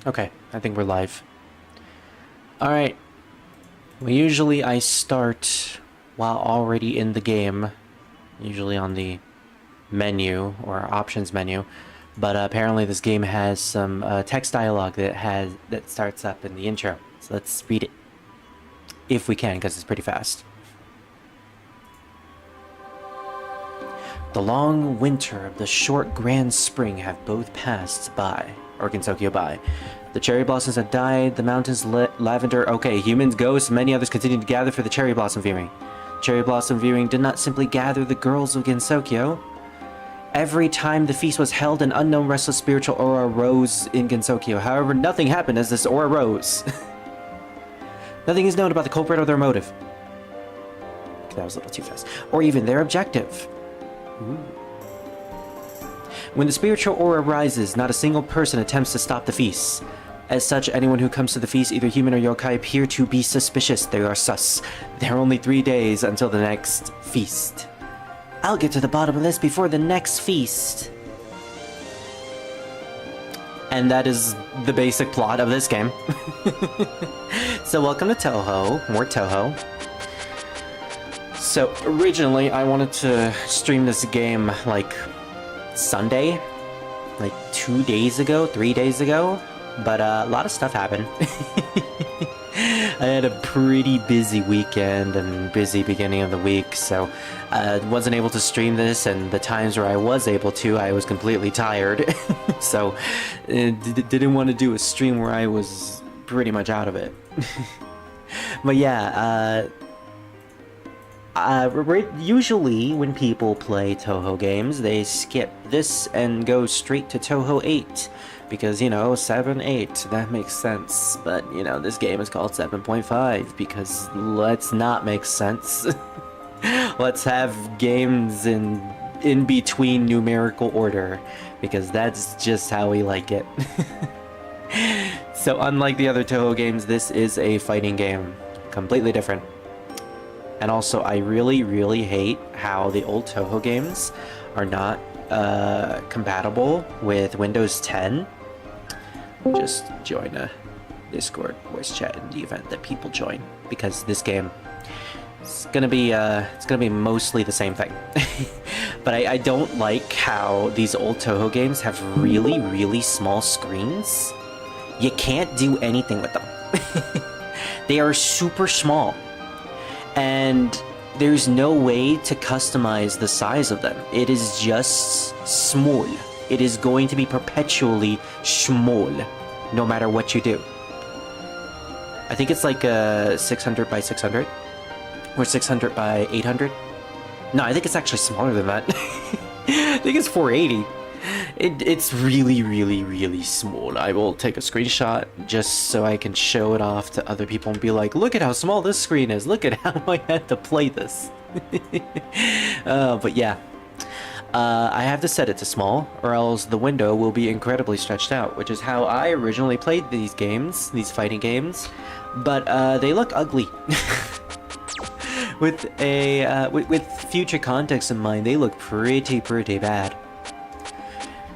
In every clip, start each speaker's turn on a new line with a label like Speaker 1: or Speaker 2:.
Speaker 1: Okay, I think we're live. Alright. Well, usually I start while already in the game. Usually on the menu, or options menu. But apparently this game has some text dialogue that starts up in the intro. So let's read it. If we can, because it's pretty fast. The long winter of the short grand spring have both passed by, or Gensokyo by. The cherry blossoms have died, the mountains lavender... Okay, humans, ghosts, and many others continue to gather for the cherry blossom viewing. Cherry blossom viewing did not simply gather the girls of Gensokyo. Every time the feast was held, an unknown restless spiritual aura rose in Gensokyo. However, nothing happened as this aura rose. Nothing is known about the culprit or their motive. That was a little too fast. Or even their objective. Ooh. When the spiritual aura rises, not a single person attempts to stop the feast. As such, anyone who comes to the feast, either human or yokai, appear to be suspicious. They are sus. There are only 3 days until the next feast. I'll get to the bottom of this before the next feast. And that is the basic plot of this game. So welcome to Touhou, more Touhou. So originally I wanted to stream this game like Sunday, like 2 days ago, 3 days ago, but a lot of stuff happened. I had a pretty busy weekend and busy beginning of the week, so I wasn't able to stream this, and the times where I was able to, I was completely tired. So didn't want to do a stream where I was pretty much out of it. But yeah, usually when people play Touhou games, they skip this and go straight to Touhou 8. Because, you know, 7, 8, that makes sense. But, you know, this game is called 7.5 because let's not make sense. Let's have games in between numerical order, because that's just how we like it. So unlike the other Touhou games, this is a fighting game. Completely different. And also, I really hate how the old Touhou games are not compatible with Windows 10. Just join a Discord voice chat in the event that people join, because this game it's gonna be mostly the same thing. But I don't like how these old Touhou games have really small screens. You can't do anything with them. They are super small, and there's no way to customize the size of them. It is just small. It is going to be perpetually small, no matter what you do. I think it's like 600 by 600, or 600 by 800. No, I think it's actually smaller than that. I think it's 480. It's really small. I will take a screenshot just so I can show it off to other people and be like, look at how small this screen is. Look at how I had to play this. But yeah. I have to set it to small, or else the window will be incredibly stretched out, which is how I originally played these games, these fighting games, but they look ugly. With future context in mind, they look pretty bad.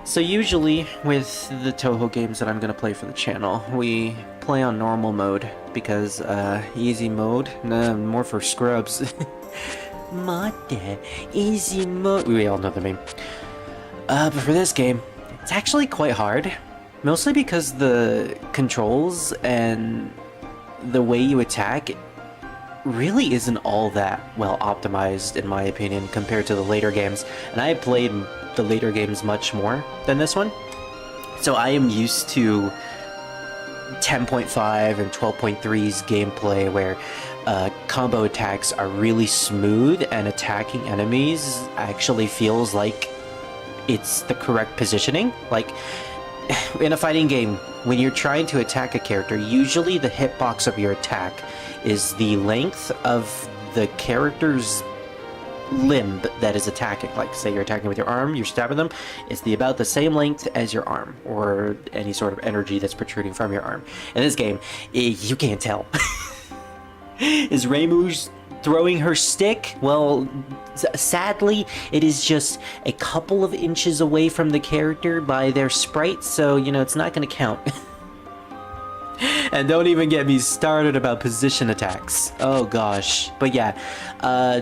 Speaker 1: So usually, with the Touhou games that I'm gonna play for the channel, we play on normal mode, because easy mode, more for scrubs. Mode, easy mode. We all know the meme. But for this game, it's actually quite hard. Mostly because the controls and the way you attack really isn't all that well optimized, in my opinion, compared to the later games. And I played the later games much more than this one. So I am used to 10.5 and 12.3's gameplay, where combo attacks are really smooth and attacking enemies actually feels like it's the correct positioning. Like, in a fighting game, when you're trying to attack a character, usually the hitbox of your attack is the length of the character's limb that is attacking. Like, say you're attacking with your arm, you're stabbing them, it's about the same length as your arm, or any sort of energy that's protruding from your arm. In this game, you can't tell. Is Reimu's throwing her stick? Well, sadly, it is just a couple of inches away from the character by their sprite, so, you know, it's not gonna count. And don't even get me started about position attacks. Oh gosh. But yeah,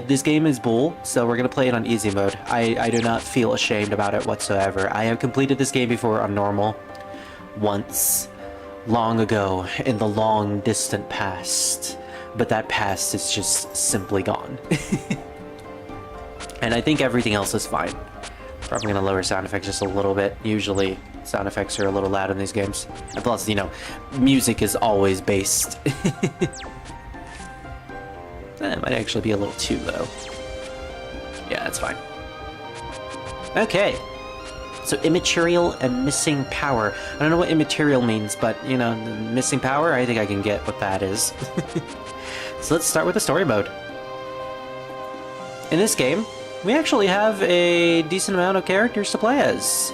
Speaker 1: this game is bull, so we're gonna play it on easy mode. I do not feel ashamed about it whatsoever. I have completed this game before on normal. Once. Long ago, in the long distant past. But that past is just simply gone. And I think everything else is fine. Probably gonna lower sound effects just a little bit. Usually, sound effects are a little loud in these games. And plus, you know, music is always based. That might actually be a little too low. Yeah, that's fine. Okay. So, immaterial and missing power. I don't know what immaterial means, but, you know, missing power, I think I can get what that is. So let's start with the story mode. In this game, we actually have a decent amount of characters to play as.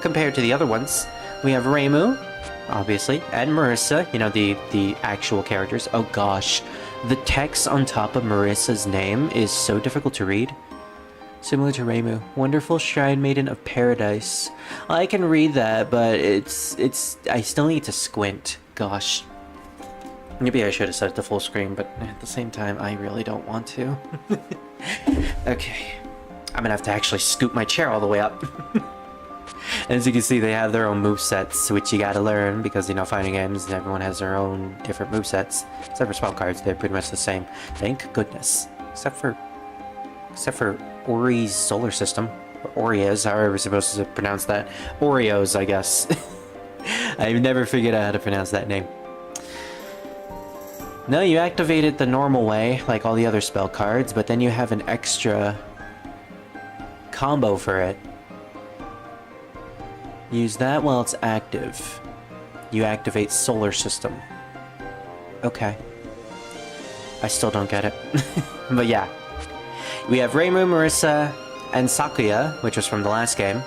Speaker 1: Compared to the other ones, we have Reimu, obviously, and Marissa, you know, the actual characters. Oh gosh, the text on top of Marissa's name is so difficult to read. Similar to Reimu, wonderful shrine maiden of paradise. I can read that, but I still need to squint. Gosh. Maybe I should have set it to full screen, but at the same time, I really don't want to. Okay. I'm gonna have to actually scoop my chair all the way up. As you can see, they have their own movesets, which you gotta learn, because, you know, fighting games, everyone has their own different movesets. Except for spell cards, they're pretty much the same. Thank goodness. Except for Ori's solar system. Or Oreos, however we're supposed to pronounce that. Oreos, I guess. I've never figured out how to pronounce that name. No, you activate it the normal way, like all the other spell cards, but then you have an extra combo for it. Use that while it's active. You activate solar system. Okay. I still don't get it. But yeah. We have Reimu, Marissa, and Sakuya, which was from the last game.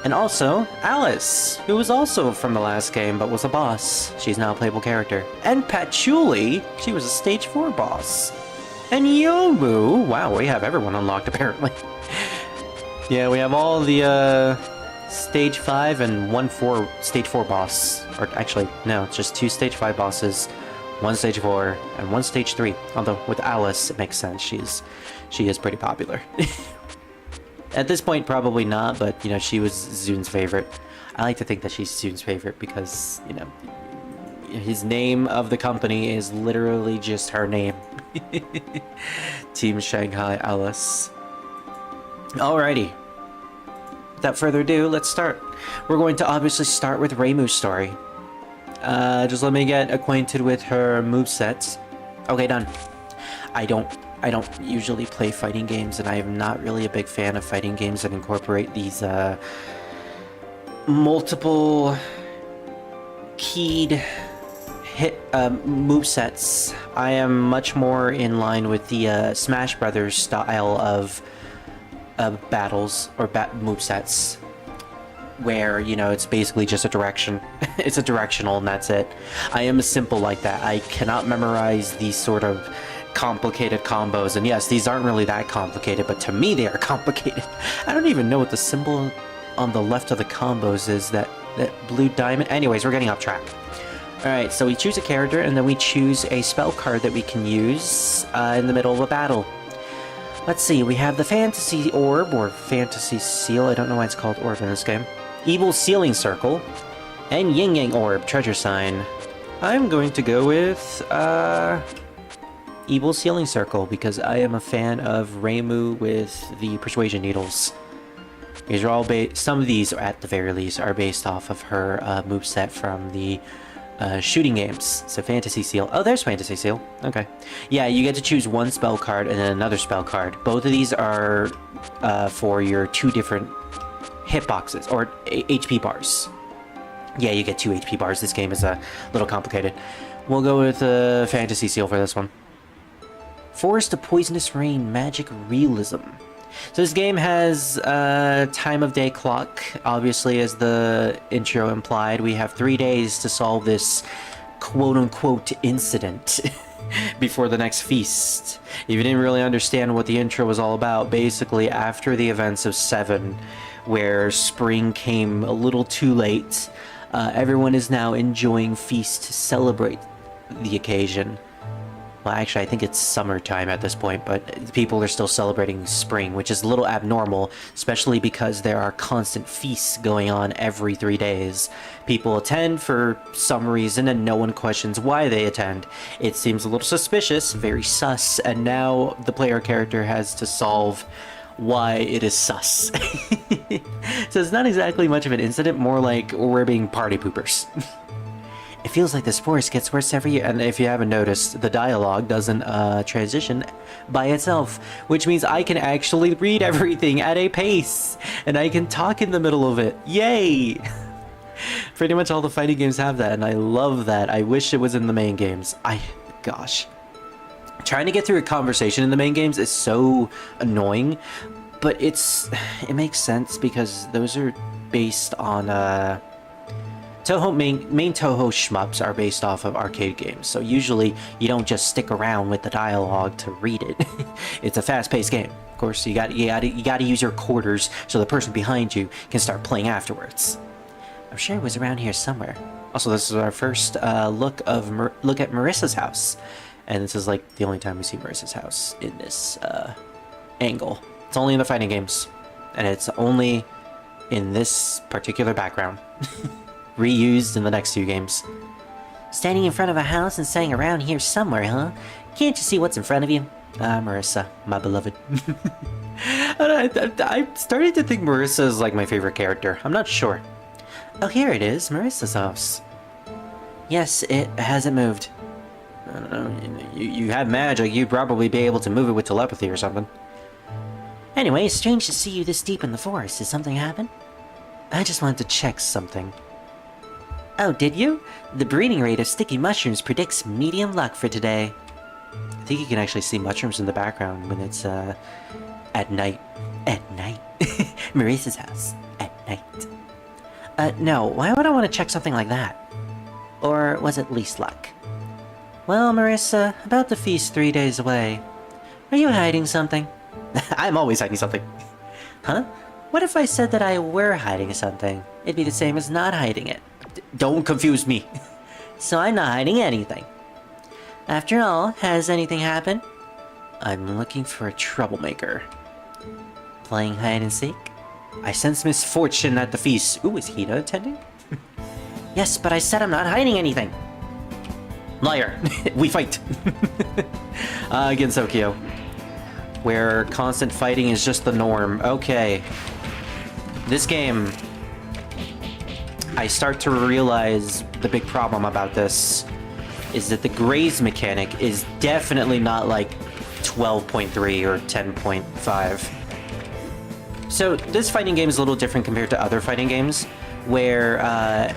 Speaker 1: And also, Alice, who was also from the last game, but was a boss. She's now a playable character. And Patchouli, she was a stage 4 boss. And Yomu, wow, we have everyone unlocked apparently. Yeah, we have all the stage 5 and stage 4 boss. Or actually, no, it's just 2 stage 5 bosses, 1 stage 4, and 1 stage 3. Although with Alice, it makes sense. She is pretty popular. At this point, probably not, but, you know, she was Zun's favorite. I like to think that she's Zun's favorite because, you know, his name of the company is literally just her name. Team Shanghai Alice. Alrighty. Without further ado, let's start. We're going to obviously start with Reimu's story. Just let me get acquainted with her movesets. Okay, done. I don't usually play fighting games, and I am not really a big fan of fighting games that incorporate these multiple keyed hit movesets. I am much more in line with the Smash Brothers style of battles or movesets, where, you know, it's basically just a direction. It's a directional and that's it. I am simple like that. I cannot memorize these sort of complicated combos, and yes, these aren't really that complicated, but to me they are complicated. I don't even know what the symbol on the left of the combos is, that blue diamond. Anyways, we're getting off track. Alright, so we choose a character and then we choose a spell card that we can use in the middle of a battle. Let's see, we have the Fantasy Orb, or Fantasy Seal, I don't know why it's called Orb in this game. Evil Sealing Circle, and Yin Yang Orb, Treasure Sign. I'm going to go with, Evil Sealing Circle, because I am a fan of Reimu with the Persuasion Needles. These are all some of these, at the very least, are based off of her moveset from the shooting games. So Fantasy Seal. Oh, there's Fantasy Seal. Okay. Yeah, you get to choose one spell card and then another spell card. Both of these are for your 2 different hitboxes, or HP bars. Yeah, you get 2 HP bars. This game is a little complicated. We'll go with Fantasy Seal for this one. Forest of Poisonous Rain, Magic Realism. So this game has a time of day clock. Obviously, as the intro implied, we have 3 days to solve this quote-unquote incident before the next feast. If you didn't really understand what the intro was all about, basically after the events of 7, where spring came a little too late, Everyone is now enjoying feast to celebrate the occasion. Well, actually, I think it's summertime at this point, but people are still celebrating spring, which is a little abnormal, especially because there are constant feasts going on every 3 days. People attend for some reason, and no one questions why they attend. It seems a little suspicious, very sus, and now the player character has to solve why it is sus. So it's not exactly much of an incident, more like we're being party poopers. It feels like this forest gets worse every year, and if you haven't noticed, the dialogue doesn't transition by itself, which means I can actually read everything at a pace, and I can talk in the middle of it. Yay! Pretty much all the fighting games have that, and I love that. I wish it was in the main games. Gosh. Trying to get through a conversation in the main games is so annoying, but it makes sense because those are based on, Touhou main Touhou shmups are based off of arcade games, so usually you don't just stick around with the dialogue to read it. It's a fast-paced game. Of course, you gotta use your quarters so the person behind you can start playing afterwards. I'm sure it was around here somewhere. Also, this is our first look at Marissa's house, and this is like the only time we see Marissa's house in this angle. It's only in the fighting games, and it's only in this particular background. Reused in the next few games. Standing in front of a house and saying around here somewhere, huh? Can't you see what's in front of you? Marissa, my beloved. I started to think Marissa is like my favorite character. I'm not sure. Oh, here it is, Marissa's house. Yes, it hasn't moved. I don't know, you have magic, you'd probably be able to move it with telepathy or something. Anyway, it's strange to see you this deep in the forest. Did something happen? I just wanted to check something. Oh, did you? The breeding rate of sticky mushrooms predicts medium luck for today. I think you can actually see mushrooms in the background when it's, at night. At night. Marissa's house. At night. No, why would I want to check something like that? Or was it least luck? Well, Marissa, about the feast 3 days away. Are you hiding something? I'm always hiding something. Huh? What if I said that I were hiding something? It'd be the same as not hiding it. Don't confuse me. So I'm not hiding anything. After all, has anything happened? I'm looking for a troublemaker. Playing hide and seek? I sense misfortune at the feast. Ooh, is Hina attending? Yes, but I said I'm not hiding anything. Liar. We fight. Gensokyo. Where constant fighting is just the norm. Okay. This game, I start to realize the big problem about this is that the graze mechanic is definitely not like 12.3 or 10.5. So this fighting game is a little different compared to other fighting games, where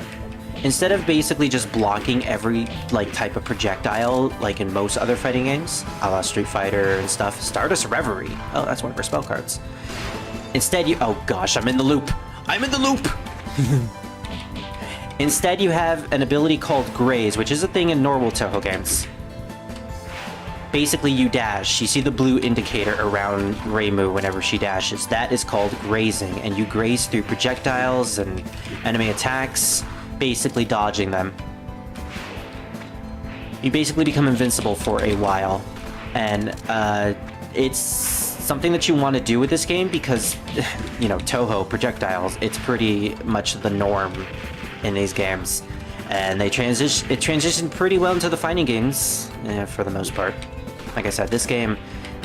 Speaker 1: instead of basically just blocking every like type of projectile like in most other fighting games, a la Street Fighter and stuff, Stardust Reverie. Oh, that's one of our spell cards. Instead you... Oh gosh, I'm in the loop! I'm in the loop! Instead you have an ability called Graze, which is a thing in normal Touhou games. Basically you dash, you see the blue indicator around Reimu whenever she dashes. That is called grazing, and you graze through projectiles and enemy attacks, basically dodging them. You basically become invincible for a while, and it's something that you want to do with this game because, you know, Touhou projectiles, it's pretty much the norm in these games, and it transitioned pretty well into the fighting games for the most part. Like I said, this game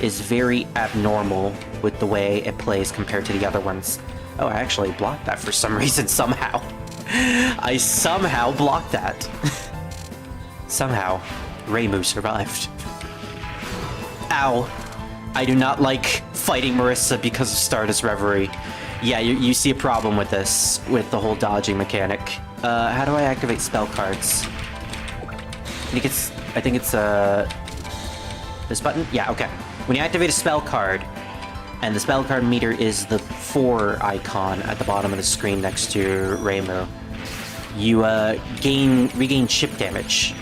Speaker 1: is very abnormal with the way it plays compared to the other ones. Oh, I actually blocked that for some reason somehow. I somehow blocked that. Somehow, Reimu survived. Ow. I do not like fighting Marissa because of Stardust Reverie. Yeah, you see a problem with this, with the whole dodging mechanic. How do I activate spell cards? I think it's this button? Yeah, okay. When you activate a spell card, and the spell card meter is the 4 icon at the bottom of the screen next to Reimu, you regain chip damage.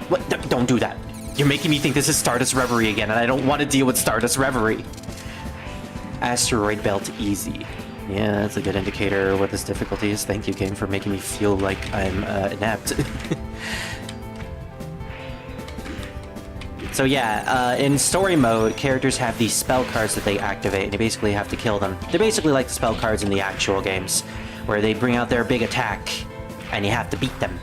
Speaker 1: What? Don't do that. You're making me think this is Stardust Reverie again, and I don't want to deal with Stardust Reverie. Asteroid Belt easy. Yeah, that's a good indicator what this difficulty is. Thank you, game, for making me feel like I'm inept. So yeah, in story mode, characters have these spell cards that they activate, and you basically have to kill them. They're basically like the spell cards in the actual games, where they bring out their big attack, and you have to beat them.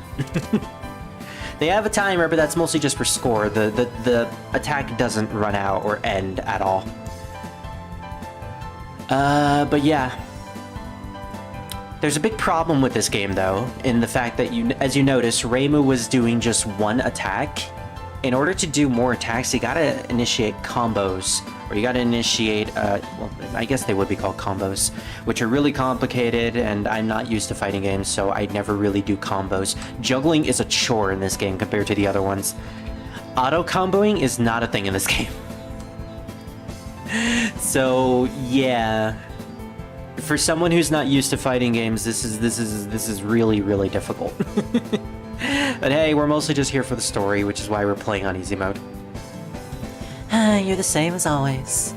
Speaker 1: They have a timer, but that's mostly just for score. The attack doesn't run out or end at all. But yeah. There's a big problem with this game, though, in the fact that, as you notice, Reimu was doing just one attack. In order to do more attacks, you gotta initiate combos, or you gotta initiate, well, I guess they would be called combos, which are really complicated, and I'm not used to fighting games, so I never really do combos. Juggling is a chore in this game compared to the other ones. Auto-comboing is not a thing in this game. So, yeah. For someone who's not used to fighting games, this is really, really difficult. But hey, we're mostly just here for the story, which is why we're playing on easy mode. You're the same as always.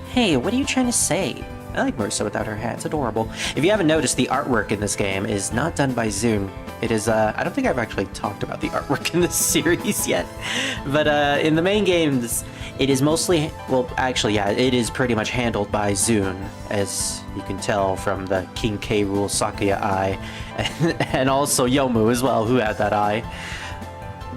Speaker 1: Hey, what are you trying to say? I like Marissa without her hat, it's adorable. If you haven't noticed, the artwork in this game is not done by Zune. It is, I don't think I've actually talked about the artwork in this series yet. But in the main games, it is mostly, well, actually, yeah, it is pretty much handled by Zune, as you can tell from the King K. Rool Sakuya eye, and also Yomu as well, who had that eye.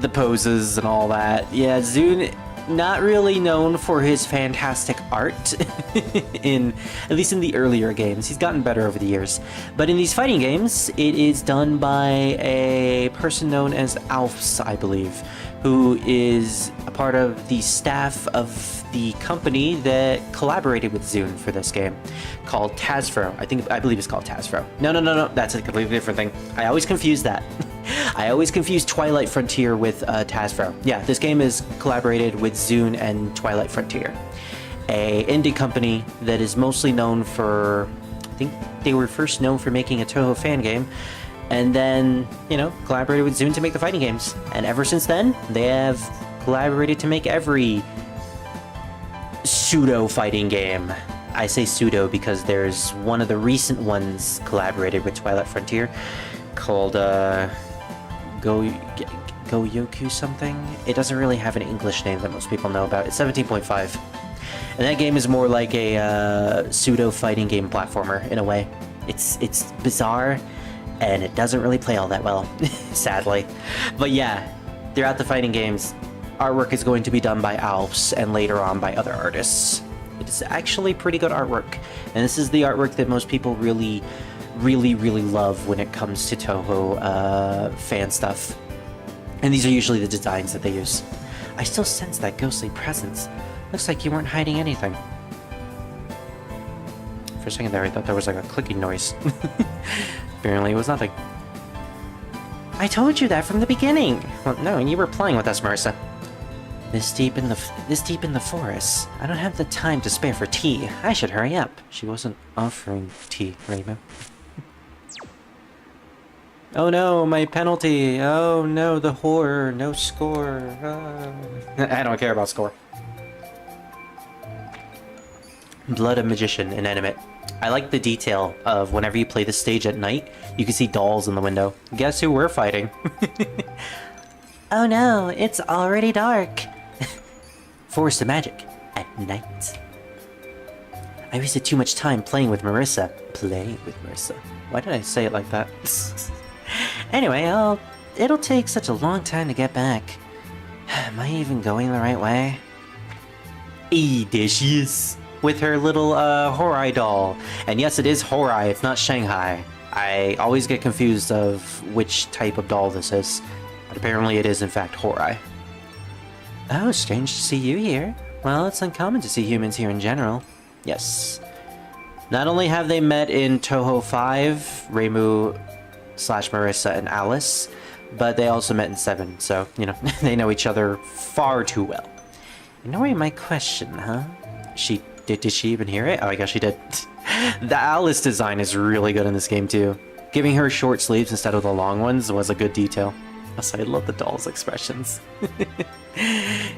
Speaker 1: The poses and all that. Yeah, Zune, not really known for his fantastic art, at least in the earlier games. He's gotten better over the years. But in these fighting games, it is done by a person known as Alfs, I believe, who is a part of the staff of the company that collaborated with Zune for this game, called Tazfro. I believe it's called Tazfro. No, that's a completely different thing. I always confuse that. I always confuse Twilight Frontier with Tazfro. Yeah, this game is collaborated with Zune and Twilight Frontier, a indie company that is mostly known for, I think they were first known for making a Touhou fan game, and then, you know, collaborated with Zune to make the fighting games. And ever since then, they have collaborated to make every pseudo-fighting game. I say pseudo because there's one of the recent ones collaborated with Twilight Frontier called, Goyoku something? It doesn't really have an English name that most people know about. It's 17.5. And that game is more like a pseudo-fighting game platformer, in a way. It's bizarre, and it doesn't really play all that well, sadly. But yeah, throughout the fighting games, artwork is going to be done by Alps, and later on by other artists. It's actually pretty good artwork, and this is the artwork that most people really love when it comes to Touhou fan stuff. And these are usually the designs that they use. I still sense that ghostly presence. Looks like you weren't hiding anything. For a second there, I thought there was like a clicking noise. Apparently it was nothing. I told you that from the beginning! Well, no, you were playing with us, Marissa. This deep in the forest. I don't have the time to spare for tea. I should hurry up. She wasn't offering tea, Reimu. Oh no, my penalty. Oh no, the horror. No score. I don't care about score. Blood of Magician, inanimate. I like the detail of whenever you play this stage at night, you can see dolls in the window. Guess who we're fighting? Oh no, it's already dark. Forest of Magic at night. I wasted too much time playing with Marissa. Playing with Marissa. Why did I say it like that? Anyway, it'll take such a long time to get back. Am I even going the right way? There she is, with her little Horai doll. And yes, it is Horai, it's not Shanghai. I always get confused of which type of doll this is, but apparently it is in fact Horai. Oh, strange to see you here. Well, it's uncommon to see humans here in general. Yes. Not only have they met in Touhou 5, Reimu / Marissa and Alice, but they also met in 7, so, you know, they know each other far too well. Ignoring my question, huh? Did she even hear it? Oh, I guess she did. The Alice design is really good in this game, too. Giving her short sleeves instead of the long ones was a good detail. Also, I love the doll's expressions.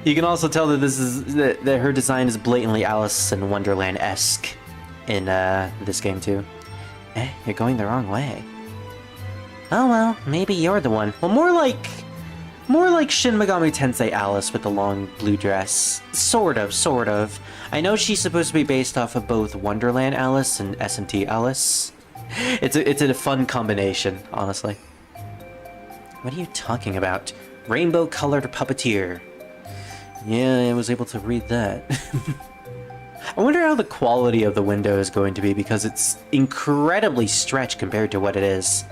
Speaker 1: You can also tell that that her design is blatantly Alice in Wonderland-esque. in this game too. Eh, you're going the wrong way. Oh well, maybe you're the one. Well, more like Shin Megami Tensei Alice with the long blue dress. Sort of. I know she's supposed to be based off of both Wonderland Alice and SMT Alice. It's a fun combination, honestly. What are you talking about? Rainbow-colored puppeteer. Yeah, I was able to read that. I wonder how the quality of the window is going to be, because it's incredibly stretched compared to what it is.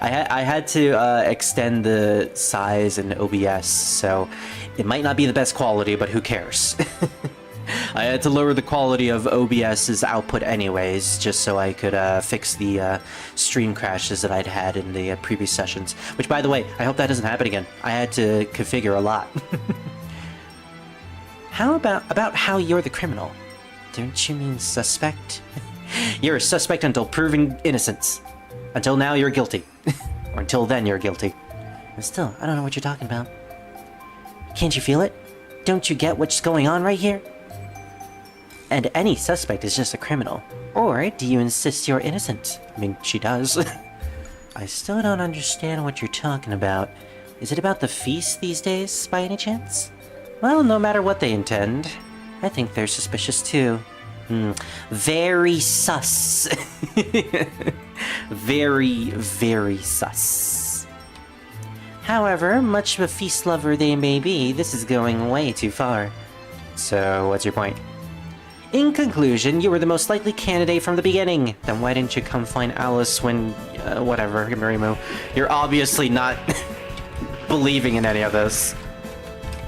Speaker 1: I had to extend the size in OBS, so it might not be the best quality, but who cares? I had to lower the quality of OBS's output anyways, just so I could fix the stream crashes that I'd had in the previous sessions. Which, by the way, I hope that doesn't happen again. I had to configure a lot. How about how you're the criminal? Don't you mean suspect? You're a suspect until proven innocence. Until now, you're guilty. Or until then, you're guilty. And still, I don't know what you're talking about. Can't you feel it? Don't you get what's going on right here? And any suspect is just a criminal. Or do you insist you're innocent? I mean, she does. I still don't understand what you're talking about. Is it about the feast these days, by any chance? Well, no matter what they intend, I think they're suspicious too. Very sus. Very sus. However, much of a feast lover they may be, this is going way too far. So, what's your point? In conclusion, you were the most likely candidate from the beginning. Then why didn't you come find Alice when... whatever, Marimu. You're obviously not believing in any of this.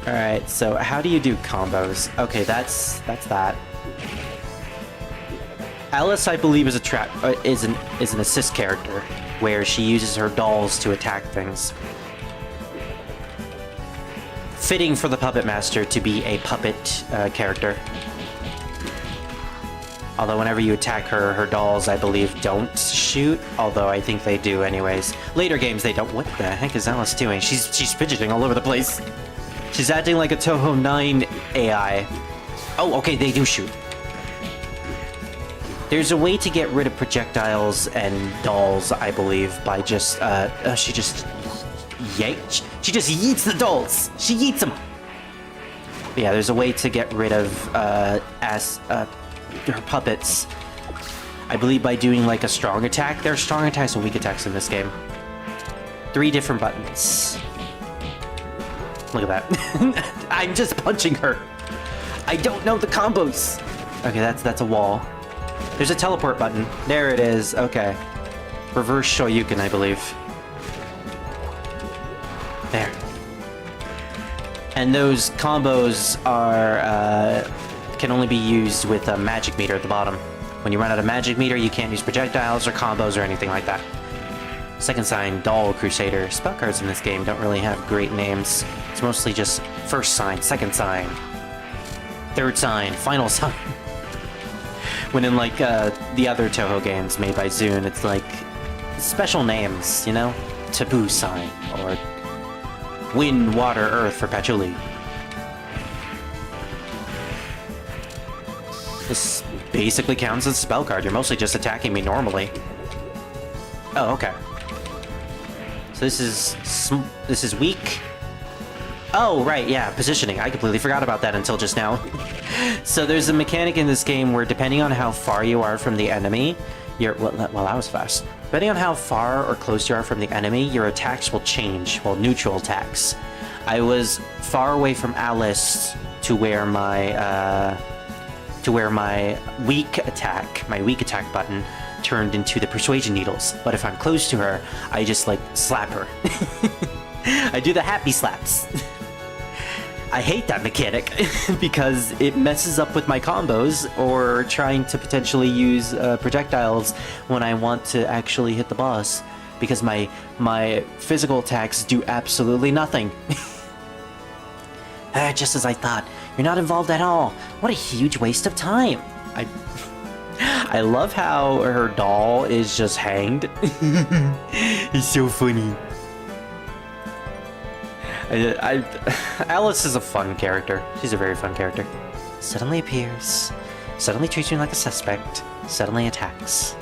Speaker 1: Alright, so how do you do combos? Okay, that's that. Alice, I believe, is an assist character, where she uses her dolls to attack things. Fitting for the Puppet Master to be a puppet character. Although whenever you attack her, her dolls, I believe, don't shoot. Although I think they do anyways. Later games, they don't. What the heck is Alice doing? She's fidgeting all over the place. She's acting like a Touhou 9 AI. Oh, okay, they do shoot. There's a way to get rid of projectiles and dolls, I believe, by just, she just yeets the dolls! She yeets them! But yeah, there's a way to get rid of, her puppets. I believe by doing, like, a strong attack. There are strong attacks and weak attacks in this game. 3 different buttons. Look at that. I'm just punching her. I don't know the combos. Okay, that's a wall. There's a teleport button. There it is. Okay. Reverse Shoryuken, I believe. There. And those combos are, can only be used with a magic meter at the bottom. When you run out of magic meter, you can't use projectiles or combos or anything like that. Second sign, Doll Crusader. Spell cards in this game don't really have great names. It's mostly just first sign, second sign, third sign, final sign. When in, like, the other Touhou games made by Zune, it's like special names, you know? Taboo sign, or Wind, Water, Earth for Patchouli. This basically counts as a spell card. You're mostly just attacking me normally. Oh, okay. So this is weak. Oh, right, yeah, positioning. I completely forgot about that until just now. So there's a mechanic in this game where depending on how far you are from the enemy, well, that was fast. Depending on how far or close you are from the enemy, your attacks will change. Well, neutral attacks. I was far away from Alice to where my weak attack button turned into the persuasion needles. But if I'm close to her, I just, like, slap her. I do the happy slaps. I hate that mechanic because it messes up with my combos or trying to potentially use projectiles when I want to actually hit the boss, because my physical attacks do absolutely nothing. Just as I thought. You're not involved at all. What a huge waste of time. I love how her doll is just hanged. It's so funny. Alice is a fun character. She's a very fun character. Suddenly appears. Suddenly treats me like a suspect. Suddenly attacks.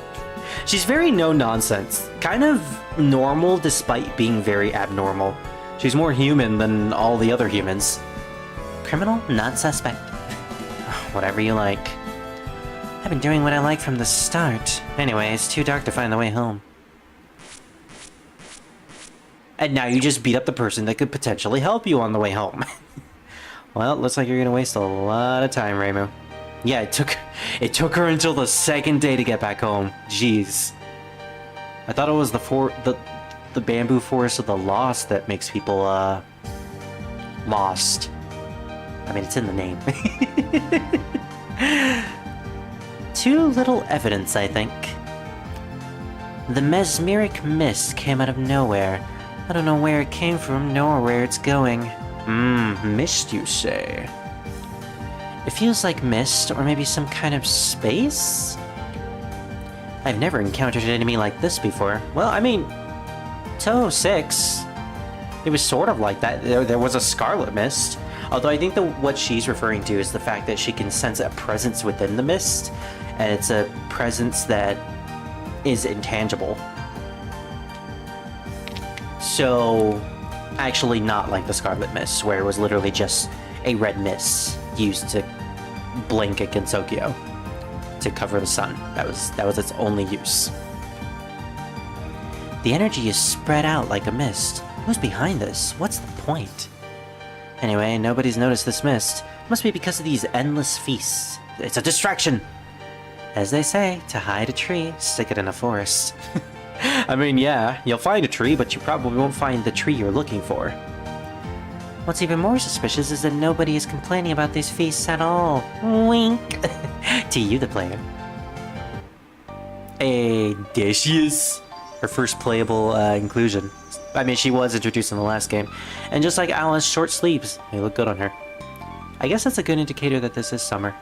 Speaker 1: She's very no-nonsense. Kind of normal despite being very abnormal. She's more human than all the other humans. Criminal, not suspect. Whatever you like. I've been doing what I like from the start. Anyway, it's too dark to find the way home. And now you just beat up the person that could potentially help you on the way home. Well, looks like you're gonna waste a lot of time, Reimu. Yeah, it took her until the second day to get back home. Jeez. I thought it was the bamboo forest of the lost that makes people lost. I mean, it's in the name. Too little evidence, I think. The mesmeric mist came out of nowhere. I don't know where it came from, nor where it's going. Mist, you say? It feels like mist, or maybe some kind of space? I've never encountered an enemy like this before. Well, I mean, Touhou 6, it was sort of like that. There was a scarlet mist. Although I think what she's referring to is the fact that she can sense a presence within the mist, and it's a presence that is intangible. So, actually not like the Scarlet Mist, where it was literally just a red mist used to blink at Gensokyo to cover the sun. That was its only use. The energy is spread out like a mist. Who's behind this? What's the point? Anyway, nobody's noticed this mist. Must be because of these endless feasts. It's a distraction! As they say, to hide a tree, stick it in a forest. I mean, yeah, you'll find a tree, but you probably won't find the tree you're looking for. What's even more suspicious is that nobody is complaining about these feasts at all. Wink! To you, the player. Hey, there she is. Her first playable inclusion. I mean, she was introduced in the last game. And just like Alice's short sleeves, they look good on her. I guess that's a good indicator that this is summer.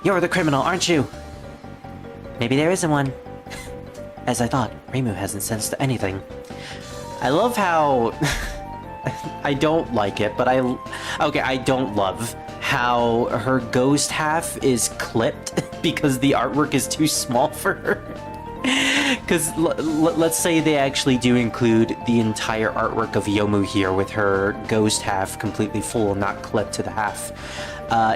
Speaker 1: You're the criminal, aren't you? Maybe there isn't one. As I thought, Reimu hasn't sensed anything. I love how... I don't like it, but I don't love how her ghost half is clipped because the artwork is too small for her. Because let's say they actually do include the entire artwork of Yomu here with her ghost half completely full, not clipped to the half.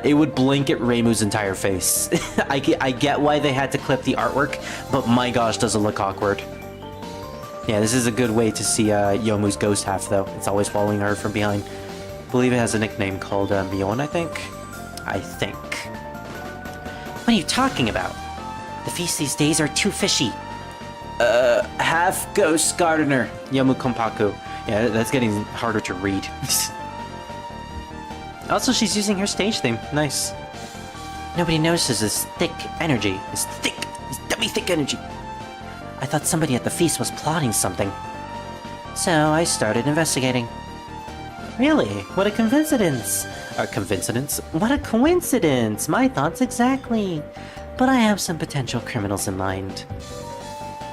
Speaker 1: It would blink at Reimu's entire face. I get why they had to clip the artwork, but my gosh, does it look awkward. Yeah, this is a good way to see Yomu's ghost half, though. It's always following her from behind. I believe it has a nickname called Mion, I think? I think. What are you talking about? The feasts these days are too fishy. Half ghost gardener, Yomu Kompaku. Yeah, that's getting harder to read. Also, she's using her stage theme. Nice. Nobody notices this thick energy. This dummy thick energy. I thought somebody at the feast was plotting something. So I started investigating. Really? What a coincidence! A coincidence? What a coincidence! My thoughts exactly. But I have some potential criminals in mind.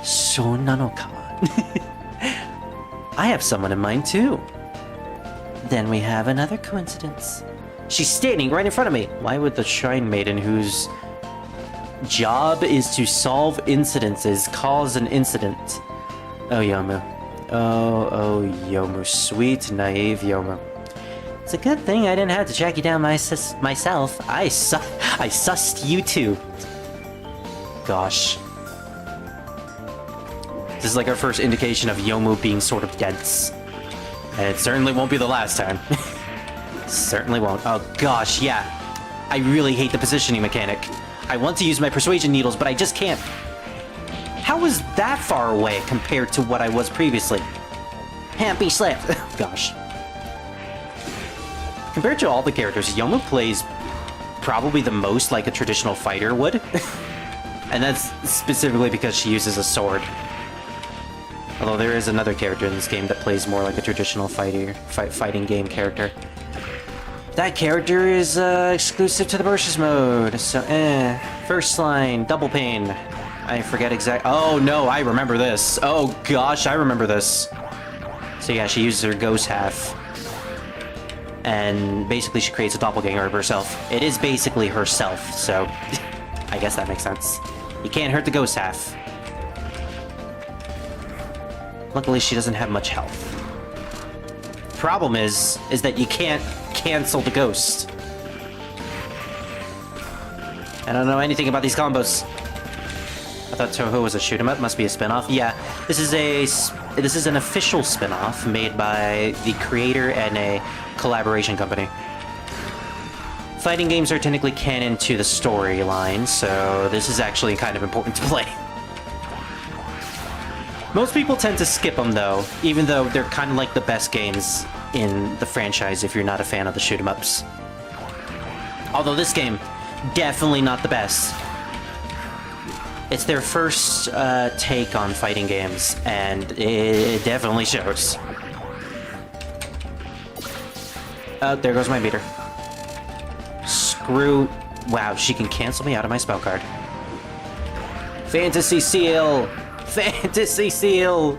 Speaker 1: So nanoka. I have someone in mind too. Then we have another coincidence. She's standing right in front of me. Why would the Shrine Maiden, whose job is to solve incidences, cause an incident? Oh, Yomu. Oh, Yomu. Sweet, naive Yomu. It's a good thing I didn't have to track you down myself. I sussed you too. Gosh. This is like our first indication of Yomu being sort of dense. And it certainly won't be the last time. Certainly won't. Oh gosh, yeah. I really hate the positioning mechanic. I want to use my persuasion needles, but I just can't. How is that far away compared to what I was previously? Happy slip. Gosh. Compared to all the characters, Yomu plays probably the most like a traditional fighter would. And that's specifically because she uses a sword. Although there is another character in this game that plays more like a traditional fighting game character. That character is exclusive to the versus mode, so First line, double pain. I forget exact. Oh no, I remember this. Oh gosh, I remember this. So yeah, she uses her ghost half. And basically she creates a doppelganger of herself. It is basically herself, so... I guess that makes sense. You can't hurt the ghost half. Luckily, she doesn't have much health. Problem is that you can't cancel the ghost. I don't know anything about these combos. I thought Touhou was a shoot 'em up. Must be a spin-off. Yeah, this is an official spin-off made by the creator and a collaboration company. Fighting games are technically canon to the storyline, so this is actually kind of important to play. Most people tend to skip them, though, even though they're kind of like the best games in the franchise if you're not a fan of the shoot-em-ups. Although this game, definitely not the best. It's their first take on fighting games, and it definitely shows. Oh, there goes my meter. Screw... Wow, she can cancel me out of my spell card. Fantasy Seal! Fantasy Seal!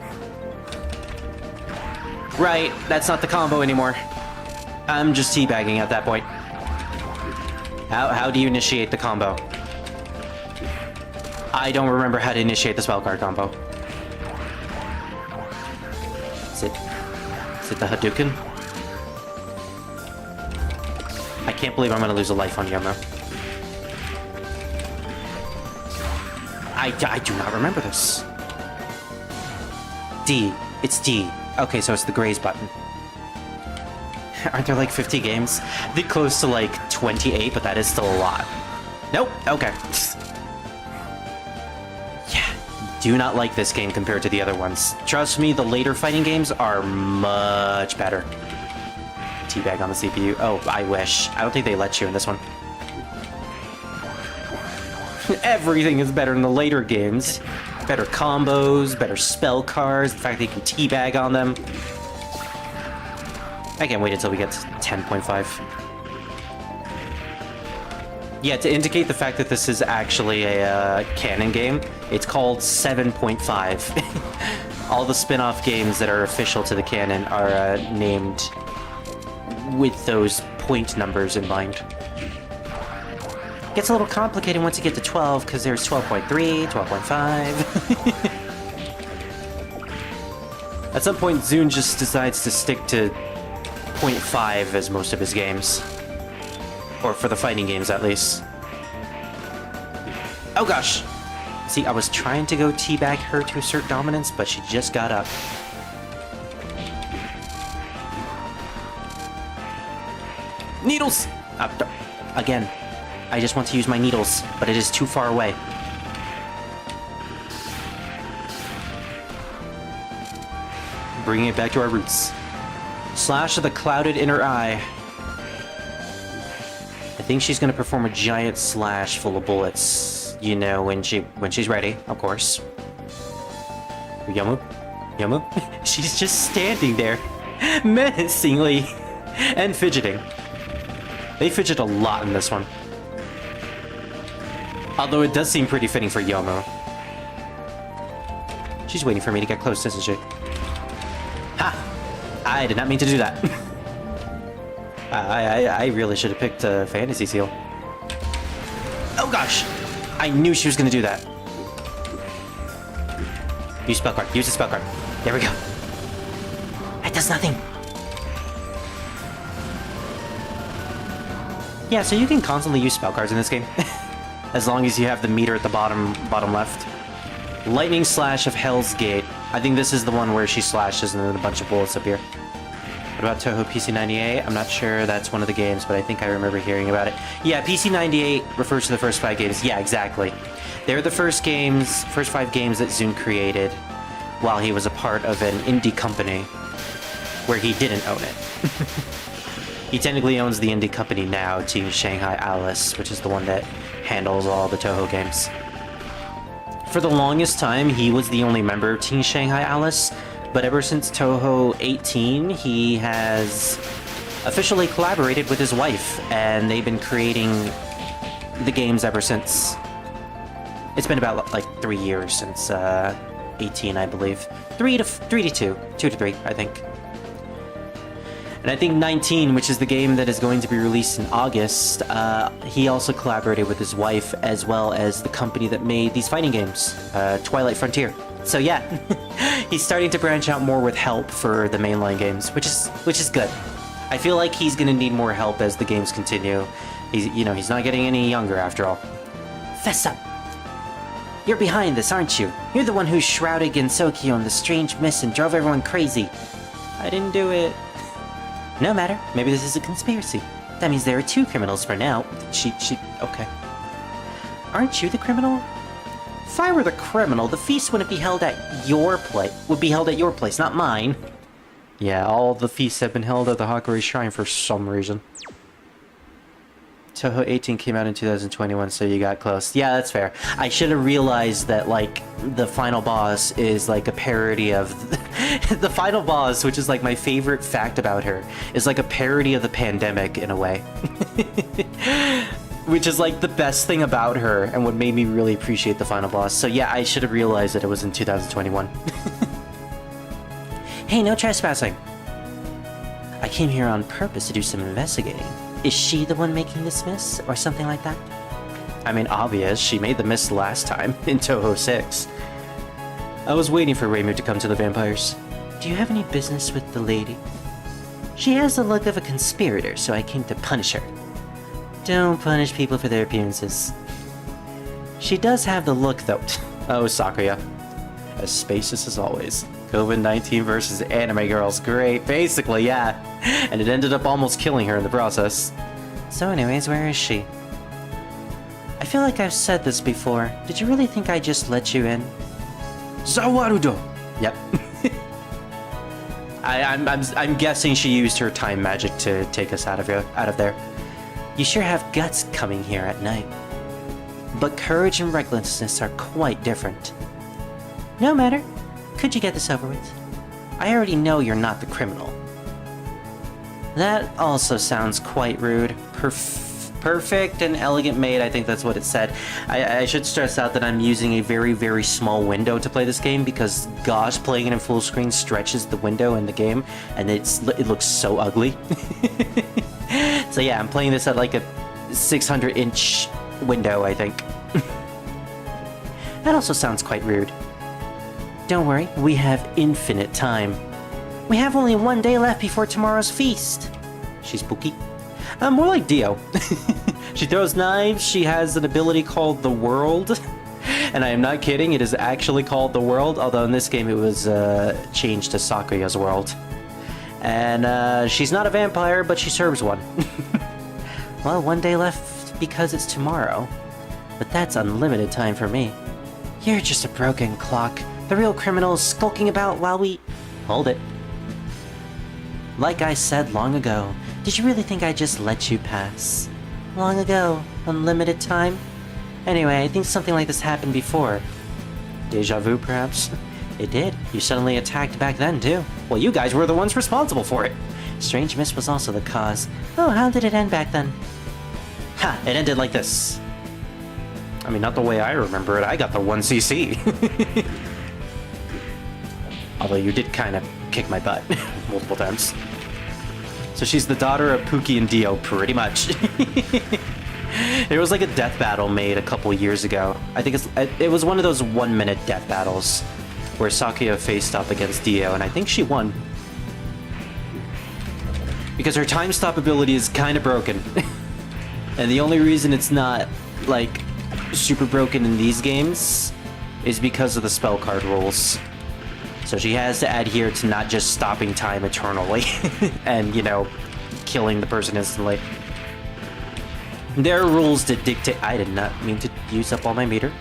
Speaker 1: Right, that's not the combo anymore. I'm just teabagging at that point. How do you initiate the combo? I don't remember how to initiate the spell card combo. Is it the Hadouken? I can't believe I'm gonna lose a life on Yomo. I do not remember this. D. It's D. Okay, so it's the Graze button. Aren't there like 50 games? They're close to like 28, but that is still a lot. Nope. Okay. Yeah. Do not like this game compared to the other ones. Trust me, the later fighting games are much better. Teabag on the CPU. Oh, I wish. I don't think they let you in this one. Everything is better in the later games. Better combos, better spell cards, the fact that you can teabag on them. I can't wait until we get to 10.5. Yeah, to indicate the fact that this is actually a canon game, it's called 7.5. All the spin-off games that are official to the canon are named with those point numbers in mind. Gets a little complicated once you get to 12, because there's 12.3, 12.5. At some point, Zune just decides to stick to 0.5 as most of his games. Or for the fighting games, at least. Oh gosh! See, I was trying to go teabag her to assert dominance, but she just got up. Needles! Again, I just want to use my needles, but it is too far away. Bringing it back to our roots. Slash of the clouded inner eye. I think she's gonna perform a giant slash full of bullets. You know, when she's ready, of course. Yamu? Yamu? She's just standing there, menacingly, and fidgeting. They fidget a lot in this one. Although it does seem pretty fitting for Yomo. She's waiting for me to get close, isn't she? Ha! I did not mean to do that. I really should have picked a Fantasy Seal. Oh gosh! I knew she was gonna do that. Use spell card. Use the spell card. There we go. It does nothing. Yeah, so you can constantly use spell cards in this game. As long as you have the meter at the bottom left. Lightning Slash of Hell's Gate. I think this is the one where she slashes and then a bunch of bullets appear. What about Touhou PC98? I'm not sure that's one of the games, but I think I remember hearing about it. Yeah, PC98 refers to the first 5 games. Yeah, exactly. They're the first 5 games that Zune created while he was a part of an indie company where he didn't own it. He technically owns the indie company now, Team Shanghai Alice, which is the one that handles all the Touhou games. For the longest time, he was the only member of Team Shanghai Alice, but ever since Touhou 18, he has officially collaborated with his wife, and they've been creating the games ever since. It's been about like 3 years since 18, I believe. 2 to 3, I think. And I think 19, which is the game that is going to be released in August, he also collaborated with his wife as well as the company that made these fighting games, Twilight Frontier. So yeah, he's starting to branch out more with help for the mainline games, which is good. I feel like he's gonna need more help as the games continue. He's not getting any younger after all. Fess up! You're behind this, aren't you? You're the one who shrouded Gensokyo in the strange mist and drove everyone crazy. I didn't do it. No matter. Maybe this is a conspiracy. That means there are 2 criminals for now. Okay. Aren't you the criminal? If I were the criminal, the feast wouldn't be held at your place. Would be held at your place, not mine. Yeah, all the feasts have been held at the Hakuri Shrine for some reason. Touhou 18 came out in 2021, so you got close. Yeah, that's fair. I should have realized that, like, the final boss is, like, a parody of... the final boss, which is, like, my favorite fact about her, is, like, a parody of the pandemic, in a way. Which is, like, the best thing about her, and what made me really appreciate the final boss. So, yeah, I should have realized that it was in 2021. Hey, no trespassing! I came here on purpose to do some investigating. Is she the one making this mist, or something like that? I mean, obvious, she made the mist last time, in Touhou 6. I was waiting for Reimu to come to the vampires. Do you have any business with the lady? She has the look of a conspirator, so I came to punish her. Don't punish people for their appearances. She does have the look, though. Oh, Sakuya. As spacious as always. COVID-19 versus anime girls. Great. Basically, yeah. And it ended up almost killing her in the process. So anyways, where is she? I feel like I've said this before. Did you really think I just let you in? Zawarudo! Yep. I'm guessing she used her time magic to take us out of there. You sure have guts coming here at night. But courage and recklessness are quite different. No matter. Could you get this over with? I already know you're not the criminal. That also sounds quite rude. Perfect and elegant maid, I think that's what it said. I should stress out that I'm using a very, very small window to play this game because, gosh, playing it in full screen stretches the window in the game, and it looks so ugly. So yeah, I'm playing this at like a 600-inch window, I think. That also sounds quite rude. Don't worry, we have infinite time. We have only 1 day left before tomorrow's feast. She's spooky. More like Dio. She throws knives, she has an ability called the World. And I am not kidding, it is actually called the World, although in this game it was changed to Sakuya's World. And she's not a vampire, but she serves one. Well, 1 day left because it's tomorrow. But that's unlimited time for me. You're just a broken clock. The real criminal is skulking about while we... Hold it. Like I said long ago, did you really think I just let you pass? Long ago, unlimited time? Anyway, I think something like this happened before. Deja vu, perhaps? It did. You suddenly attacked back then, too. Well, you guys were the ones responsible for it. Strange mist was also the cause. Oh, how did it end back then? Ha! It ended like this. I mean, not the way I remember it. I got the 1cc. Although you did kind of kick my butt multiple times. So she's the daughter of Pookie and Dio, pretty much. There was like a death battle made a couple years ago. I think it was one of those 1-minute death battles where Sakuya faced up against Dio, and I think she won. Because her time stop ability is kind of broken. And the only reason it's not, like, super broken in these games is because of the spell card rules. So she has to adhere to not just stopping time eternally and, you know, killing the person instantly. There are rules that dictate... I did not mean to use up all my meter.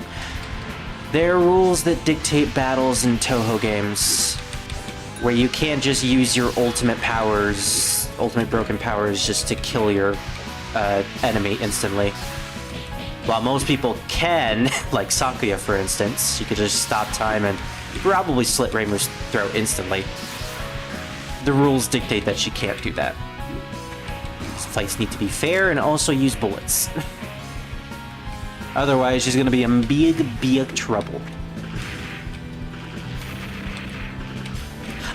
Speaker 1: There are rules that dictate battles in Touhou games where you can't just use your ultimate powers, ultimate broken powers, just to kill your enemy instantly. While most people can, like Sakuya for instance, you could just stop time and probably slit Reimu's throat instantly. The rules dictate that she can't do that. These fights need to be fair and also use bullets. Otherwise, she's gonna be in big, big trouble.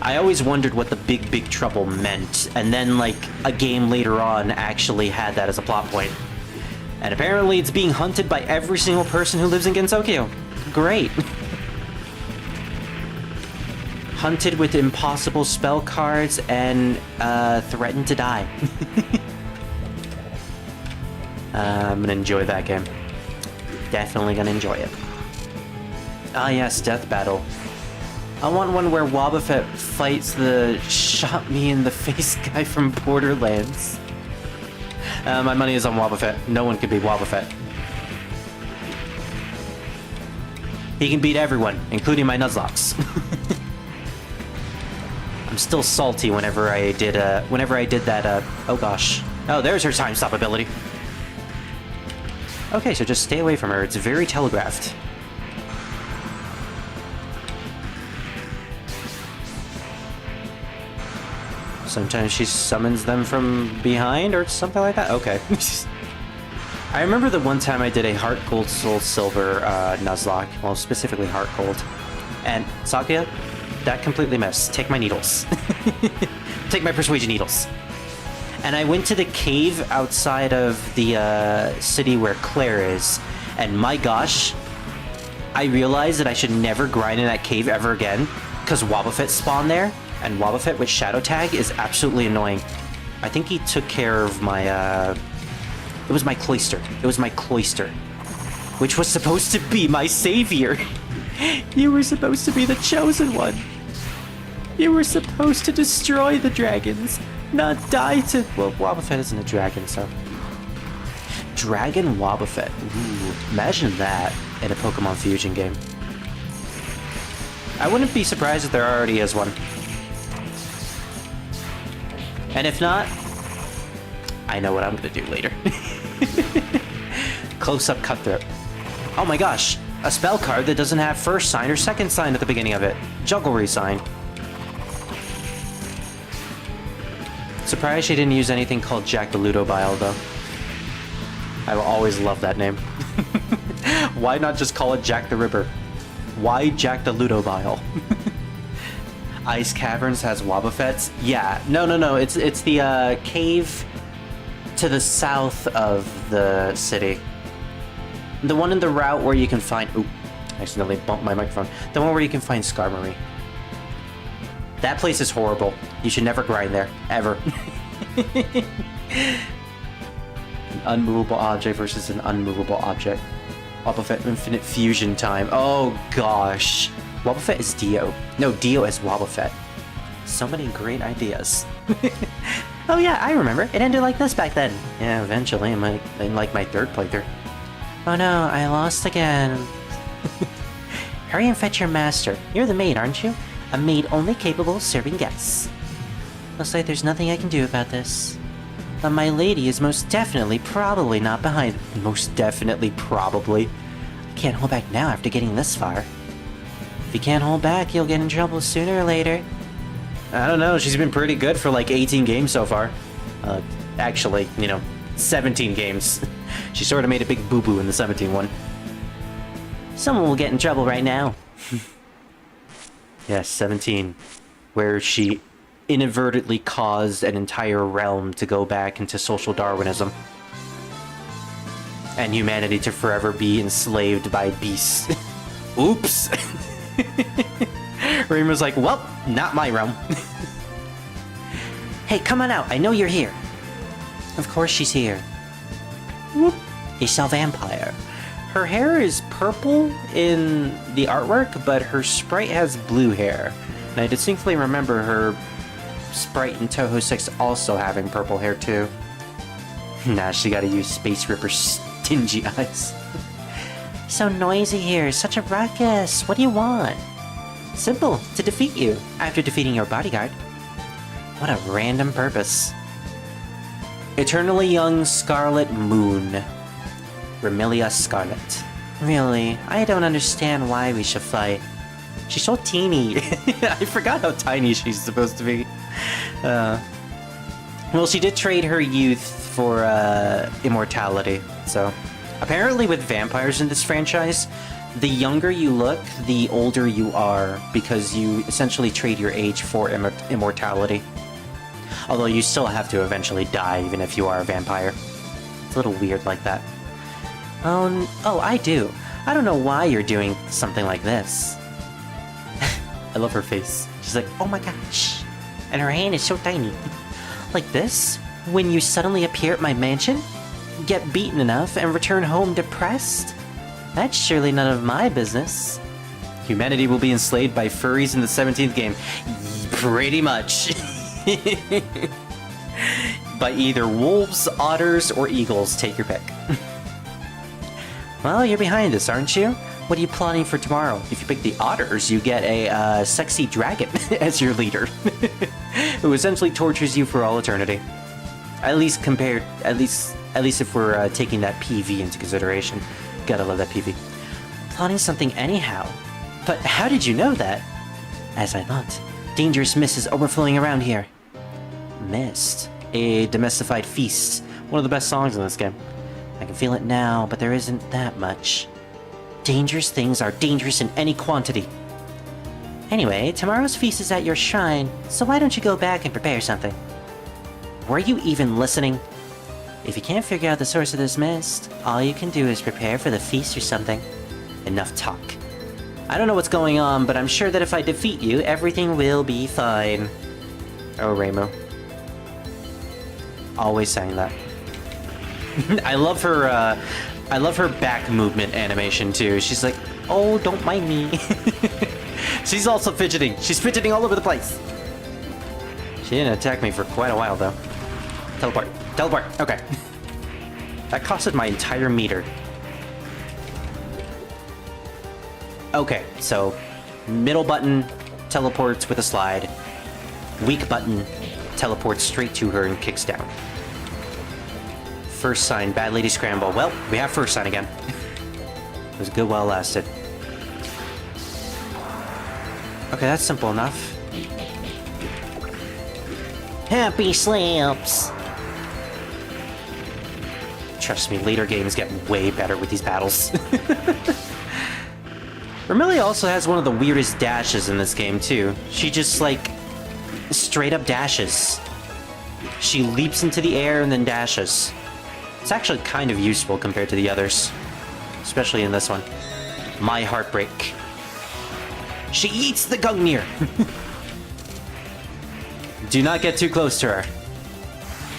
Speaker 1: I always wondered what the big trouble meant, and then, like, a game later on actually had that as a plot point. And apparently it's being hunted by every single person who lives in Gensokyo. Great. Hunted with impossible spell cards and threatened to die. I'm gonna enjoy that game. Definitely gonna enjoy it. Ah yes, Death Battle. I want one where Wobbuffet fights the shot me in the face guy from Borderlands. My money is on Wobbuffet. No one can beat Wobbuffet. He can beat everyone, including my Nuzlocke. I'm still salty whenever I did that, oh gosh. Oh, there's her time stop ability. Okay, so just stay away from her. It's very telegraphed. Sometimes she summons them from behind or something like that? Okay. I remember the one time I did a Heart Gold Soul Silver Nuzlocke. Well, specifically Heart Gold. And Sakuya, that completely missed. Take my needles. Take my persuasion needles. And I went to the cave outside of the city where Claire is. And my gosh, I realized that I should never grind in that cave ever again. Because Wobbuffet spawned there. And Wobbuffet with Shadow Tag is absolutely annoying. I think he took care of my, it was my Cloister. It was my Cloister. Which was supposed to be my savior. You were supposed to be the chosen one. You were supposed to destroy the dragons, not die to... Well, Wobbuffet isn't a dragon, so... Dragon Wobbuffet. Ooh, imagine that in a Pokemon Fusion game. I wouldn't be surprised if there already is one. And if not, I know what I'm gonna do later. Close-up Cutthroat. Oh my gosh, a spell card that doesn't have first sign or second sign at the beginning of it. Jugglery sign. Surprised she didn't use anything called Jack the Ludobile, though. I will always love that name. Why not just call it Jack the Ripper? Why Jack the Ludobile? Ice Caverns has Wobbuffets? Yeah. No. It's the cave to the south of the city. The one in the route where you can find... Oop. I accidentally bumped my microphone. The one where you can find Skarmory. That place is horrible. You should never grind there. Ever. An unmovable object versus an unmovable object. Wobbuffet Infinite Fusion Time. Oh gosh. Wobbuffet is Dio. No, Dio is Wobbuffet. So many great ideas. Oh yeah, I remember. It ended like this back then. Yeah, eventually, in like my third playthrough. Oh no, I lost again. Hurry and fetch your master. You're the maid, aren't you? A maid only capable of serving guests. Looks like there's nothing I can do about this. But my lady is most definitely probably not behind. Most definitely probably. I can't hold back now after getting this far. If you can't hold back, you'll get in trouble sooner or later. I don't know, she's been pretty good for like 18 games so far. Actually, 17 games. She sort of made a big boo-boo in the 17th one. Someone will get in trouble right now. Yes, 17. Where she inadvertently caused an entire realm to go back into social Darwinism. And humanity to forever be enslaved by beasts. Oops! Rima's like, well, not my realm. Hey, come on out. I know you're here. Of course she's here. Whoop. You saw Vampire. Her hair is purple in the artwork, but her sprite has blue hair. And I distinctly remember her sprite in Touhou 6 also having purple hair too. Nah, she gotta use Space Ripper's stingy eyes. So noisy here, such a ruckus. What do you want? Simple, to defeat you, after defeating your bodyguard. What a random purpose. Eternally Young Scarlet Moon. Remilia Scarlet. Really, I don't understand why we should fight. She's so teeny. I forgot how tiny she's supposed to be. Well, she did trade her youth for immortality, so... Apparently with vampires in this franchise, the younger you look, the older you are, because you essentially trade your age for immortality. Although you still have to eventually die, even if you are a vampire. It's a little weird like that. Oh, I do. I don't know why you're doing something like this. I love her face. She's like, oh my gosh. And her hand is so tiny. Like this? When you suddenly appear at my mansion? Get beaten enough and return home depressed? That's surely none of my business. Humanity will be enslaved by furries in the 17th game. Pretty much. By either wolves, otters, or eagles. Take your pick. Well, you're behind this, aren't you? What are you plotting for tomorrow? If you pick the otters, you get a sexy dragon as your leader, who essentially tortures you for all eternity. At least if we're taking that PV into consideration. Gotta love that PV. Plotting something anyhow. But how did you know that? As I thought. Dangerous mist is overflowing around here. Mist. A domestified feast. One of the best songs in this game. I can feel it now, but there isn't that much. Dangerous things are dangerous in any quantity. Anyway, tomorrow's feast is at your shrine, so why don't you go back and prepare something? Were you even listening? If you can't figure out the source of this mist, all you can do is prepare for the feast or something. Enough talk. I don't know what's going on, but I'm sure that if I defeat you, everything will be fine. Oh, Reimu. Always saying that. I love her back movement animation too. She's like, oh, don't mind me. She's also fidgeting. She's fidgeting all over the place. She didn't attack me for quite a while though. Teleport. Teleport. Okay. That costed my entire meter. Okay, so middle button teleports with a slide. Weak button teleports straight to her and kicks down. First sign, Bad Lady Scramble. Well, we have first sign again. It was good while it lasted. Okay, that's simple enough. Happy slaps! Trust me, later games get way better with these battles. Vermilia also has one of the weirdest dashes in this game, too. She just, like, straight up dashes. She leaps into the air and then dashes. It's actually kind of useful compared to the others. Especially in this one. My Heartbreak. She eats the Gungnir! Do not get too close to her.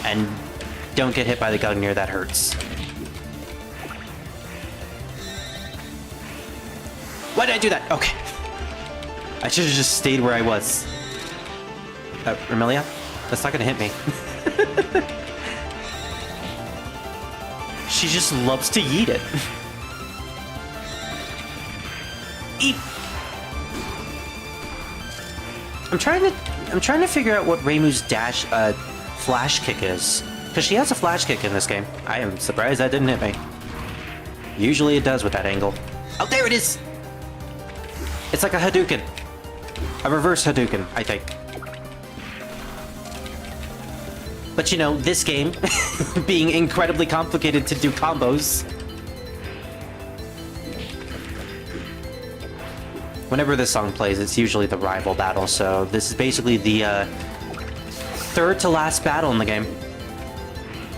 Speaker 1: And don't get hit by the Gungnir, that hurts. Why did I do that? Okay. I should have just stayed where I was. Vermilia? That's not gonna hit me. She just loves to eat it. Eat. I'm trying to figure out what Reimu's flash kick is, because she has a flash kick in this game. I am surprised that didn't hit me. Usually it does with that angle. Oh, there it is. It's like a Hadouken, a reverse Hadouken, I think. But you know, this game, being incredibly complicated to do combos. Whenever this song plays, it's usually the rival battle, so this is basically the third to last battle in the game.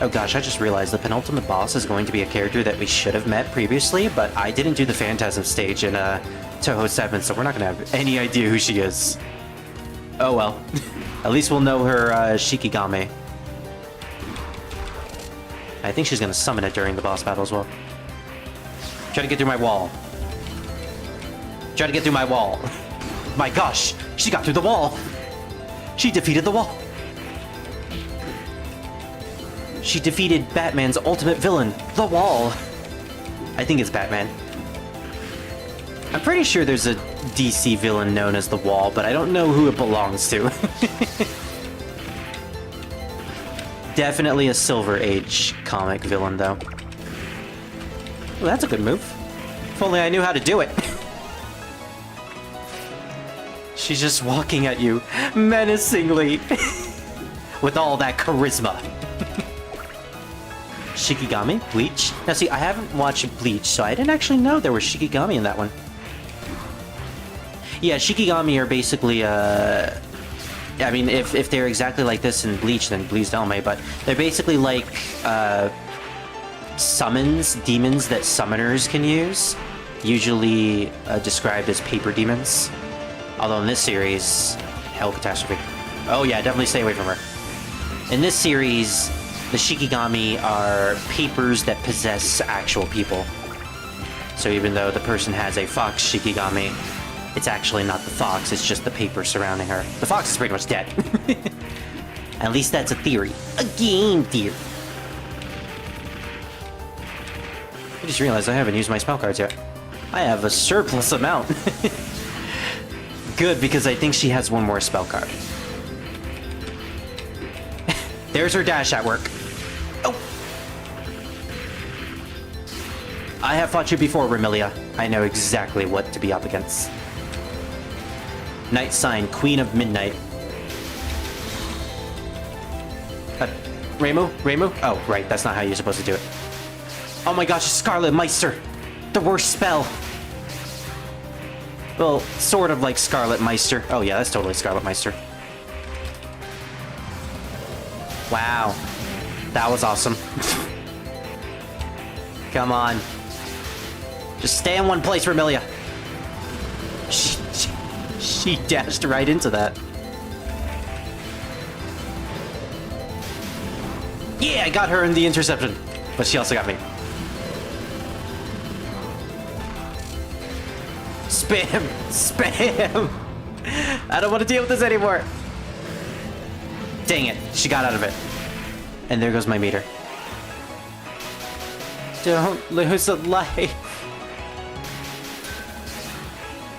Speaker 1: Oh gosh, I just realized the penultimate boss is going to be a character that we should have met previously, but I didn't do the Phantasm stage in Touhou 7, so we're not going to have any idea who she is. Oh well. At least we'll know her Shikigami. I think she's going to summon it during the boss battle as well. Try to get through my wall. Try to get through my wall. My gosh, she got through the wall. She defeated the wall. She defeated Batman's ultimate villain, the Wall. I think it's Batman. I'm pretty sure there's a DC villain known as the Wall, but I don't know who it belongs to. Definitely a Silver Age comic villain, though. Well, that's a good move. If only I knew how to do it. She's just walking at you menacingly with all that charisma. Shikigami? Bleach? Now see, I haven't watched Bleach, so I didn't actually know there was Shikigami in that one. Yeah, Shikigami are basically, I mean, if they're exactly like this in Bleach, then please tell me, but they're basically like, summons, demons that summoners can use. Usually described as paper demons. Although in this series, hell catastrophe. Oh yeah, definitely stay away from her. In this series, the Shikigami are papers that possess actual people. So even though the person has a fox Shikigami, it's actually not the fox, it's just the paper surrounding her. The fox is pretty much dead. At least that's a theory. A game theory. I just realized I haven't used my spell cards yet. I have a surplus amount. Good, because I think she has one more spell card. There's her dash at work. Oh! I have fought you before, Remilia. I know exactly what to be up against. Night Sign, Queen of Midnight. Reimu? Oh, right, that's not how you're supposed to do it. Oh my gosh, Scarlet Meister! The worst spell! Well, sort of like Scarlet Meister. Oh yeah, that's totally Scarlet Meister. Wow. That was awesome. Come on. Just stay in one place, Remilia. She dashed right into that. Yeah, I got her in the interception. But she also got me. Spam! Spam! I don't want to deal with this anymore. Dang it, she got out of it. And there goes my meter. Don't lose a life.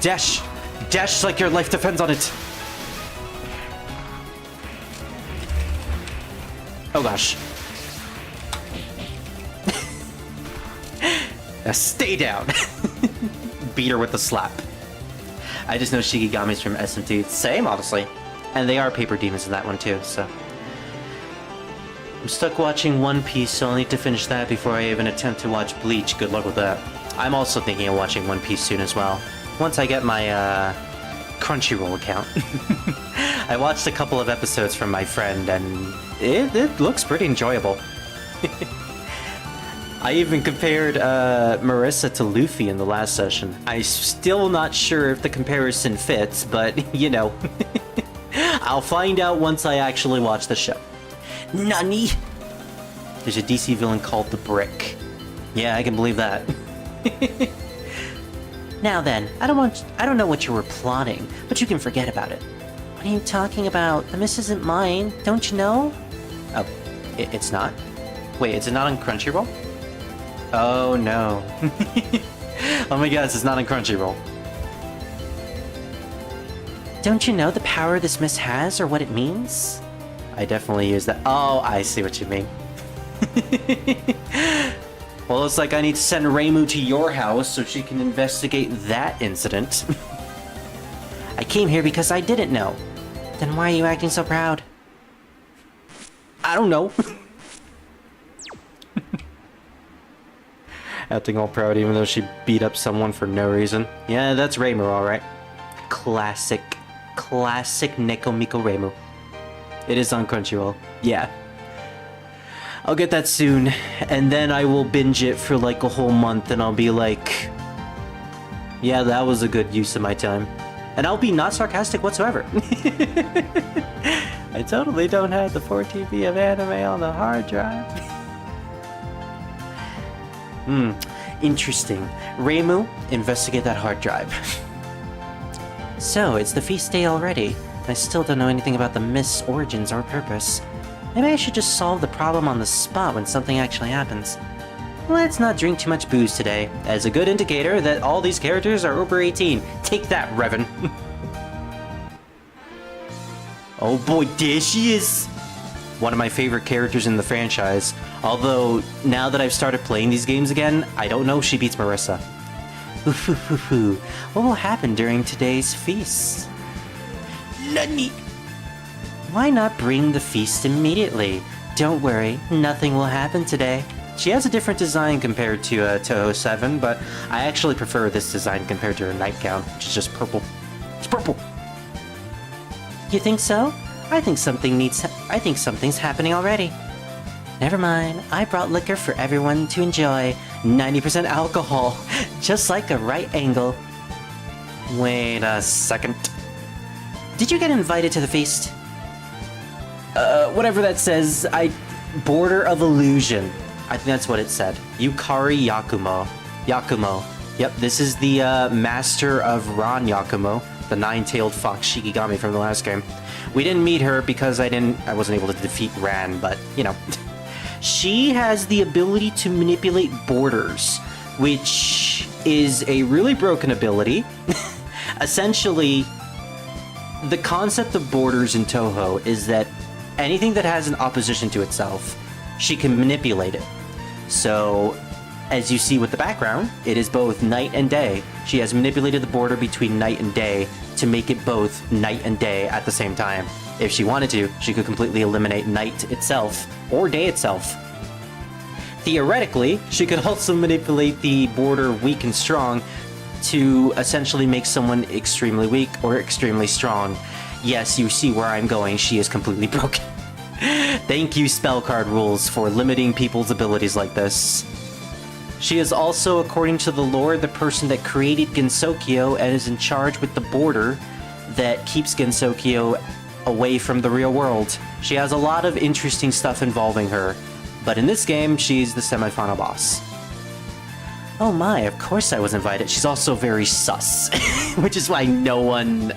Speaker 1: Dash! Dash like your life depends on it. Oh gosh. Now stay down. Beat her with a slap. I just know Shikigami's from SMT. Same, honestly. And they are paper demons in that one too, so. I'm stuck watching One Piece, so I'll need to finish that before I even attempt to watch Bleach. Good luck with that. I'm also thinking of watching One Piece soon as well. Once I get my, Crunchyroll account. I watched a couple of episodes from my friend, and it looks pretty enjoyable. I even compared Marissa to Luffy in the last session. I'm still not sure if the comparison fits, but you know. I'll find out once I actually watch the show. Nani? There's a DC villain called the Brick. Yeah, I can believe that. Now then, I don't know what you were plotting, but you can forget about it. What are you talking about? The miss isn't mine, don't you know? Oh, it's not? Wait, is it not on Crunchyroll? Oh no. Oh my god, it's not on Crunchyroll. Don't you know the power this miss has or what it means? I definitely use that. Oh, I see what you mean. Well, it's like I need to send Reimu to your house so she can investigate that incident. I came here because I didn't know. Then why are you acting so proud? I don't know. Acting all proud even though she beat up someone for no reason. Yeah, that's Reimu, alright. Classic Neko Miko Reimu. It is on Crunchyroll. Yeah. I'll get that soon, and then I will binge it for like a whole month, and I'll be like, yeah, that was a good use of my time. And I'll be not sarcastic whatsoever. I totally don't have the 4 TB of anime on the hard drive. Interesting. Reimu, investigate that hard drive. So, it's the feast day already. I still don't know anything about the Mist's origins or purpose. Maybe I should just solve the problem on the spot when something actually happens. Let's not drink too much booze today, as a good indicator that all these characters are over 18. Take that, Revan. Oh boy, there she is! One of my favorite characters in the franchise. Although, now that I've started playing these games again, I don't know if she beats Marissa. What will happen during today's feast? Nani? Why not bring the feast immediately? Don't worry, nothing will happen today. She has a different design compared to Touhou 7, but I actually prefer this design compared to her nightgown, which is just purple. It's purple! You think so? I think something's happening already. Never mind, I brought liquor for everyone to enjoy. 90% alcohol, just like a right angle. Wait a second. Did you get invited to the feast? Whatever that says, Border of Illusion. I think that's what it said. Yukari Yakumo. Yakumo. Yep, this is the master of Ran Yakumo, the nine-tailed fox Shikigami from the last game. We didn't meet her because I wasn't able to defeat Ran, but, you know. She has the ability to manipulate borders, which is a really broken ability. Essentially, the concept of borders in Touhou is that anything that has an opposition to itself, she can manipulate it. So, as you see with the background, it is both night and day. She has manipulated the border between night and day to make it both night and day at the same time. If she wanted to, she could completely eliminate night itself, or day itself. Theoretically, she could also manipulate the border weak and strong to essentially make someone extremely weak or extremely strong. Yes, you see where I'm going, she is completely broken. Thank you, spell card rules, for limiting people's abilities like this. She is also, according to the lore, the person that created Gensokyo and is in charge with the border that keeps Gensokyo away from the real world. She has a lot of interesting stuff involving her, but in this game, she's the semi-final boss. Oh my, of course I was invited. She's also very sus, which is why no one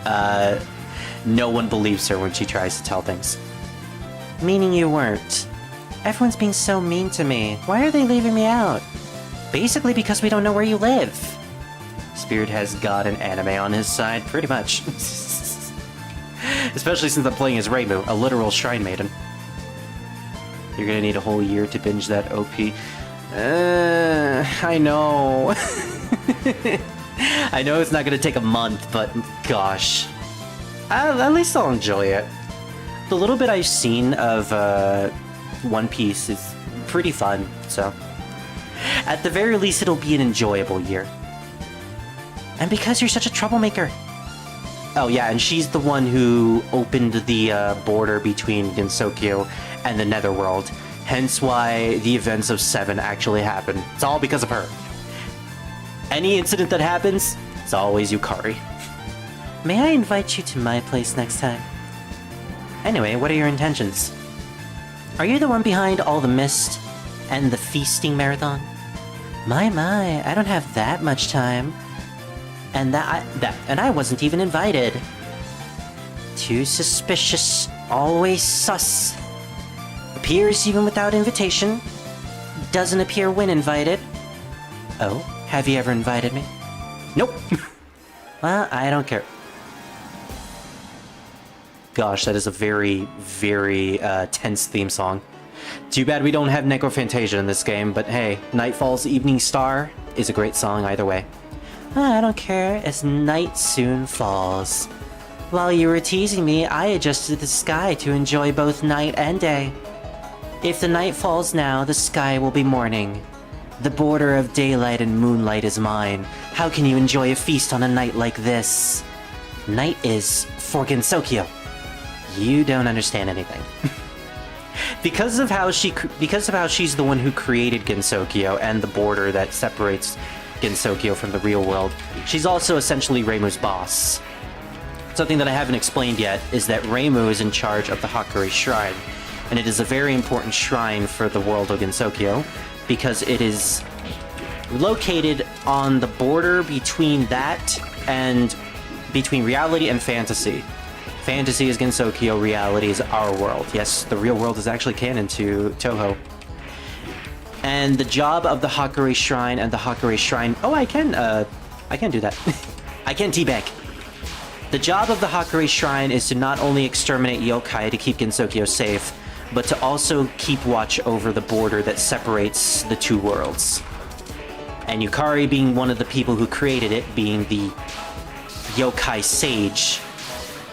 Speaker 1: believes her when she tries to tell things. Meaning you weren't. Everyone's being so mean to me. Why are they leaving me out? Basically because we don't know where you live. Spirit has God and anime on his side, pretty much. Especially since I'm playing as Reimu, a literal shrine maiden. You're gonna need a whole year to binge that OP. I know. I know it's not gonna take a month, but gosh. At least I'll enjoy it. The little bit I've seen of One Piece is pretty fun, so... At the very least, it'll be an enjoyable year. And because you're such a troublemaker. Oh yeah, and she's the one who opened the border between Gensokyo and the Netherworld. Hence why the events of 7 actually happen. It's all because of her. Any incident that happens, it's always Yukari. May I invite you to my place next time? Anyway, what are your intentions? Are you the one behind all the mist and the feasting marathon? My, I don't have that much time. And I wasn't even invited. Too suspicious, always sus. Appears even without invitation. Doesn't appear when invited. Oh, have you ever invited me? Nope. Well, I don't care. Gosh, that is a very, very tense theme song. Too bad we don't have Necrophantasia in this game, but hey, Nightfall's Evening Star is a great song either way. I don't care, as night soon falls. While you were teasing me, I adjusted the sky to enjoy both night and day. If the night falls now, the sky will be morning. The border of daylight and moonlight is mine. How can you enjoy a feast on a night like this? Night is for Gensokyo. You don't understand anything. Because of how she's the one who created Gensokyo and the border that separates Gensokyo from the real world, she's also essentially Reimu's boss. Something that I haven't explained yet is that Reimu is in charge of the Hakure Shrine, and it is a very important shrine for the world of Gensokyo because it is located on the border between that and between reality and fantasy. Fantasy is Gensokyo, reality is our world. Yes, the real world is actually canon to Touhou. And the job of the Hakure Shrine and the Hakure Shrine... Oh, I can do that. I can teabag. The job of the Hakure Shrine is to not only exterminate yokai to keep Gensokyo safe, but to also keep watch over the border that separates the two worlds. And Yukari, being one of the people who created it, being the yokai sage,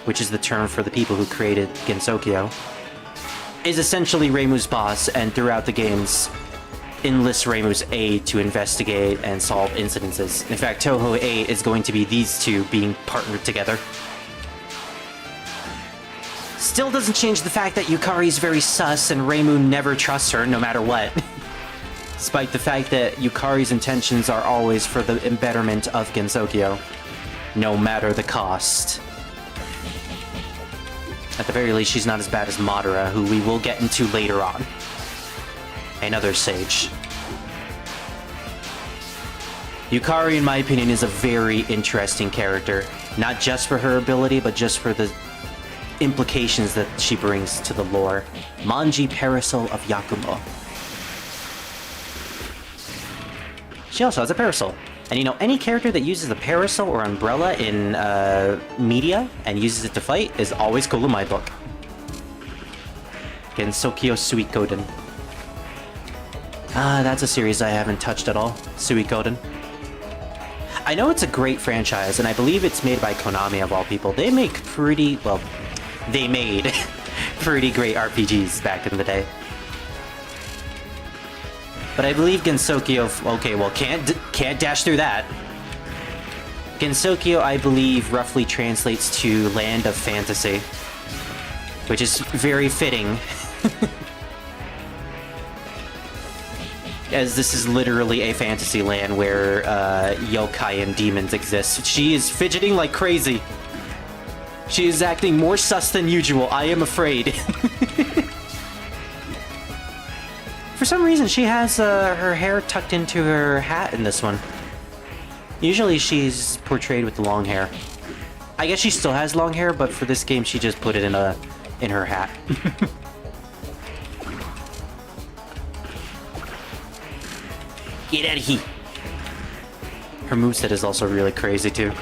Speaker 1: which is the term for the people who created Gensokyo, is essentially Reimu's boss, and throughout the games, enlist Reimu's aid to investigate and solve incidences. In fact, Touhou 8 is going to be these two being partnered together. Still doesn't change the fact that Yukari's very sus and Reimu never trusts her no matter what. Despite the fact that Yukari's intentions are always for the betterment of Gensokyo, no matter the cost. At the very least, she's not as bad as Madara, who we will get into later on. Another sage. Yukari, in my opinion, is a very interesting character. Not just for her ability, but just for the implications that she brings to the lore. Manji Parasol of Yakumo. She also has a parasol. And you know, any character that uses a parasol or umbrella in media and uses it to fight is always cool in my book. Gensokyo Suikoden. That's a series I haven't touched at all. Suikoden. I know it's a great franchise, and I believe it's made by Konami of all people. They make pretty, well, they made pretty great RPGs back in the day. But I believe Gensokyo, okay, well, can't dash through that. Gensokyo, I believe, roughly translates to Land of Fantasy, which is very fitting. As this is literally a fantasy land where yokai and demons exist. She is fidgeting like crazy. She is acting more sus than usual, I am afraid. For some reason, she has her hair tucked into her hat in this one. Usually she's portrayed with the long hair. I guess she still has long hair, but for this game she just put it in her hat. Get out of here. Her moveset is also really crazy too.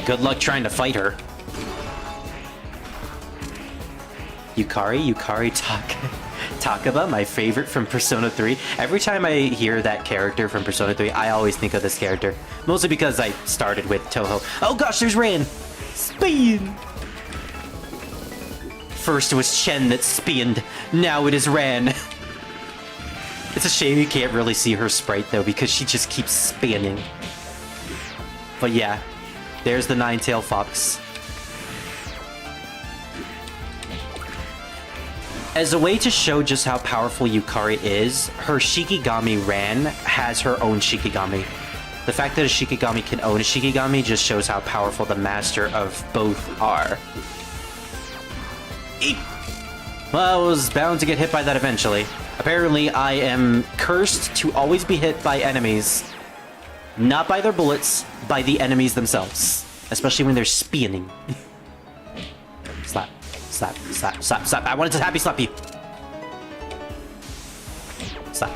Speaker 1: Good luck trying to fight her. Yukari Takaba, my favorite from Persona 3. Every time I hear that character from Persona 3, I always think of this character. Mostly because I started with Touhou. Oh gosh, there's Ran! Spin! First it was Chen that spinned, now it is Ran. It's a shame you can't really see her sprite though, because she just keeps spinning. But yeah, there's the nine-tailed fox. As a way to show just how powerful Yukari is, her Shikigami Ran has her own Shikigami. The fact that a Shikigami can own a Shikigami just shows how powerful the master of both are. Eep. Well, I was bound to get hit by that eventually. Apparently, I am cursed to always be hit by enemies. Not by their bullets, by the enemies themselves. Especially when they're spinning. Slap. Slap, slap, slap, slap. I wanted to happy slap you. Slap.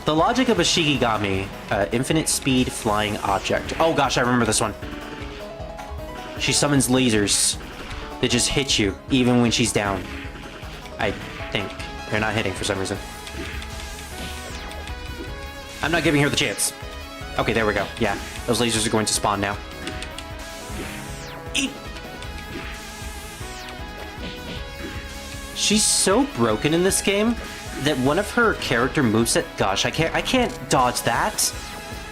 Speaker 1: The logic of a Shikigami, infinite speed flying object. Oh gosh, I remember this one. She summons lasers that just hit you even when she's down. I think. They're not hitting for some reason. I'm not giving her the chance. Okay, there we go. Yeah, those lasers are going to spawn now. Eat. She's so broken in this game that one of her character moveset, gosh, I can't dodge that.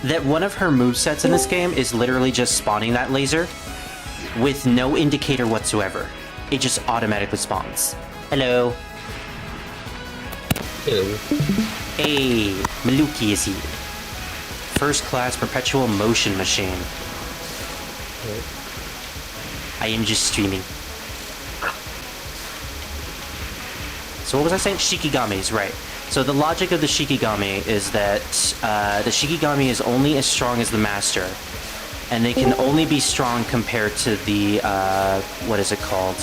Speaker 1: That one of her movesets in this game is literally just spawning that laser with no indicator whatsoever. It just automatically spawns. Hello.
Speaker 2: Hello.
Speaker 1: Hey, Maluki is here. First class perpetual motion machine. I am just streaming. So what was I saying? Shikigamis, right. So the logic of the Shikigami is that the Shikigami is only as strong as the master. And they can only be strong compared to the, what is it called?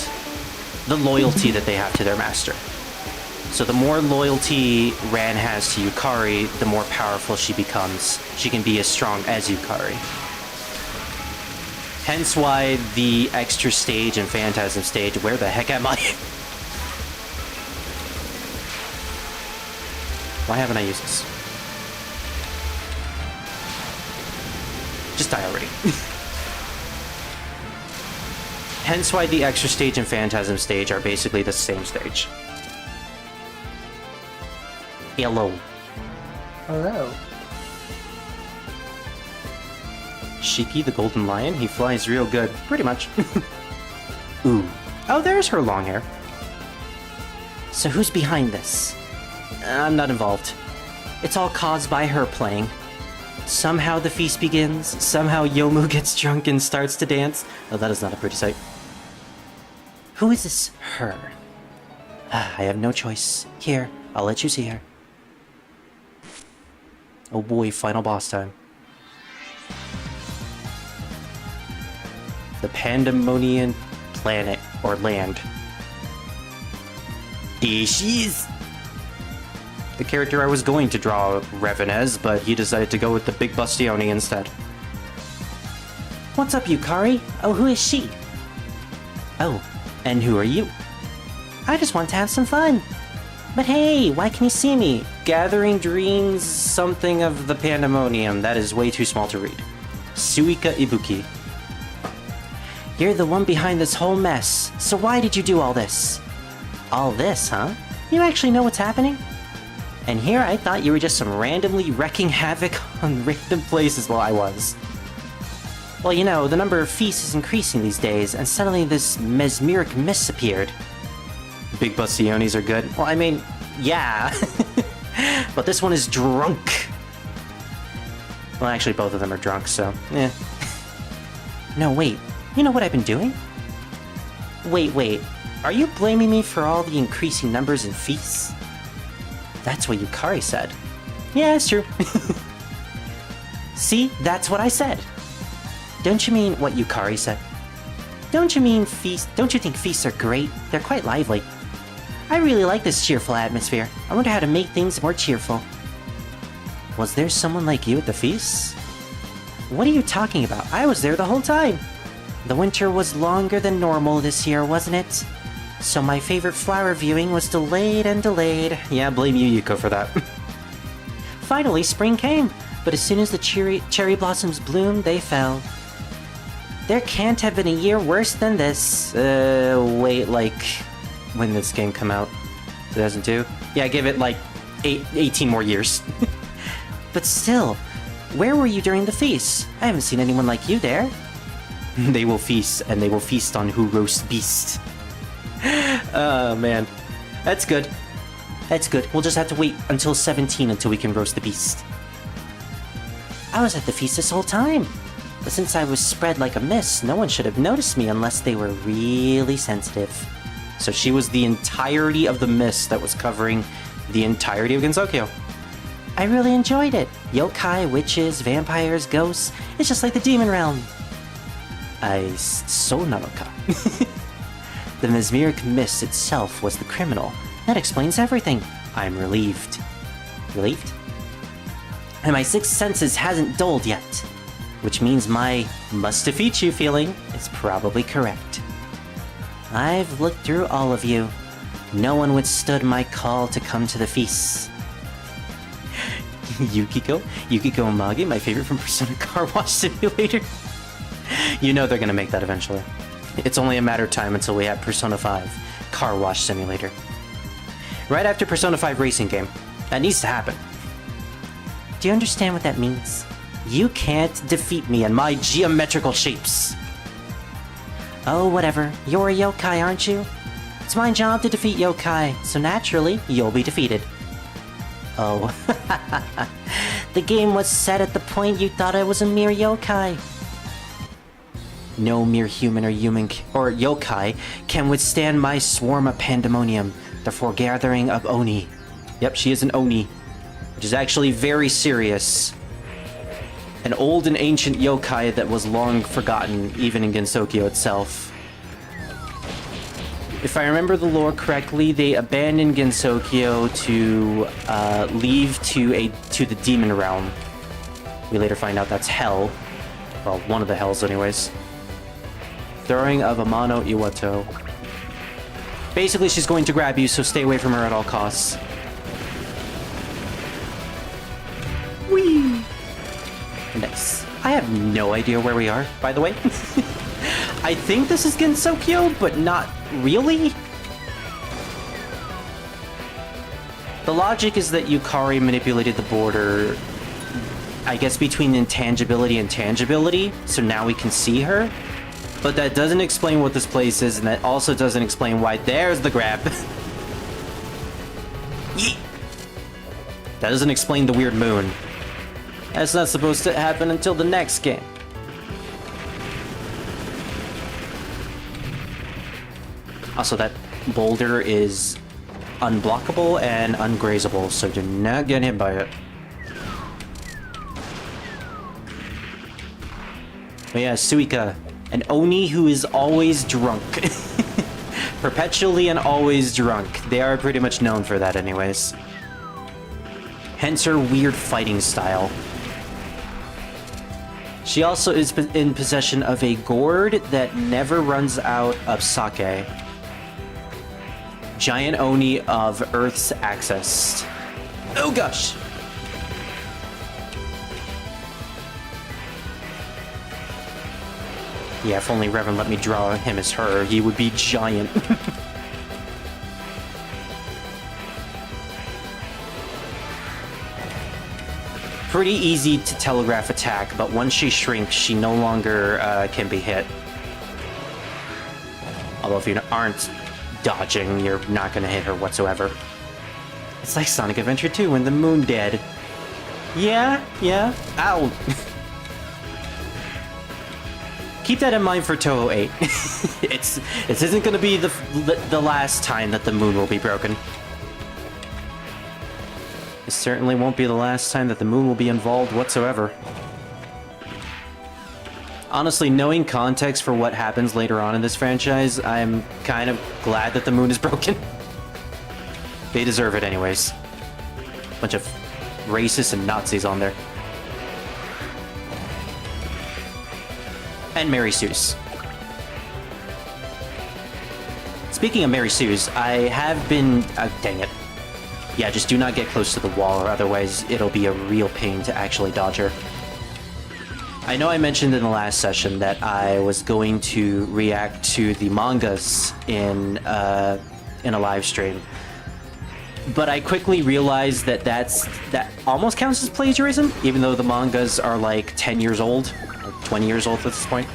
Speaker 1: The loyalty that they have to their master. So the more loyalty Ran has to Yukari, the more powerful she becomes. She can be as strong as Yukari. Hence why the extra stage and Phantasm stage, where the heck am I? Why haven't I used this? Just die already. Hence why the extra stage and Phantasm stage are basically the same stage. Hello.
Speaker 2: Hello.
Speaker 1: Shiki the golden lion, he flies real good. Pretty much. Ooh. Oh, there's her long hair. So who's behind this? I'm not involved. It's all caused by her playing. Somehow the feast begins, somehow Yomu gets drunk and starts to dance. Oh, that is not a pretty sight. Who is this her? I have no choice. Here, I'll let you see her. Oh boy, final boss time. The Pandemonium planet, or land. Here she is! The character I was going to draw Revan as, but he decided to go with the big Bastioni instead. What's up, Yukari? Oh, who is she? Oh, and who are you? I just want to have some fun. But hey, why can you see me? Gathering Dreams something of the Pandemonium. That is way too small to read. Suika Ibuki. You're the one behind this whole mess, so why did you do all this? All this, huh? You actually know what's happening? And here I thought you were just some randomly wrecking havoc on random places. Well, I was. Well, you know, the number of feasts is increasing these days, and suddenly this mesmeric mist appeared. Big Bastiones are good. Well, I mean, yeah. But this one is drunk. Well, actually, both of them are drunk, so, eh. No, wait. You know what I've been doing? Wait. Are you blaming me for all the increasing numbers in feasts? That's what Yukari said. Yeah, it's true. See, that's what I said. Don't you mean what Yukari said? Don't you mean feasts? Don't you think feasts are great? They're quite lively. I really like this cheerful atmosphere. I wonder how to make things more cheerful. Was there someone like you at the feasts? What are you talking about? I was there the whole time. The winter was longer than normal this year, wasn't it? So my favorite flower viewing was delayed and delayed. Yeah, blame you, Yuko, for that. Finally, spring came, but as soon as the cherry blossoms bloomed, they fell. There can't have been a year worse than this. Wait, like, when did this game come out? 2002? Yeah, give it like 18 more years. But still, where were you during the feast? I haven't seen anyone like you there. They will feast, and they will feast on who roast beast. Oh, man. That's good. That's good. We'll just have to wait until 17 until we can roast the beast. I was at the feast this whole time. But since I was spread like a mist, no one should have noticed me unless they were really sensitive. So she was the entirety of the mist that was covering the entirety of Gensokyo. I really enjoyed it. Yokai, witches, vampires, ghosts. It's just like the demon realm. So nanoka. The mesmeric mist itself was the criminal. That explains everything. I'm relieved. Relieved? And my sixth senses hasn't dulled yet. Which means my must defeat you feeling is probably correct. I've looked through all of you. No one withstood my call to come to the feasts. Yukiko Amagi, my favorite from Persona Car Wash Simulator. You know they're gonna make that eventually. It's only a matter of time until we have Persona 5 Car Wash Simulator. Right after Persona 5 Racing Game. That needs to happen. Do you understand what that means? You can't defeat me in my geometrical shapes. Oh, whatever. You're a yokai, aren't you? It's my job to defeat yokai, so naturally, you'll be defeated. Oh. The game was set at the point you thought I was a mere yokai. No mere human or yokai can withstand my swarm of pandemonium, the foregathering of Oni. Yep, she is an Oni, which is actually very serious. An old and ancient yokai that was long forgotten, even in Gensokyo itself. If I remember the lore correctly, they abandoned Gensokyo to leave to the demon realm. We later find out that's hell. Well, one of the hells anyways. Throwing of Amano Iwato. Basically, she's going to grab you, so stay away from her at all costs. Whee! Nice. I have no idea where we are, by the way. I think this is Gensokyo, but not really. The logic is that Yukari manipulated the border, I guess, between intangibility and tangibility, so now we can see her. But that doesn't explain what this place is, and that also doesn't explain why there's the grab. Yeet. That doesn't explain the weird moon. That's not supposed to happen until the next game. Also, that boulder is unblockable and ungrazable, so do not get hit by it. But yeah, Suika, an Oni who is always drunk. Perpetually and always drunk. They are pretty much known for that anyways. Hence her weird fighting style. She also is in possession of a gourd that never runs out of sake. Giant Oni of Earth's access. Oh gosh! Yeah, if only Revan let me draw him as her, he would be giant. Pretty easy to telegraph attack, but once she shrinks, she no longer can be hit. Although if you aren't dodging, you're not going to hit her whatsoever. It's like Sonic Adventure 2 when the moon dead. Yeah. Ow! Keep that in mind for Touhou 8. It isn't going to be the last time that the moon will be broken. It certainly won't be the last time that the moon will be involved whatsoever. Honestly, knowing context for what happens later on in this franchise, I'm kind of glad that the moon is broken. They deserve it anyways. Bunch of racists and Nazis on there. And Mary Sue's. Speaking of Mary Sue's, I have been... dang it. Yeah, just do not get close to the wall, or otherwise it'll be a real pain to actually dodge her. I know I mentioned in the last session that I was going to react to the mangas in a live stream. But I quickly realized that that almost counts as plagiarism, even though the mangas are like 10 years old. 20 years old at this point.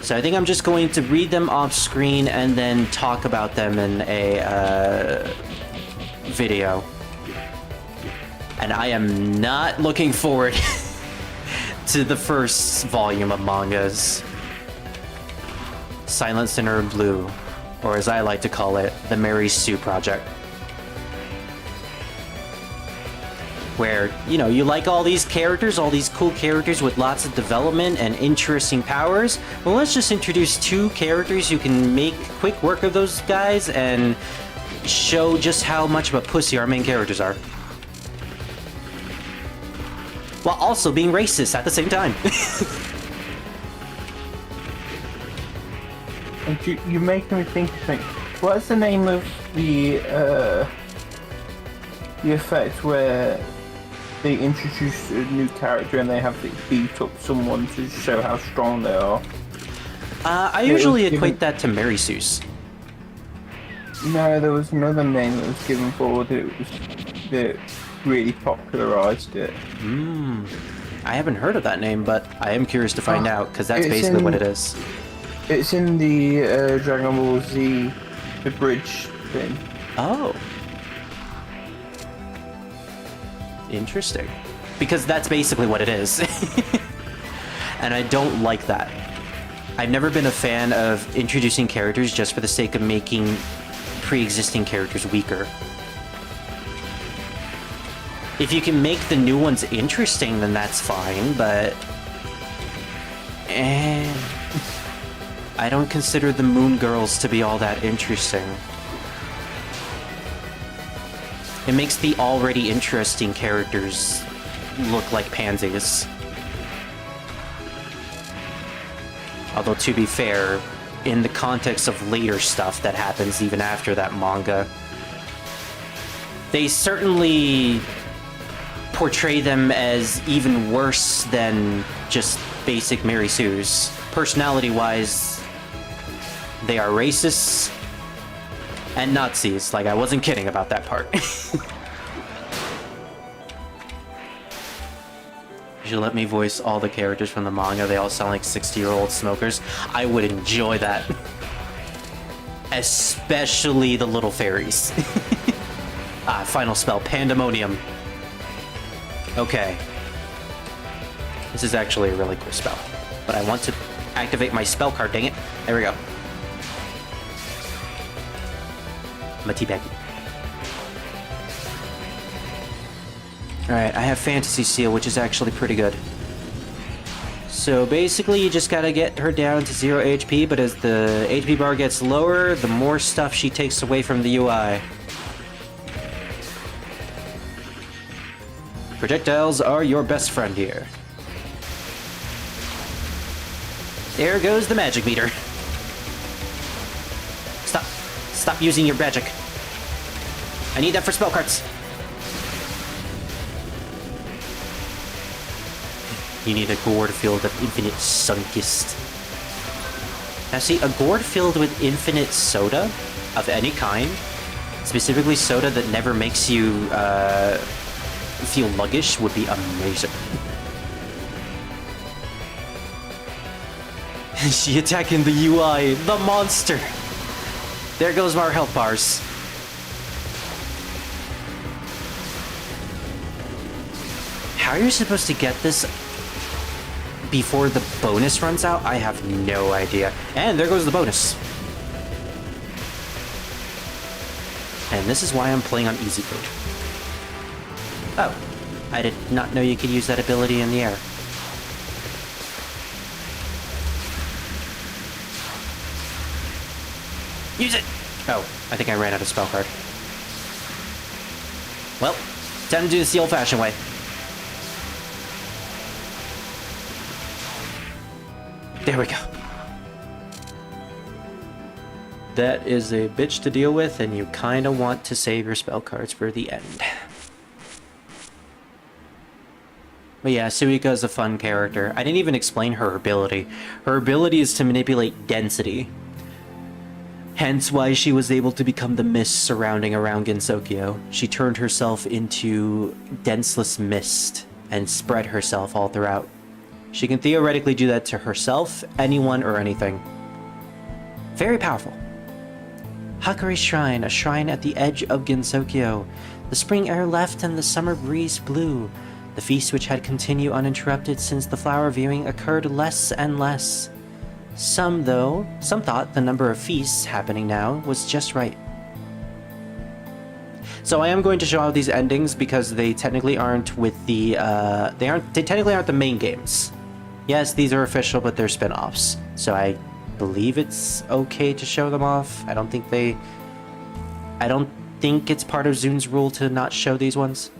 Speaker 1: So I think I'm just going to read them off screen and then talk about them in a video. And I am not looking forward to the first volume of mangas. Silent Sinner in Blue, or as I like to call it, the Mary Sue Project. Where, you know, you like all these characters, all these cool characters with lots of development and interesting powers. Well, let's just introduce two characters who can make quick work of those guys and show just how much of a pussy our main characters are. While also being racist at the same time.
Speaker 2: And you're making me think, what's the name of the effect where they introduce a new character and they have to beat up someone to show how strong they are?
Speaker 1: I usually equate that to Mary Sue's.
Speaker 2: No, there was another name that was given forward that really popularized it.
Speaker 1: I haven't heard of that name, but I am curious to find out, because that's basically what it is.
Speaker 2: It's in the Dragon Ball Z, the bridge thing.
Speaker 1: Oh. Interesting. Because that's basically what it is. And I don't like that. I've never been a fan of introducing characters just for the sake of making pre-existing characters weaker. If you can make the new ones interesting, then that's fine, but... I don't consider the Moon Girls to be all that interesting. It makes the already interesting characters look like pansies. Although, to be fair, in the context of later stuff that happens even after that manga, they certainly portray them as even worse than just basic Mary Sue's. Personality-wise, they are racists, And Nazis, like I wasn't kidding about that part. You should let me voice all the characters from the manga. They all sound like 60-year-old smokers. I would enjoy that. Especially the little fairies. Final spell, Pandemonium. Okay. This is actually a really cool spell. But I want to activate my spell card, dang it. There we go. I'm a teabag. Alright, I have Fantasy Seal, which is actually pretty good. So basically, you just gotta get her down to 0 HP, but as the HP bar gets lower, the more stuff she takes away from the UI. Projectiles are your best friend here. There goes the magic meter. Stop using your magic. I need that for spell cards. You need a gourd filled with infinite sunkist. Now see, a gourd filled with infinite soda of any kind, specifically soda that never makes you feel luggish, would be amazing. She attacking the UI, the monster! There goes our health bars. How are you supposed to get this before the bonus runs out? I have no idea. And there goes the bonus. And this is why I'm playing on easy mode. Oh, I did not know you could use that ability in the air. Use it! Oh, I think I ran out of spell card. Well, time to do this the old-fashioned way. There we go. That is a bitch to deal with, and you kinda want to save your spell cards for the end. But yeah, Suika is a fun character. I didn't even explain her ability. Her ability is to manipulate density. Hence why she was able to become the mist surrounding around Gensokyo. She turned herself into denseless mist and spread herself all throughout. She can theoretically do that to herself, anyone, or anything. Very powerful. Hakari Shrine, a shrine at the edge of Gensokyo. The spring air left and the summer breeze blew. The feast, which had continued uninterrupted since the flower viewing, occurred less and less. Some thought the number of feasts happening now was just right. So I am going to show out these endings because they technically aren't with the they technically aren't the main games. Yes, these are official, but they're spin-offs. So I believe it's okay to show them off. I don't think it's part of Zune's rule to not show these ones.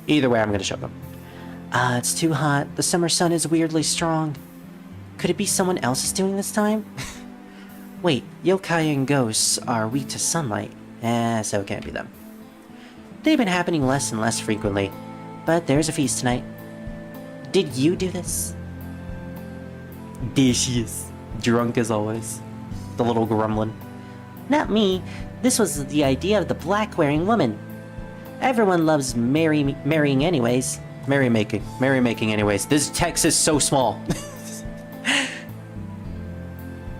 Speaker 1: Either way, I'm going to show them. It's too hot. The summer sun is weirdly strong. Could it be someone else is doing this time? Wait, yokai and ghosts are weak to sunlight. So it can't be them. They've been happening less and less frequently. But there's a feast tonight. Did you do this? There she is. Drunk as always. The little gremlin. Not me. This was the idea of the black-wearing woman. Everyone loves marrying anyways. Merrymaking anyways. This text is so small.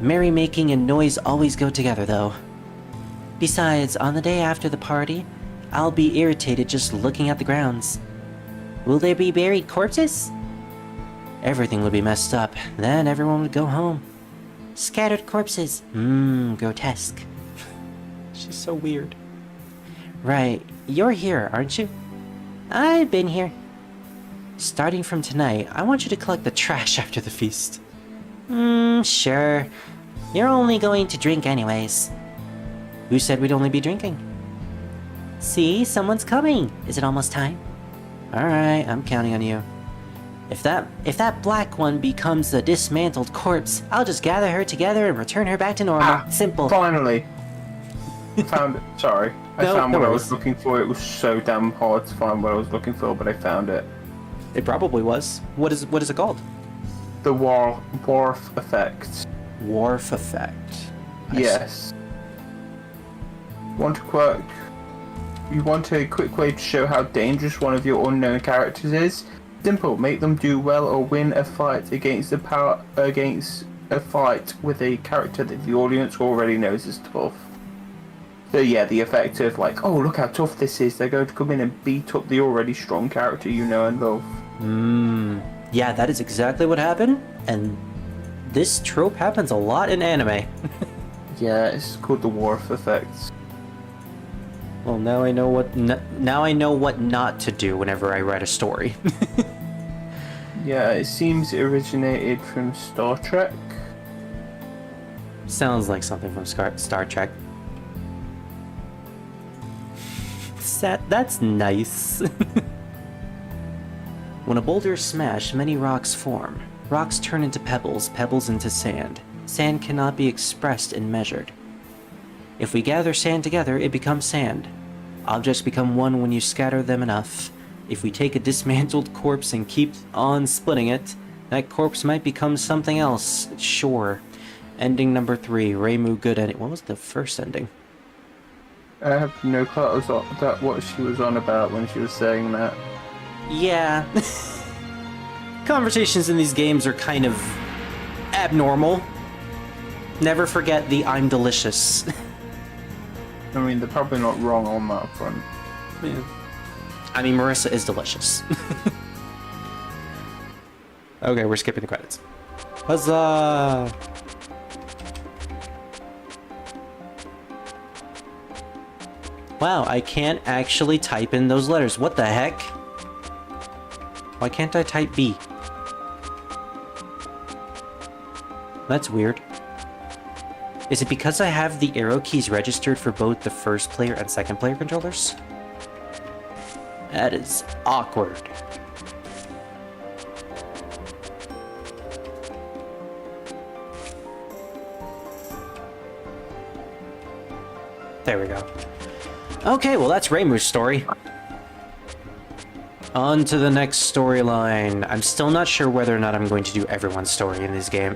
Speaker 1: Merrymaking and noise always go together, though. Besides, on the day after the party, I'll be irritated just looking at the grounds. Will there be buried corpses? Everything would be messed up, then everyone would go home. Scattered corpses. Grotesque. She's so weird. Right, you're here, aren't you? I've been here. Starting from tonight, I want you to collect the trash after the feast. Sure. You're only going to drink anyways. Who said we'd only be drinking? See, someone's coming. Is it almost time? Alright, I'm counting on you. If that black one becomes a dismantled corpse, I'll just gather her together and return her back to normal. Simple.
Speaker 2: Finally. Found it. Sorry. I found what I was looking for. It was so damn hard to find what I was looking for, but I found it.
Speaker 1: It probably was. What is it called?
Speaker 2: The Wharf Effect.
Speaker 1: Wharf Effect.
Speaker 2: Yes. You want a quick way to show how dangerous one of your unknown characters is? Simple. Make them do well or win a fight against a fight with a character that the audience already knows is tough. So yeah, the effect of like, oh look how tough this is. They're going to come in and beat up the already strong character you know and love.
Speaker 1: Yeah, that is exactly what happened, and this trope happens a lot in anime.
Speaker 2: Yeah, it's called the Wharf effect.
Speaker 1: Well, now I know what not to do whenever I write a story.
Speaker 2: Yeah, it seems it originated from Star Trek.
Speaker 1: Sounds like something from Star Trek. That's nice. When a boulder is smashed, many rocks form. Rocks turn into pebbles, pebbles into sand. Sand cannot be expressed and measured. If we gather sand together, it becomes sand. Objects become one when you scatter them enough. If we take a dismantled corpse and keep on splitting it, that corpse might become something else. Sure. Ending number 3, Reimu good ending. What was the first ending?
Speaker 2: I have no clue what she was on about when she was saying that.
Speaker 1: Yeah. Conversations in these games are kind of abnormal. Never forget the I'm delicious.
Speaker 2: I mean, they're probably not wrong on that front.
Speaker 1: Yeah. I mean, Marissa is delicious. Okay, we're skipping the credits. Huzzah! Wow, I can't actually type in those letters. What the heck? Why can't I type B? That's weird. Is it because I have the arrow keys registered for both the first player and second player controllers? That is awkward. There we go. Okay, well that's Reimu's story. On to the next storyline. I'm still not sure whether or not I'm going to do everyone's story in this game.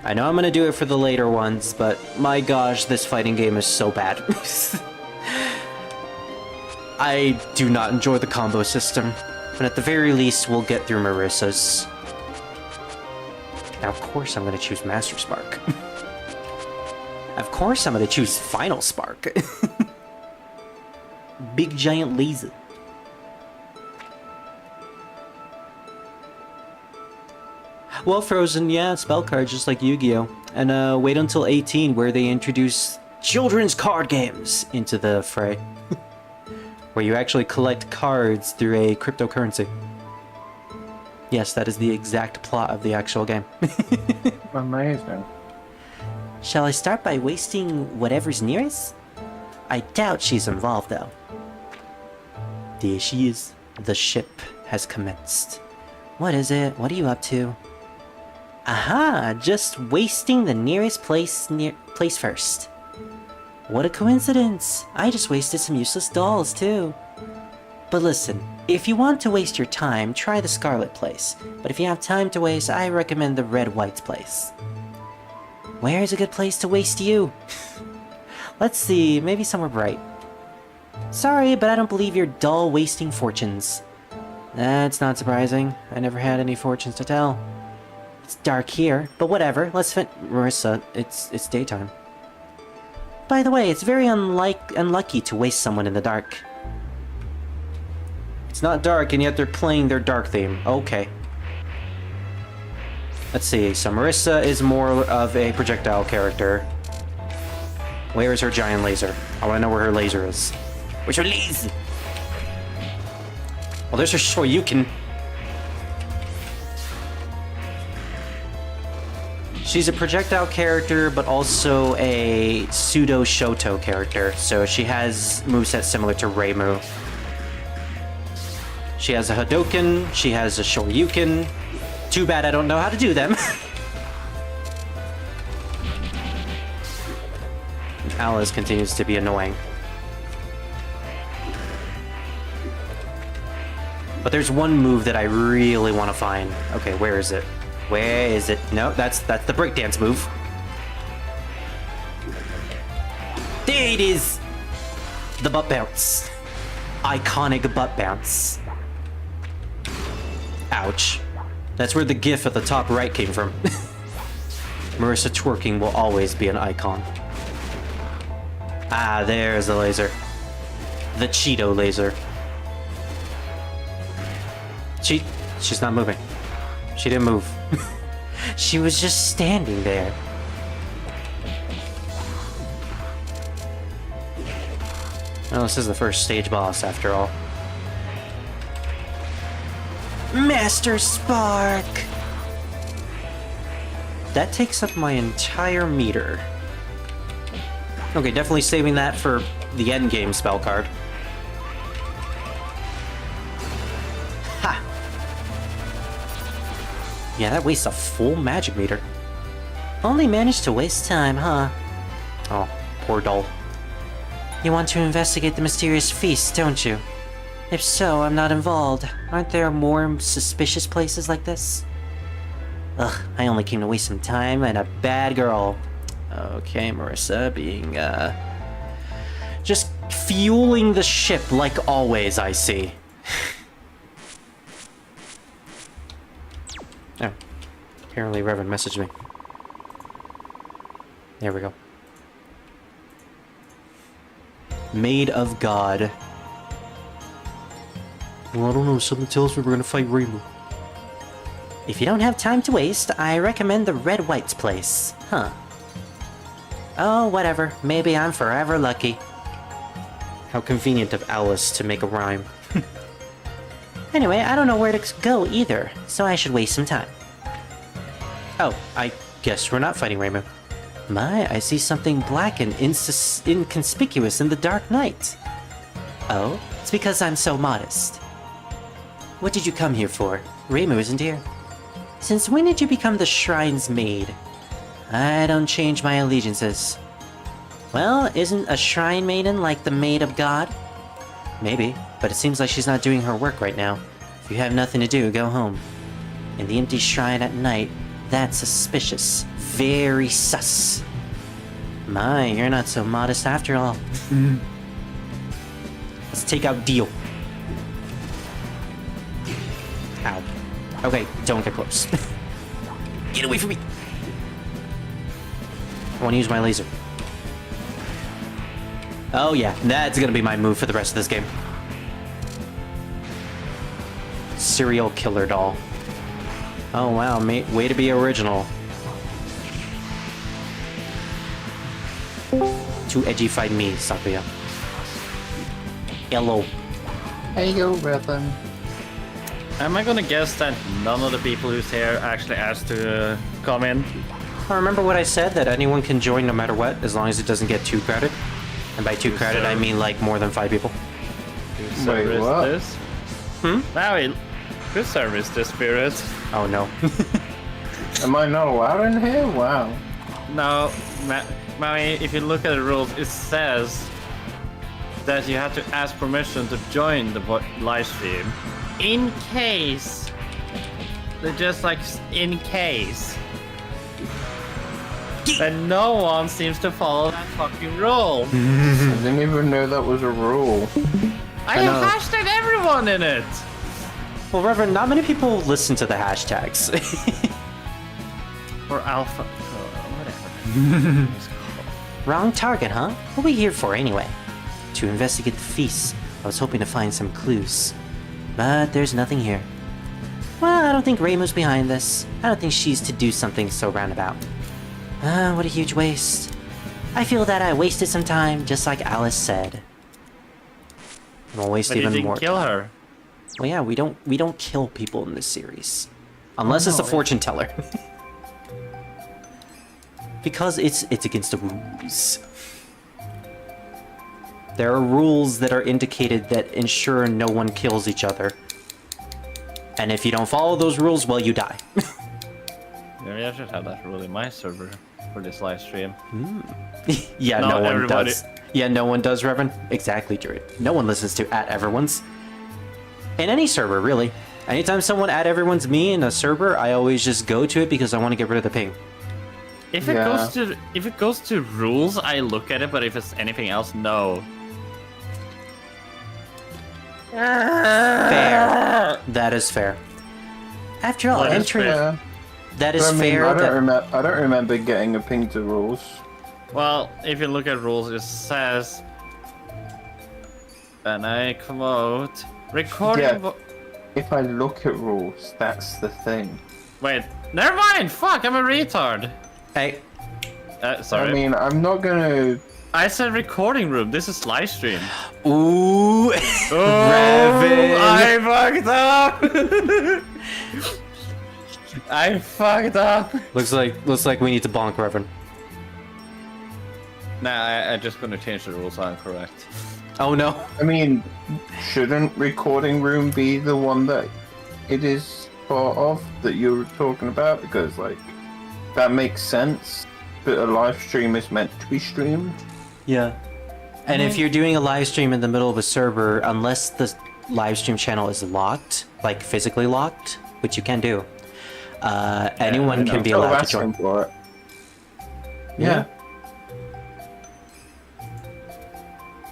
Speaker 1: I know I'm going to do it for the later ones, but my gosh, this fighting game is so bad. I do not enjoy the combo system, but at the very least, we'll get through Marissa's. Now, of course, I'm going to choose Master Spark. Of course, I'm going to choose Final Spark. Big giant laser. Well, Frozen, yeah, spell cards just like Yu-Gi-Oh! And wait until 18 where they introduce children's card games into the fray. Where you actually collect cards through a cryptocurrency. Yes, that is the exact plot of the actual game.
Speaker 2: Amazing.
Speaker 1: Shall I start by wasting whatever's nearest? I doubt she's involved, though. There she is. The ship has commenced. What is it? What are you up to? Aha! Just wasting the nearest place first. What a coincidence! I just wasted some useless dolls, too. But listen, if you want to waste your time, try the Scarlet place. But if you have time to waste, I recommend the Red-White place. Where is a good place to waste you? Let's see, maybe somewhere bright. Sorry, but I don't believe your dull wasting fortunes. That's not surprising. I never had any fortunes to tell. It's dark here, but whatever. Let's Marissa, it's daytime. By the way, it's very unlucky to waste someone in the dark. It's not dark, and yet they're playing their dark theme. Okay. Let's see, so Marissa is more of a projectile character. Where is her giant laser? I want to know where her laser is. Where's her laser? Well, there's her Shoryuken. She's a projectile character, but also a pseudo Shoto character. So she has movesets similar to Reimu. She has a Hadoken, she has a Shoryuken. Too bad I don't know how to do them. Alice continues to be annoying. But there's one move that I really want to find. Okay, where is it? Where is it? No, that's the breakdance move. There it is! The butt bounce. Iconic butt bounce. Ouch. That's where the gif at the top right came from. Marissa twerking will always be an icon. Ah, there's the laser. The Cheeto laser. She's not moving. She didn't move. She was just standing there. Well, this is the first stage boss after all. Master Spark! That takes up my entire meter. Okay, definitely saving that for the endgame spell card. Ha! Yeah, that wastes a full magic meter. Only managed to waste time, huh? Oh, poor doll. You want to investigate the mysterious feast, don't you? If so, I'm not involved. Aren't there more suspicious places like this? Ugh, I only came to waste some time and a bad girl. Okay, Marissa, being, just fueling the ship like always, I see. Oh, apparently Reverend messaged me. There we go. Maid of God. Well, I don't know, something tells me we're gonna fight Rainbow. If you don't have time to waste, I recommend the Red White's place. Huh. Oh, whatever. Maybe I'm forever lucky. How convenient of Alice to make a rhyme. Anyway, I don't know where to go either, so I should waste some time. Oh, I guess we're not fighting Rainbow. My, I see something black and inconspicuous in the dark night. Oh, it's because I'm so modest. What did you come here for? Reimu isn't here. Since when did you become the shrine's maid? I don't change my allegiances. Well, isn't a shrine maiden like the maid of God? Maybe, but it seems like she's not doing her work right now. If you have nothing to do, go home. In the empty shrine at night, that's suspicious. Very sus. My, you're not so modest after all. Let's take out Dio. Ow. Okay, don't get close. Get away from me! I want to use my laser. Oh yeah, that's gonna be my move for the rest of this game. Serial killer doll. Oh wow, way to be original. Too edgy-fied me, Sakuya. Hello.
Speaker 2: Hey yo, Revan.
Speaker 3: Am I gonna guess that none of the people who's here actually asked to come in?
Speaker 1: Remember what I said, that anyone can join no matter what, as long as it doesn't get too crowded? And by too crowded, I mean like more than 5 people.
Speaker 3: Whose server is
Speaker 2: what?
Speaker 3: this? Whose server is this, Spirit?
Speaker 1: Oh no.
Speaker 2: Am I not allowed in here? Wow.
Speaker 3: No, Maui, if you look at the rules, it says that you have to ask permission to join the live stream. In case. They're just like, in case. And no one seems to follow that fucking rule.
Speaker 2: I didn't even know that was a rule.
Speaker 3: I have hashtagged everyone in it.
Speaker 1: Well, Reverend, not many people listen to the hashtags.
Speaker 3: Or alpha. Whatever.
Speaker 1: Wrong target, huh? What are we here for anyway? To investigate the feast. I was hoping to find some clues. But there's nothing here. Well, I don't think Reimu's behind this. I don't think she's to do something so roundabout. What a huge waste. I feel that I wasted some time, just like Alice said. And we'll waste
Speaker 3: But you
Speaker 1: even
Speaker 3: didn't
Speaker 1: more.
Speaker 3: kill her.
Speaker 1: Well, yeah, we don't kill people in this series, unless it's a fortune teller. Because it's against the rules. There are rules that are indicated that ensure no one kills each other. And if you don't follow those rules, well, you die.
Speaker 3: Maybe I should have that rule in my server for this live stream.
Speaker 1: Yeah,
Speaker 3: Not
Speaker 1: no one
Speaker 3: everybody.
Speaker 1: does. Yeah, no one does, Reverend. Exactly, Druid. No one listens to @everyone's. In any server, really. Anytime someone @everyone's me in a server, I always just go to it because I want to get rid of the ping.
Speaker 3: If it goes to rules, I look at it, but if it's anything else, no.
Speaker 1: Fair. That is fair. After all,
Speaker 3: That is
Speaker 1: entering...
Speaker 3: fair.
Speaker 1: That is
Speaker 2: I mean,
Speaker 1: fair.
Speaker 2: I don't remember getting a ping to rules.
Speaker 3: Well, if you look at rules, it says, and I quote, recording.
Speaker 2: Yeah. If I look at rules, that's the thing.
Speaker 3: Wait, never mind. Fuck, I'm a retard.
Speaker 1: Hey,
Speaker 3: Sorry.
Speaker 2: I mean, I'm not gonna.
Speaker 3: I said recording room. This is live stream.
Speaker 1: ooh, Raven.
Speaker 3: I fucked up. I fucked up.
Speaker 1: looks like we need to bonk Reverend.
Speaker 3: Nah, I'm just gonna change the rules so I'm correct.
Speaker 1: Oh no.
Speaker 2: I mean, shouldn't recording room be the one that it is part of that you're talking about? Because like, that makes sense. But a live stream is meant to be streamed.
Speaker 1: Yeah. And if you're doing a live stream in the middle of a server, unless the live stream channel is locked, like physically locked, which you can do, anyone can be allowed to join.
Speaker 2: For it.
Speaker 1: Yeah.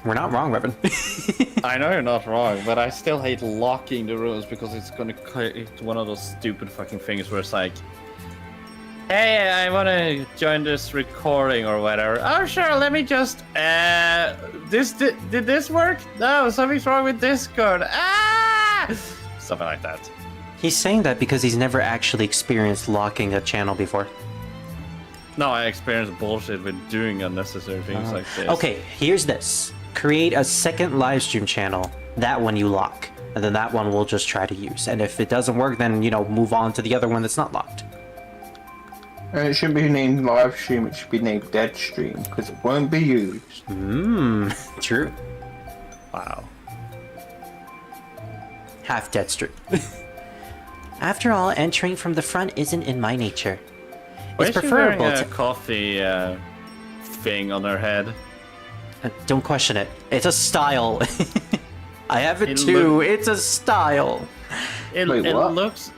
Speaker 1: We're not wrong, Revan.
Speaker 3: I know you're not wrong, but I still hate locking the rules because it's gonna create one of those stupid fucking things where it's like, hey, I wanna join this recording or whatever. Oh sure, let me just did this work? No, something's wrong with Discord. Ah, something like that.
Speaker 1: He's saying that because he's never actually experienced locking a channel before.
Speaker 3: No, I experienced bullshit with doing unnecessary things like this.
Speaker 1: Okay, here's this. Create a second live stream channel. That one you lock. And then that one we'll just try to use. And if it doesn't work, then, you know, move on to the other one that's not locked.
Speaker 2: And it shouldn't be named live stream, it should be named dead stream, because it won't be used.
Speaker 1: True.
Speaker 3: Wow.
Speaker 1: Half dead stream. After all, entering from the front isn't in my nature.
Speaker 3: Why
Speaker 1: It's
Speaker 3: is she wearing
Speaker 1: preferable
Speaker 3: a
Speaker 1: to...
Speaker 3: coffee thing on her head?
Speaker 1: Don't question it. It's a style. I have it
Speaker 3: It
Speaker 1: too. It's a style.
Speaker 3: It
Speaker 2: Wait, what?
Speaker 3: looks...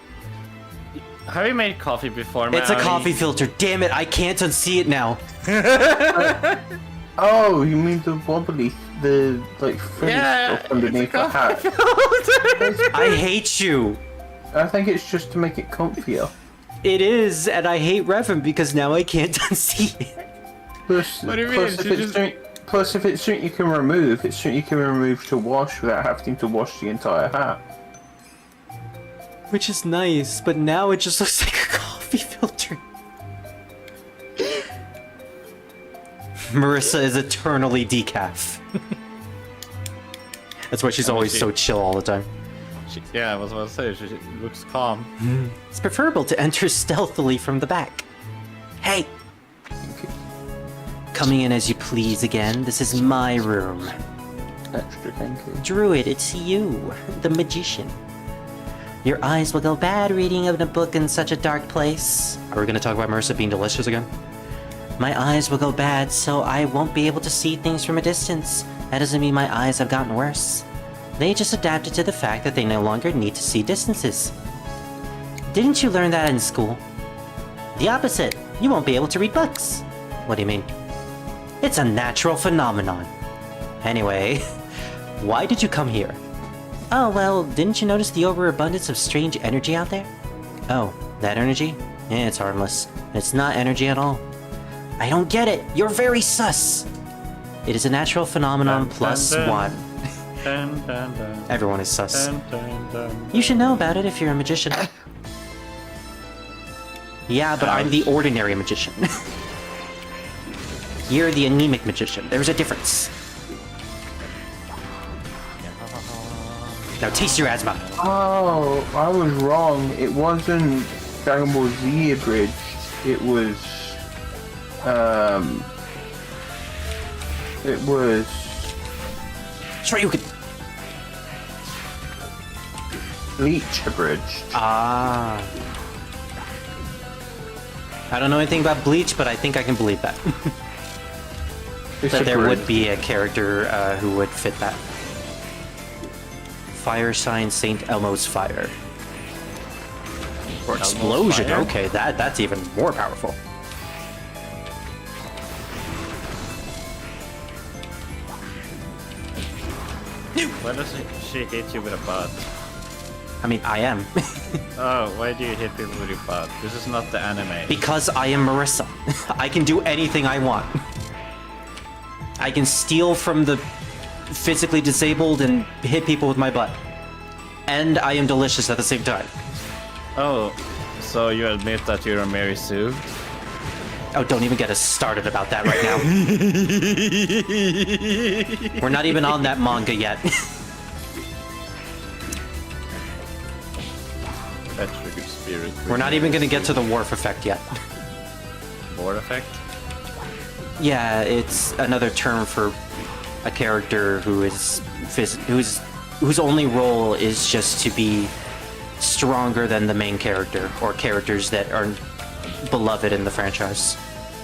Speaker 3: Have you made coffee before,
Speaker 1: It's a
Speaker 3: Maui?
Speaker 1: coffee filter. Damn it, I can't unsee it now.
Speaker 2: Oh, you mean the wobbly, the like frilly
Speaker 3: Yeah,
Speaker 2: stuff underneath the hat?
Speaker 1: I hate you.
Speaker 2: I think it's just to make it comfier.
Speaker 1: It is, and I hate Revan because now I can't unsee it.
Speaker 2: Plus,
Speaker 3: What do you mean?
Speaker 2: plus,
Speaker 3: She
Speaker 2: if it's something you can remove, it's something you can remove to wash without having to wash the entire hat.
Speaker 1: Which is nice, but now it just looks like a coffee filter. Marissa is eternally decaf. That's why she's always so chill all the time.
Speaker 3: Yeah, I was about to say, she looks calm.
Speaker 1: It's preferable to enter stealthily from the back. Hey! Coming in as you please again, this is my room.
Speaker 2: Extra, thank you.
Speaker 1: Druid, it's you, the magician. Your eyes will go bad reading a book in such a dark place. Are we gonna talk about Marissa being delicious again? My eyes will go bad, so I won't be able to see things from a distance. That doesn't mean my eyes have gotten worse. They just adapted to the fact that they no longer need to see distances. Didn't you learn that in school? The opposite. You won't be able to read books. What do you mean? It's a natural phenomenon. Anyway, why did you come here? Oh, well, didn't you notice the overabundance of strange energy out there? Oh, that energy? Yeah, it's harmless. It's not energy at all. I don't get it. You're very sus. It is a natural phenomenon
Speaker 3: Dun,
Speaker 1: plus
Speaker 3: dun, dun.
Speaker 1: one.
Speaker 3: Dun, dun, dun.
Speaker 1: Everyone is sus.
Speaker 3: Dun, dun, dun,
Speaker 1: You should know about it if you're a magician. Yeah, but I'm the ordinary magician. You're the anemic magician. There's a difference. Now taste your asthma.
Speaker 2: Oh, I was wrong. It wasn't Dragon Ball Z abridged. It was, it was
Speaker 1: Sure, you could.
Speaker 2: Bleach abridged.
Speaker 1: Ah. I don't know anything about Bleach, but I think I can believe that.
Speaker 2: It's
Speaker 1: That there would
Speaker 2: abridged.
Speaker 1: be a character who would fit that. Fire sign Saint Elmo's fire. Or explosion.
Speaker 3: fire?
Speaker 1: Okay, that's even more powerful.
Speaker 3: Why does she hit you with a butt?
Speaker 1: I mean, I am.
Speaker 3: Oh, why do you hit people with your butt? This is not the anime.
Speaker 1: Because I am Marissa. I can do anything I want. I can steal from the physically disabled and hit people with my butt. And I am delicious at the same time.
Speaker 3: Oh, so you admit that you're a Mary Sue?
Speaker 1: Oh, don't even get us started about that right now. We're not even on that manga yet.
Speaker 3: That triggered spirit.
Speaker 1: We're not even gonna get to the Wharf effect yet.
Speaker 3: Board effect?
Speaker 1: Yeah, it's another term for a character who is whose only role is just to be stronger than the main character, or characters that are beloved in the franchise.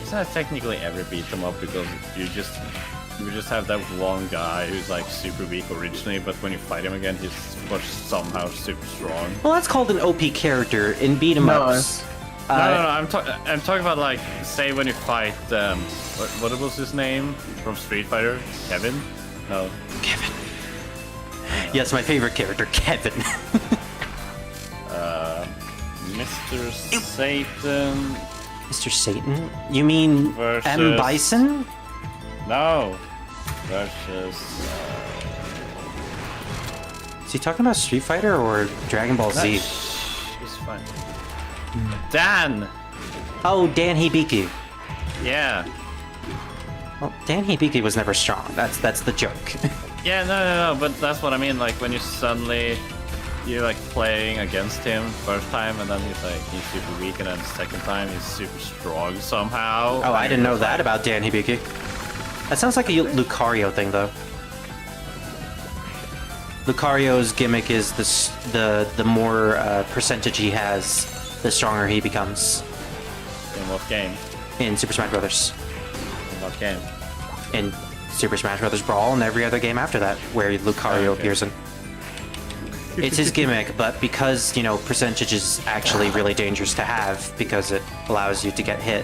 Speaker 3: Isn't that technically every beat 'em up, because you just have that one guy who's like super weak originally, but when you fight him again, he's somehow super strong.
Speaker 1: Well, that's called an OP character in beat 'em ups.
Speaker 3: No, I'm talking about, like, say when you fight what was his name from Street Fighter? Kevin? No.
Speaker 1: Kevin. Yes, my favorite character, Kevin.
Speaker 3: Mr. Satan.
Speaker 1: Mr. Satan? You mean
Speaker 3: Versus-
Speaker 1: M. Bison?
Speaker 3: No. Versus.
Speaker 1: Is he talking about Street Fighter or Dragon Ball Z?
Speaker 3: It's fine. Dan.
Speaker 1: Oh, Dan Hibiki.
Speaker 3: Yeah.
Speaker 1: Well, Dan Hibiki was never strong. That's the joke.
Speaker 3: Yeah, no, but that's what I mean. Like when you're like playing against him first time, and then he's super weak, and then the second time he's super strong somehow.
Speaker 1: Oh, I didn't know that about Dan Hibiki. That sounds like a Lucario thing, though. Lucario's gimmick is the more percentage he has, the stronger he becomes.
Speaker 3: In what game?
Speaker 1: In Super Smash Brothers.
Speaker 3: In what game?
Speaker 1: In Super Smash Brothers Brawl and every other game after that, where Lucario appears in. It's his gimmick, but because, percentage is actually really dangerous to have, because it allows you to get hit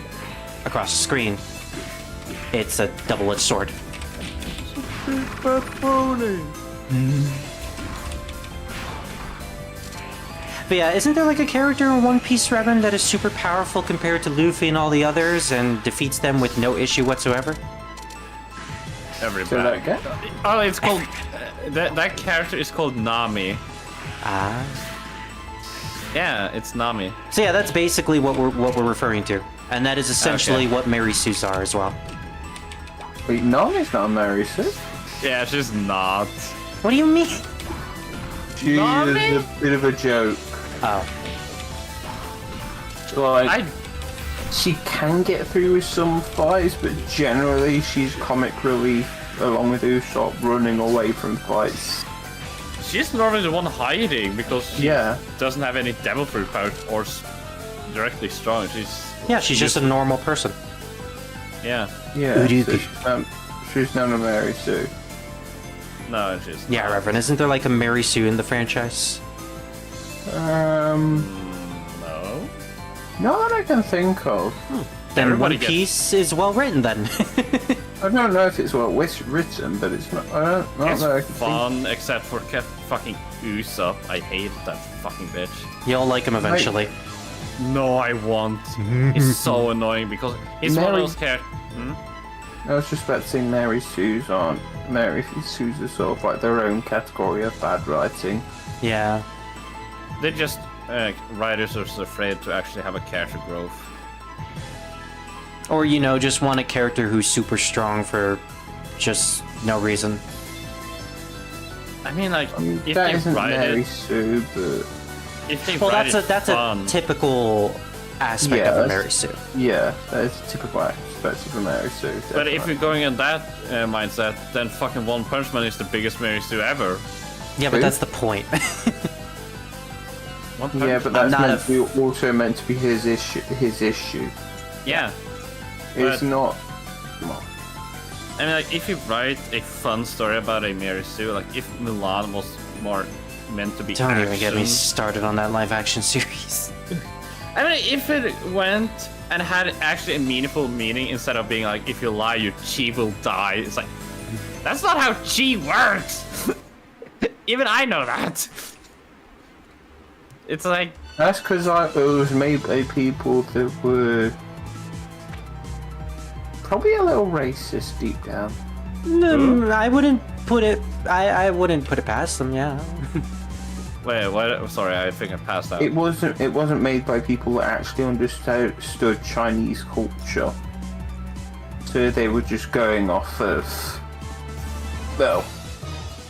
Speaker 1: across the screen, it's a double-edged sword. But yeah, isn't there like a character in One Piece Ramen that is super powerful compared to Luffy and all the others and defeats them with no issue whatsoever?
Speaker 3: Everybody. Oh, it's called... that character is called Nami.
Speaker 1: Ah.
Speaker 3: Yeah, it's Nami.
Speaker 1: So yeah, that's basically what we're referring to. And that is essentially what Mary Sue's are as well.
Speaker 2: Wait, Nami's not Mary Sue.
Speaker 3: Yeah, she's not.
Speaker 1: What do you mean?
Speaker 2: She's
Speaker 3: Nami?
Speaker 2: a bit of a joke.
Speaker 1: Oh.
Speaker 2: Like, she can get through with some fights, but generally she's comic relief along with Usopp running away from fights.
Speaker 3: She's normally the one hiding because she doesn't have any devil fruit power or directly strong.
Speaker 1: She's just a normal person.
Speaker 3: Yeah.
Speaker 2: Yeah. So she's not a Mary Sue.
Speaker 3: No, she's not.
Speaker 1: Yeah, Reverend. Isn't there like a Mary Sue in the franchise?
Speaker 3: No.
Speaker 2: Not that I can think of.
Speaker 1: Then
Speaker 3: Everybody
Speaker 1: One Piece is well written then.
Speaker 2: I don't know if it's well written, but it's not.
Speaker 3: It's
Speaker 2: that I can
Speaker 3: fun, except for fucking Usopp. I hate that fucking bitch.
Speaker 1: You'll like him eventually.
Speaker 3: No, I won't. It's so annoying because he's one of those characters.
Speaker 2: I was just about to say Mary Sue's aren't. Mary Sue's are sort of like their own category of bad writing.
Speaker 1: Yeah.
Speaker 3: They're just writers are so afraid to actually have a character growth.
Speaker 1: Or, just want a character who's super strong for just no reason.
Speaker 3: I mean, like, if
Speaker 2: that
Speaker 3: they
Speaker 2: isn't
Speaker 3: write
Speaker 2: Mary
Speaker 3: it,
Speaker 2: Sue, but
Speaker 3: if they
Speaker 1: Well,
Speaker 3: write
Speaker 1: that's
Speaker 3: it
Speaker 1: a
Speaker 3: fun,
Speaker 1: typical aspect of a Mary Sue.
Speaker 2: yeah, that is a typical aspect of a Mary Sue.
Speaker 3: but if
Speaker 2: definitely.
Speaker 3: you're going in that mindset, then fucking One Punch Man is the biggest Mary Sue ever.
Speaker 1: Yeah, but
Speaker 2: Who?
Speaker 1: that's the point.
Speaker 3: One Punch
Speaker 2: Yeah, but
Speaker 1: I'm
Speaker 2: that's
Speaker 1: not
Speaker 2: also meant to be his issue.
Speaker 3: Yeah.
Speaker 2: It's
Speaker 3: But-
Speaker 2: not.
Speaker 3: I mean, like, if you write a fun story about a Mary Sue, like, if Mulan was more meant to be
Speaker 1: Don't
Speaker 3: action,
Speaker 1: even get me started on that live action series.
Speaker 3: I mean, if it went and had actually a meaningful meaning instead of being like, if you lie, your chi will die. It's like, that's not how chi works. Even I know that. It's like
Speaker 2: That's because it was made by people that were probably a little racist deep down.
Speaker 1: I wouldn't put it. I wouldn't put it past them. Yeah.
Speaker 3: wait, what? Sorry, I think I passed out.
Speaker 2: It wasn't made by people that actually understood Chinese culture. So they were just going off of, well,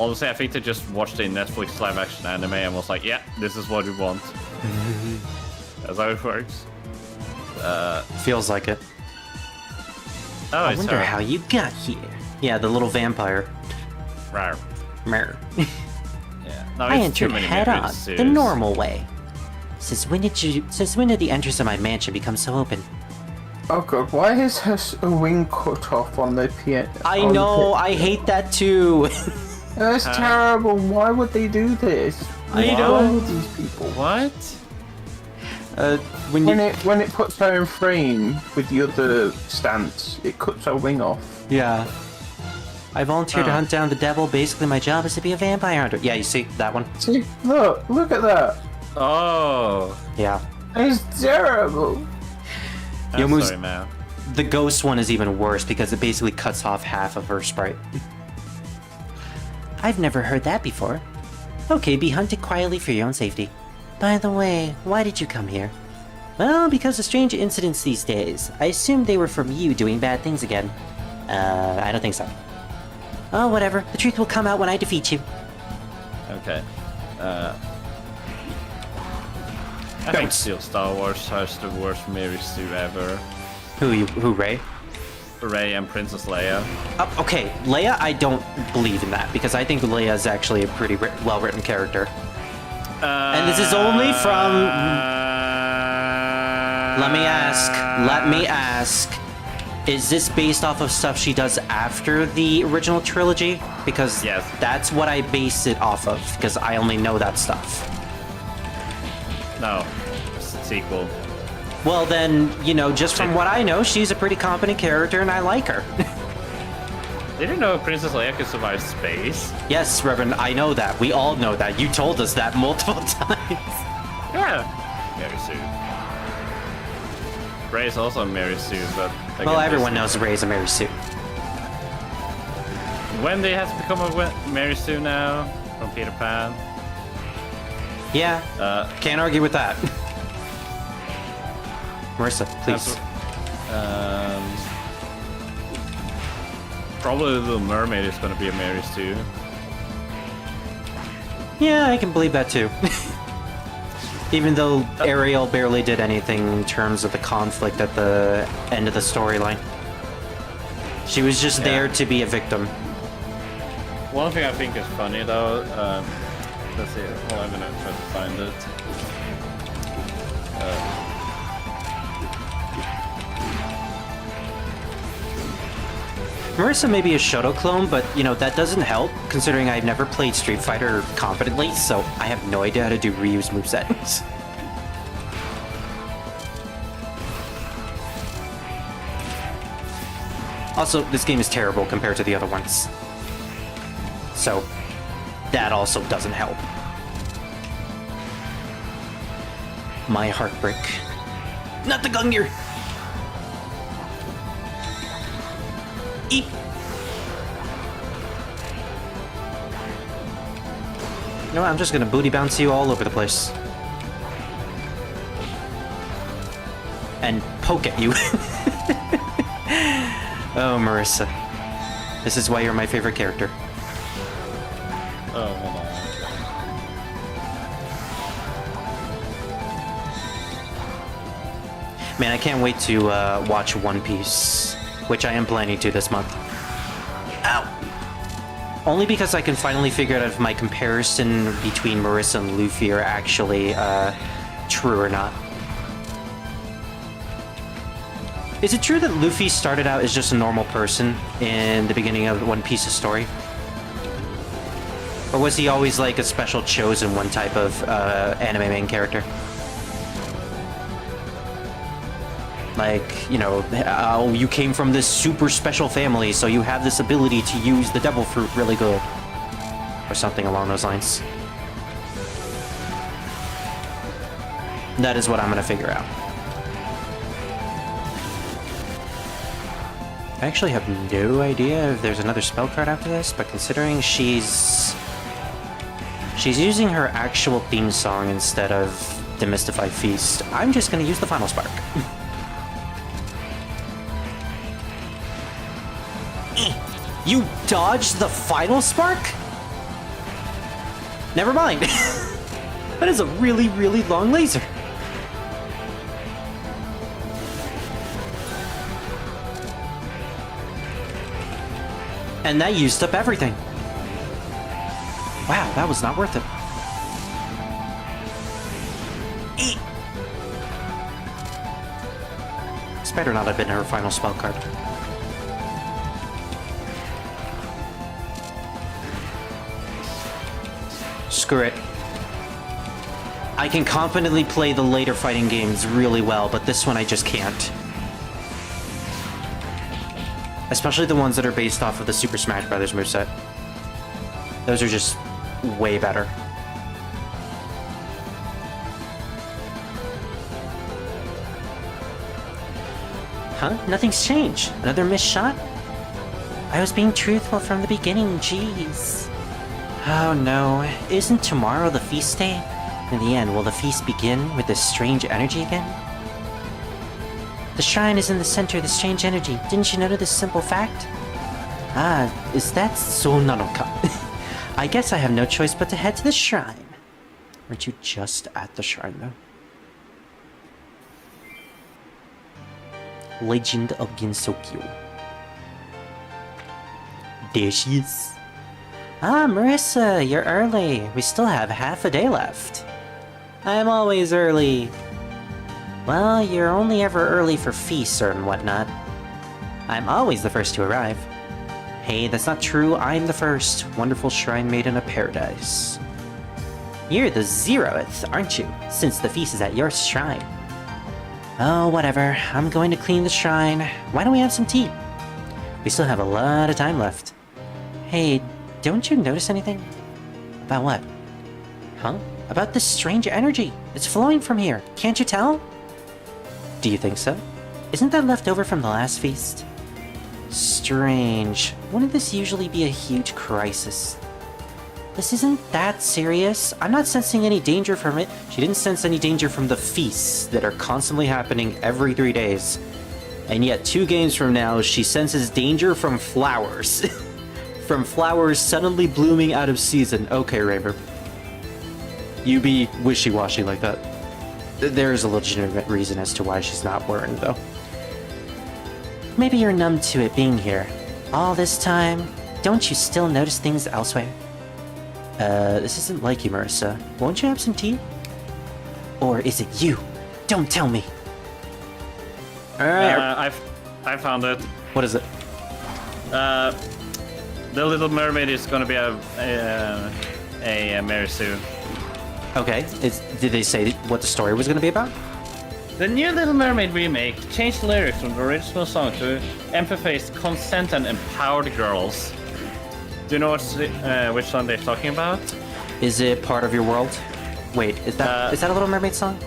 Speaker 3: Honestly, I think they just watched a Netflix live-action anime and was like, "Yeah, this is what we want." That's how it works.
Speaker 1: Feels like it.
Speaker 3: Oh,
Speaker 1: I
Speaker 3: it's
Speaker 1: wonder
Speaker 3: her.
Speaker 1: how you got here. Yeah, the little vampire.
Speaker 3: Rawr.
Speaker 1: Mer.
Speaker 3: Yeah. No,
Speaker 1: I
Speaker 3: it's too
Speaker 1: entered
Speaker 3: many
Speaker 1: head on,
Speaker 3: movies,
Speaker 1: the
Speaker 3: serious.
Speaker 1: normal way. Since when did the entrance of my mansion become so open?
Speaker 2: oh god, why is her wing cut off on the piano?
Speaker 1: I know, I hate that too.
Speaker 2: That's terrible. Why would they do this?
Speaker 1: I
Speaker 2: Why
Speaker 1: know.
Speaker 2: would these people?
Speaker 3: What?
Speaker 1: When you,
Speaker 2: When it puts her in frame with the other stance, it cuts her wing off.
Speaker 1: yeah. I volunteered to
Speaker 3: Oh.
Speaker 1: hunt down the devil. Basically, my job is to be a vampire hunter. Yeah, you see that one?
Speaker 2: See, look at that.
Speaker 3: Oh.
Speaker 1: Yeah.
Speaker 2: It's terrible.
Speaker 3: I'm
Speaker 1: almost-
Speaker 3: sorry, man.
Speaker 1: The ghost one is even worse because it basically cuts off half of her sprite. I've never heard that before. Okay, be hunted quietly for your own safety. By the way, why did you come here? Well, because of strange incidents these days. I assumed they were from you doing bad things again. I don't think so. Oh, whatever. The truth will come out when I defeat you.
Speaker 3: Okay. I think still Star Wars has the worst Mary Sue ever.
Speaker 1: Who, Ray?
Speaker 3: Rey and Princess Leia.
Speaker 1: Okay, Leia, I don't believe in that because I think Leia is actually a pretty well-written character. And this is only from... Let me ask. Is this based off of stuff she does after the original trilogy? Because
Speaker 3: Yes.
Speaker 1: that's what I base it off of, because I only know that stuff.
Speaker 3: No, it's a sequel.
Speaker 1: Well then, you know, just from what I know, she's a pretty competent character and I like her.
Speaker 3: Did you know Princess Leia could survive space?
Speaker 1: Yes, Reverend, I know that. We all know that. You told us that multiple times.
Speaker 3: Yeah. Mary Sue. Rey's also Mary Sue, but... again,
Speaker 1: Well, everyone
Speaker 3: there's-
Speaker 1: knows Rey's a Mary Sue.
Speaker 3: Wendy has become a Mary Sue now, from Peter Pan.
Speaker 1: Yeah, can't argue with that. Marissa, please.
Speaker 3: Probably the Little Mermaid is going to be a Mary Sue.
Speaker 1: Yeah, I can believe that too. Even though Ariel barely did anything in terms of the conflict at the end of the storyline. She was just there to be a victim.
Speaker 3: One thing I think is funny though, let's see, well, I'm gonna try to find it.
Speaker 1: Marissa may be a Shoto clone, but you know, that doesn't help considering I've never played Street Fighter competently, so I have no idea how to do Ryu's moveset. Also, this game is terrible compared to the other ones. So, that also doesn't help. My heartbreak. Not the Gungnir! Eep! You know what, I'm just gonna booty bounce you all over the place. And poke at you. Oh, Marissa. This is why you're my favorite character.
Speaker 3: Oh, hold on.
Speaker 1: Man, I can't wait to watch One Piece, which I am planning to this month. Ow! Only because I can finally figure out if my comparison between Marissa and Luffy are actually true or not. Is it true that Luffy started out as just a normal person in the beginning of One Piece's story? Or was he always like a special chosen one type of anime main character? Like, you know, oh, you came from this super special family, so you have this ability to use the devil fruit really good. or something along those lines. That is what I'm gonna figure out. I actually have no idea if there's another spell card after this, but considering she's using her actual theme song instead of Demystify Feast, I'm just gonna use the Final Spark. You dodged the Final Spark? Never mind. That is a really, really long laser. And that used up everything. Wow, that was not worth it. This better not have been her final spell card. Screw it. I can confidently play the later fighting games really well, but this one I just can't. Especially the ones that are based off of the Super Smash Bros. Moveset. Those are just way better. Huh? Nothing's changed. Another missed shot? I was being truthful from the beginning, jeez. Oh no, isn't tomorrow the feast day? In the end, will the feast begin with this strange energy again? The shrine is in the center of the strange energy. Didn't you notice this simple fact? Ah, is that so, Nanoka? I guess I have no choice but to head to the shrine. Weren't you just at the shrine, though? Legend of Gensokyo. There she is. Ah, Marissa, you're early. We still have half a day left. I'm always early. Well, you're only ever early for feasts and whatnot. I'm always the first to arrive. Hey, that's not true. I'm the first. Wonderful shrine maiden of paradise. You're the 0th, aren't you? Since the feast is at your shrine. Oh, whatever. I'm going to clean the shrine. Why don't we have some tea? We still have a lot of time left. Hey, don't you notice anything? About what? Huh? About this strange energy. It's flowing from here. Can't you tell? Do you think so? Isn't that left over from the last feast? Strange. Wouldn't this usually be a huge crisis? This isn't that serious. I'm not sensing any danger from it. She didn't sense any danger from the feasts that are constantly happening every 3 days. And yet 2 games from now, she senses danger from flowers. From flowers suddenly blooming out of season. Okay, Raver. You be wishy-washy like that. There's a legitimate reason as to why she's not worrying, though. Maybe you're numb to it being here. All this time, don't you still notice things elsewhere? This isn't like you, Marissa. Won't you have some tea? Or is it you? Don't tell me.
Speaker 3: I found it.
Speaker 1: What is it?
Speaker 3: The Little Mermaid is gonna be a moreso.
Speaker 1: Okay. Did they say what the story was going to be about?
Speaker 3: The new Little Mermaid remake changed the lyrics from the original song to emphasize consent and empowered girls. Do you know which song they're talking about?
Speaker 1: Is it Part of Your World? Wait, is that a Little Mermaid song?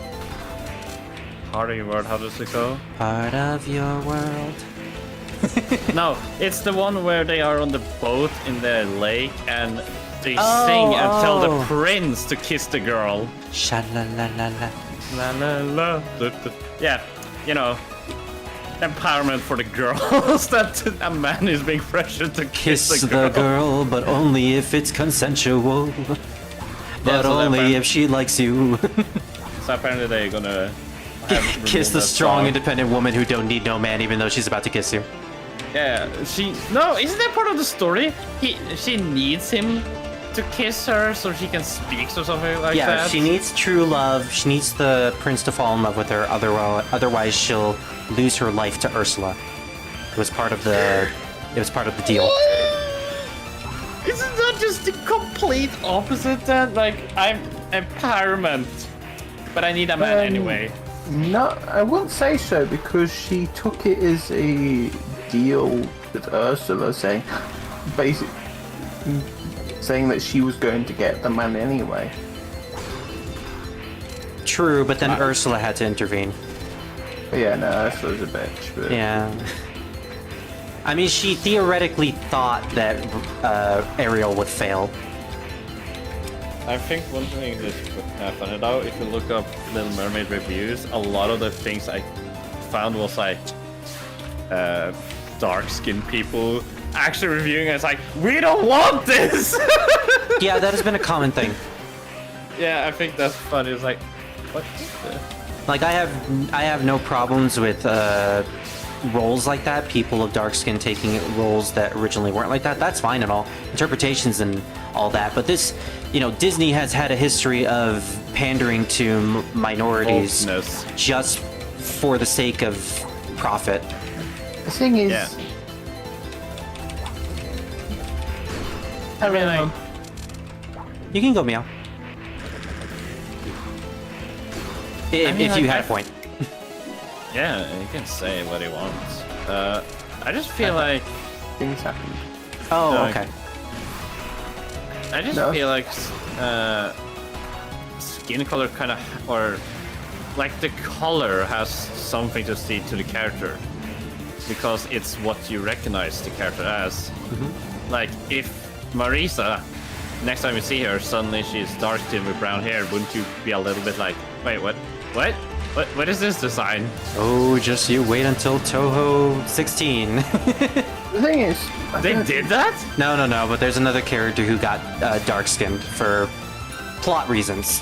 Speaker 3: Part of Your World, how does it go?
Speaker 1: Part of your world.
Speaker 3: No, it's the one where they are on the boat in the lake and they sing and tell the prince to kiss the girl.
Speaker 1: Sha-la-la-la-la.
Speaker 3: La la la. Yeah, you know, empowerment for the girls. That a man is being pressured to kiss the
Speaker 1: girl, but only if it's consensual. But
Speaker 3: so
Speaker 1: only if she likes you.
Speaker 3: So apparently they're gonna
Speaker 1: kiss the strong, independent woman who don't need no man, even though she's about to kiss you.
Speaker 3: Yeah, isn't that part of the story? She needs him to kiss her so she can speak or something like that.
Speaker 1: Yeah, she needs true love. She needs the prince to fall in love with her. Otherwise, she'll lose her life to Ursula. It was part of the deal.
Speaker 3: Isn't that just the complete opposite then? Like, I'm empowerment, but I need a man anyway.
Speaker 2: No, I wouldn't say so, because she took it as a deal with Ursula, saying, basically, saying that she was going to get the man anyway.
Speaker 1: True, but then Ursula had to intervene.
Speaker 2: But yeah, no, Ursula's a bitch. But...
Speaker 1: Yeah. I mean, she theoretically thought that Ariel would fail.
Speaker 3: I think one thing that's funny though, if you look up Little Mermaid reviews, a lot of the things I found was like dark-skinned people actually reviewing it. It's like, we don't want this!
Speaker 1: Yeah, that has been a common thing.
Speaker 3: Yeah, I think that's funny. It's like, what is this?
Speaker 1: Like, I have no problems with roles like that, people of dark skin taking roles that originally weren't like that. That's fine and all, interpretations and all that, but this, you know, Disney has had a history of pandering to minorities just for the sake of profit.
Speaker 2: The thing is...
Speaker 3: Yeah.
Speaker 2: I mean, like...
Speaker 1: You can go meow. If you had a point.
Speaker 3: Yeah, he can say what he wants. I just feel like...
Speaker 2: Things happen.
Speaker 1: Oh, okay.
Speaker 3: I just feel like skin color kind of, or like the color has something to see to the character, because it's what you recognize the character as. Like if Marisa, next time you see her, suddenly she's dark skinned with brown hair, wouldn't you be a little bit like, wait, what? What is this design?
Speaker 1: Oh, just you wait until Touhou 16.
Speaker 2: The thing is...
Speaker 3: They did that?
Speaker 1: No, but there's another character who got dark-skinned for plot reasons.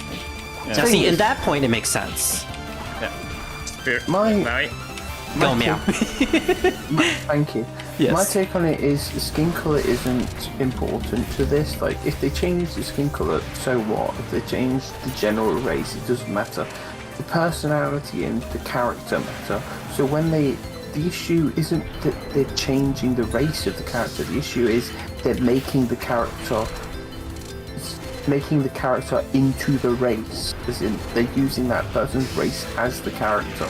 Speaker 3: Yeah.
Speaker 1: Now, see, in that point, it makes sense.
Speaker 3: Yeah. Spirit.
Speaker 2: My
Speaker 1: Go meow.
Speaker 2: Thank you.
Speaker 1: Yes.
Speaker 2: My take on it is skin color isn't important to this. Like, if they change the skin color, so what? If they change the general race, it doesn't matter. The personality and the character matter. So when the issue isn't that they're changing the race of the character. The issue is they're making the character into the race. As in, they're using that person's race as the character.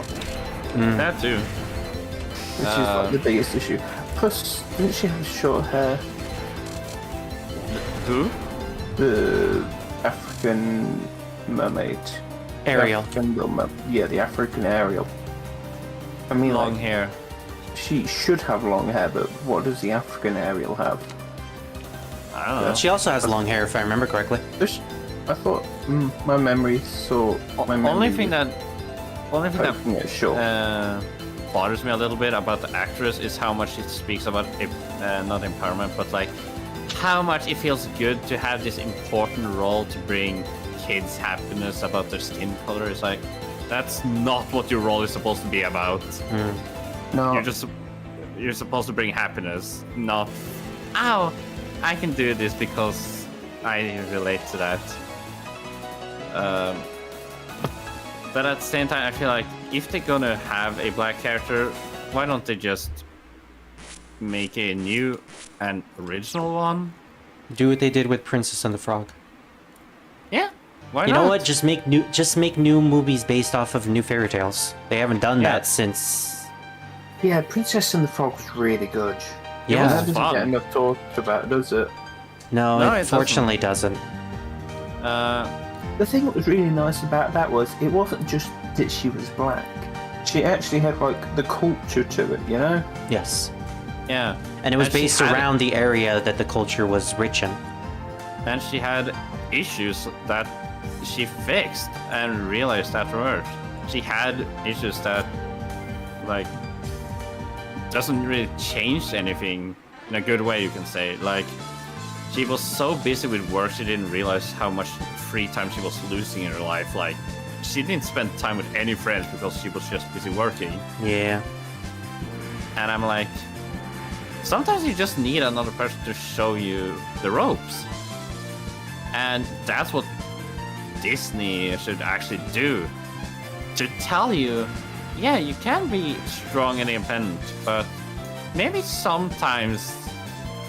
Speaker 3: That too.
Speaker 2: Which is like the biggest issue. Plus, didn't she have short hair?
Speaker 3: Who?
Speaker 2: The African mermaid.
Speaker 1: Ariel.
Speaker 2: The African Ariel. I mean,
Speaker 3: Long
Speaker 2: like,
Speaker 3: hair.
Speaker 2: she should have long hair, but what does the African Ariel have?
Speaker 3: I don't know.
Speaker 1: She also has long hair, if I remember correctly.
Speaker 2: I thought my memory saw.
Speaker 3: Only thing that
Speaker 2: Sure.
Speaker 3: bothers me a little bit about the actress is how much it speaks about not empowerment, but like how much it feels good to have this important role to bring kids happiness about their skin color. It's like, that's not what your role is supposed to be about.
Speaker 2: No.
Speaker 3: You're supposed to bring happiness, not, oh, I can do this because I relate to that. But at the same time, I feel like if they're gonna have a black character, why don't they just make a new and original one?
Speaker 1: Do what they did with Princess and the Frog.
Speaker 3: Yeah, why
Speaker 1: You
Speaker 3: not?
Speaker 1: know what? Just make new movies based off of new fairy tales. They haven't done that since.
Speaker 2: Yeah, Princess and the Frog was really good.
Speaker 1: Yeah.
Speaker 2: That doesn't
Speaker 3: fun.
Speaker 2: get enough talked about, does it?
Speaker 1: No,
Speaker 3: No,
Speaker 1: it
Speaker 3: it
Speaker 1: fortunately doesn't.
Speaker 2: The thing that was really nice about that was it wasn't just that she was black. She actually had like the culture to it, you know?
Speaker 1: Yes.
Speaker 3: Yeah.
Speaker 1: And it was
Speaker 3: And she
Speaker 1: based
Speaker 3: had-
Speaker 1: around the area that the culture was rich in.
Speaker 3: And she had issues that she fixed and realized afterwards. She had issues that, like, doesn't really change anything in a good way, you can say. Like, she was so busy with work, she didn't realize how much free time she was losing in her life. Like, she didn't spend time with any friends because she was just busy working.
Speaker 1: Yeah.
Speaker 3: And I'm like, sometimes you just need another person to show you the ropes. And that's what Disney should actually do. To tell you, yeah, you can be strong and independent, but maybe sometimes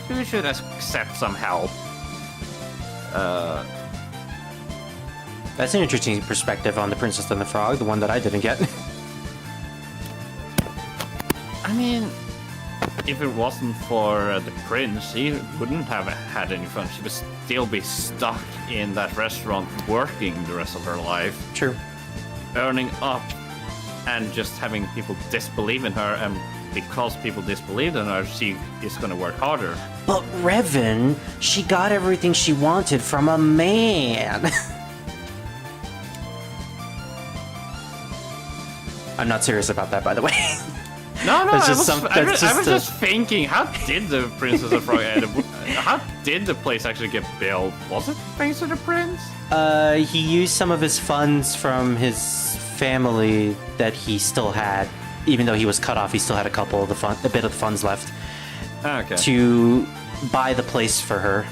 Speaker 3: you should accept some help.
Speaker 1: That's an interesting perspective on the Princess and the Frog, the one that I didn't get.
Speaker 3: I mean, if it wasn't for the prince, he wouldn't have had any fun. She would still be stuck in that restaurant working the rest of her life.
Speaker 1: True.
Speaker 3: Earning up and just having people disbelieve in her, and because people disbelieved in her, she is going to work harder.
Speaker 1: But Revan, she got everything she wanted from a man. I'm not serious about that, by the way.
Speaker 3: No,
Speaker 1: That's
Speaker 3: I
Speaker 1: just
Speaker 3: was just thinking, how did the Princess of Frog how did the place actually get built? Was it thanks to the prince?
Speaker 1: He used some of his funds from his family that he still had, even though he was cut off. He still had a bit of the funds left to buy the place for her.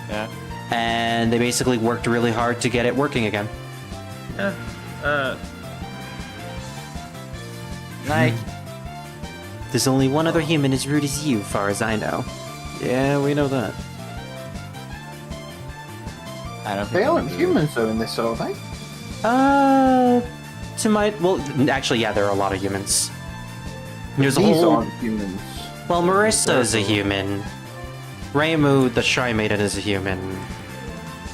Speaker 3: Yeah.
Speaker 1: And they basically worked really hard to get it working again.
Speaker 3: Yeah. Like,
Speaker 1: there's only one other human as rude as you, far as I know. Yeah, we know that.
Speaker 3: I don't think
Speaker 2: They aren't humans though in this, are they?
Speaker 1: Actually, yeah, there are a lot of humans. There's
Speaker 2: These aren't humans.
Speaker 1: Well, Marissa is a human. Reimu, the Shrine Maiden, is a human.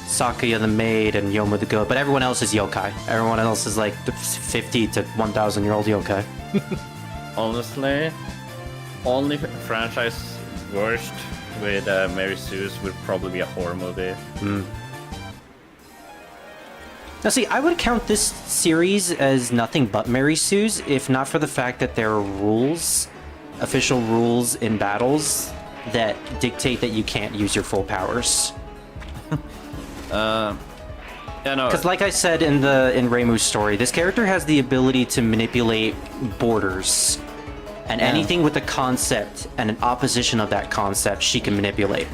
Speaker 1: Sakuya, the maid, and Yomu, the goat. But everyone else is yokai. Everyone else is like 50 to 1,000-year-old yokai.
Speaker 3: honestly, only franchise worst with Mary Sue's would probably be a horror movie.
Speaker 1: Now see, I would count this series as nothing but Mary Sue's, if not for the fact that there are rules, official rules in battles, that dictate that you can't use your full powers.
Speaker 3: Yeah, no.
Speaker 1: Because like I said in Reimu's story, this character has the ability to manipulate borders. And anything with a concept and an opposition of that concept, she can manipulate.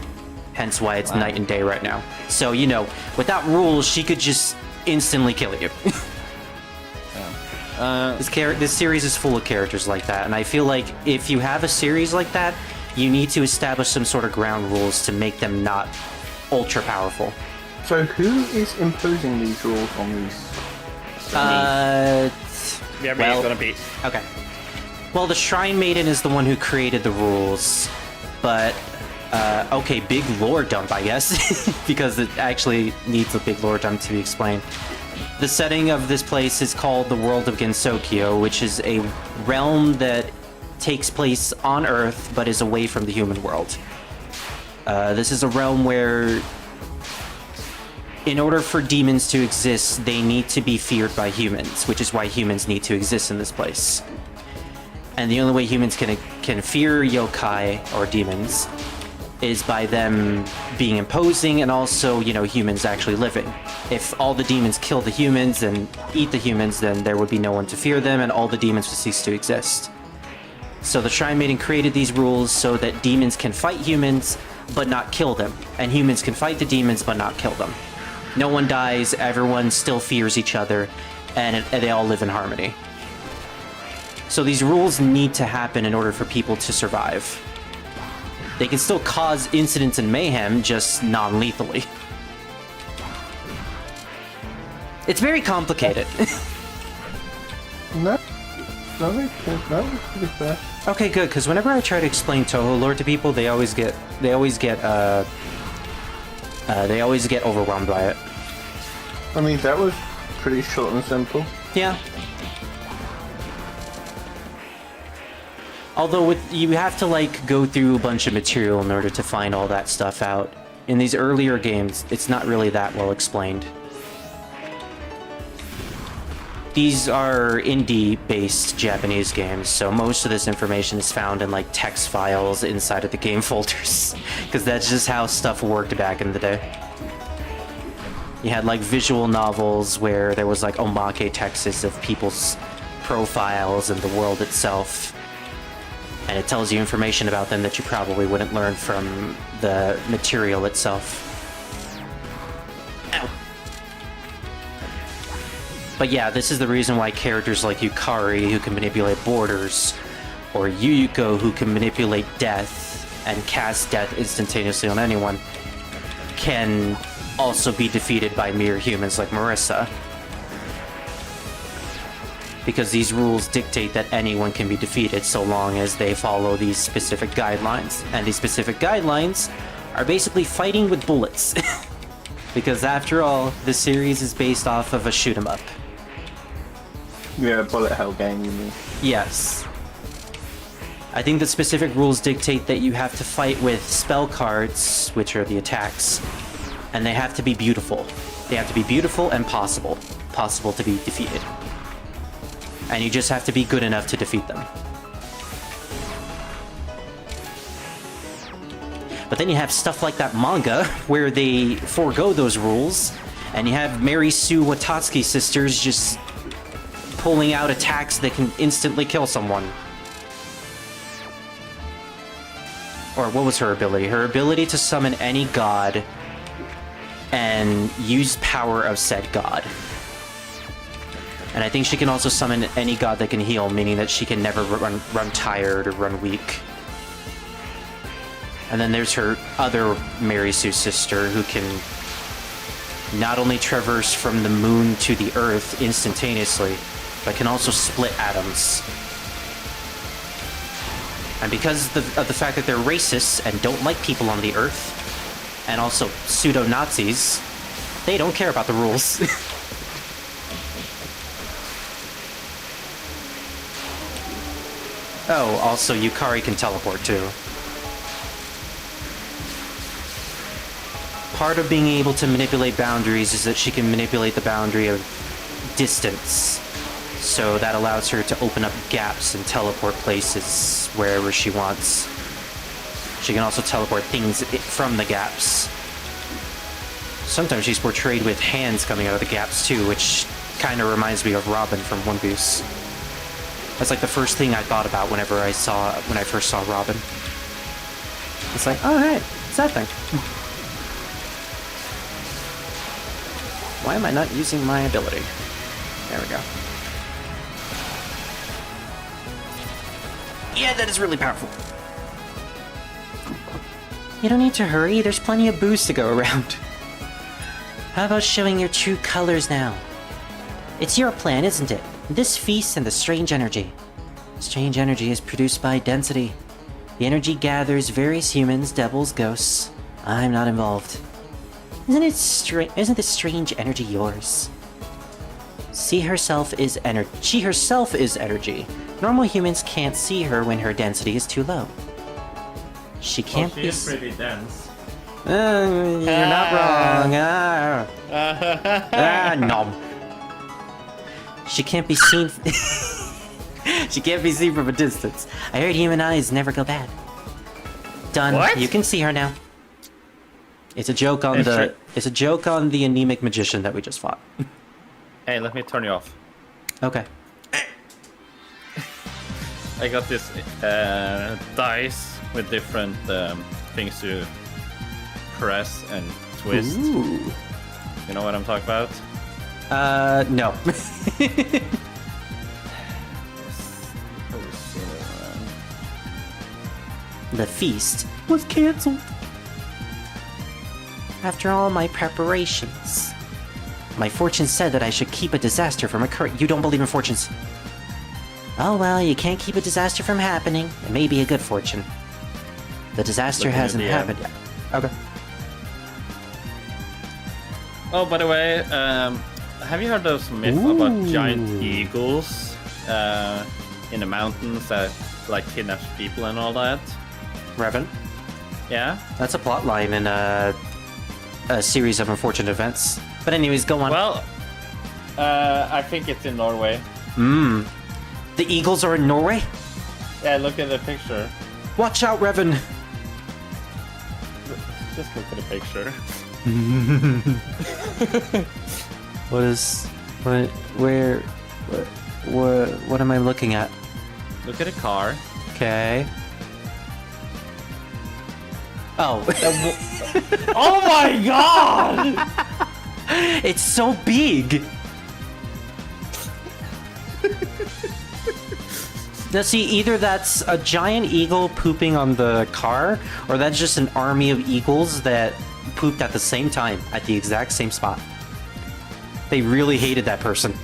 Speaker 1: Hence why it's night and day right now. So, you know, without rules, she could just instantly kill you. This series is full of characters like that, and I feel like if you have a series like that, you need to establish some sort of ground rules to make them not ultra powerful.
Speaker 2: So who is imposing these rules on these?
Speaker 3: It's gonna be.
Speaker 1: Okay. Well, the Shrine Maiden is the one who created the rules, but okay, big lore dump, I guess, because it actually needs a big lore dump to be explained. The setting of this place is called the World of Gensokyo, which is a realm that takes place on Earth but is away from the human world. This is a realm where, in order for demons to exist, they need to be feared by humans, which is why humans need to exist in this place. And the only way humans can fear yokai, or demons, is by them being imposing and also, you know, humans actually living. If all the demons kill the humans and eat the humans, then there would be no one to fear them and all the demons would cease to exist. So the Shrine Maiden created these rules so that demons can fight humans but not kill them, and humans can fight the demons but not kill them. No one dies, everyone still fears each other, and they all live in harmony. So these rules need to happen in order for people to survive. They can still cause incidents and mayhem, just non-lethally. It's very complicated.
Speaker 2: No, it's pretty fair.
Speaker 1: Okay, good, because whenever I try to explain Touhou lore to people, they always get overwhelmed by it.
Speaker 2: I mean, that was pretty short and simple.
Speaker 1: Yeah. Although you have to like go through a bunch of material in order to find all that stuff out. In these earlier games, it's not really that well explained. These are indie-based Japanese games, so most of this information is found in like text files inside of the game folders, because that's just how stuff worked back in the day. You had like visual novels where there was like omake texts of people's profiles and the world itself. And it tells you information about them that you probably wouldn't learn from the material itself. Ow. But yeah, this is the reason why characters like Yukari, who can manipulate borders, or Yuyuko, who can manipulate death and cast death instantaneously on anyone, can also be defeated by mere humans like Marissa. because these rules dictate that anyone can be defeated so long as they follow these specific guidelines. And these specific guidelines are basically fighting with bullets. Because after all, the series is based off of a shoot 'em up.
Speaker 2: Yeah, bullet hell game, you mean?
Speaker 1: Yes. I think the specific rules dictate that you have to fight with spell cards, which are the attacks, and they have to be beautiful. They have to be beautiful and possible to be defeated. And you just have to be good enough to defeat them. But then you have stuff like that manga, where they forego those rules, and you have Mary Sue Watatsuki sisters just pulling out attacks that can instantly kill someone. Or what was her ability? Her ability to summon any god and use power of said god. And I think she can also summon any god that can heal, meaning that she can never run tired or run weak. And then there's her other Mary Sue sister, who can not only traverse from the moon to the earth instantaneously, but can also split atoms. And because of the fact that they're racists and don't like people on the earth, and also pseudo-Nazis, they don't care about the rules. Oh, also Yukari can teleport too. Part of being able to manipulate boundaries is that she can manipulate the boundary of distance. So that allows her to open up gaps and teleport places wherever she wants. She can also teleport things from the gaps. Sometimes she's portrayed with hands coming out of the gaps too, which kind of reminds me of Robin from One Piece. That's like the first thing I thought about when I first saw Robin. It's like, oh hey, it's that thing. Why am I not using my ability? There we go. Yeah, that is really powerful. You don't need to hurry, there's plenty of booze to go around. How about showing your true colors now? It's your plan, isn't it? This feast and the strange energy. Strange energy is produced by density. The energy gathers various humans, devils, ghosts. I'm not involved. Isn't this strange energy yours? She herself is energy. Normal humans can't see her when her density is too low. She can't
Speaker 3: she is pretty dense.
Speaker 1: You're not wrong. Nom. She can't be seen. She can't be seen from a distance. I heard human eyes never go bad. Done.
Speaker 3: What?
Speaker 1: You can see her now. It's a joke on It's a joke on the anemic magician that we just fought.
Speaker 3: Hey, let me turn you off.
Speaker 1: Okay.
Speaker 3: I got this dice with different things to press and twist.
Speaker 1: Ooh.
Speaker 3: You know what I'm talking about?
Speaker 1: No. The feast was cancelled. After all my preparations. My fortune said that I should keep a disaster from occurring. You don't believe in fortunes? Oh well, you can't keep a disaster from happening. It may be a good fortune. The disaster hasn't happened yet. Okay.
Speaker 3: Oh, by the way, have you heard those myths about giant eagles in the mountains that like kidnaps people and all that?
Speaker 1: Revan?
Speaker 3: Yeah?
Speaker 1: That's a plot line in a series of unfortunate events. But anyways, go on.
Speaker 3: Well, I think it's in Norway.
Speaker 1: The eagles are in Norway?
Speaker 3: Yeah, look at the picture.
Speaker 1: Watch out, Revan!
Speaker 3: Just look at the picture.
Speaker 1: What am I looking at?
Speaker 3: Look at a car.
Speaker 1: Okay. Oh.
Speaker 3: Oh my god!
Speaker 1: It's so big! Now see, either that's a giant eagle pooping on the car, or that's just an army of eagles that pooped at the same time, at the exact same spot. They really hated that person.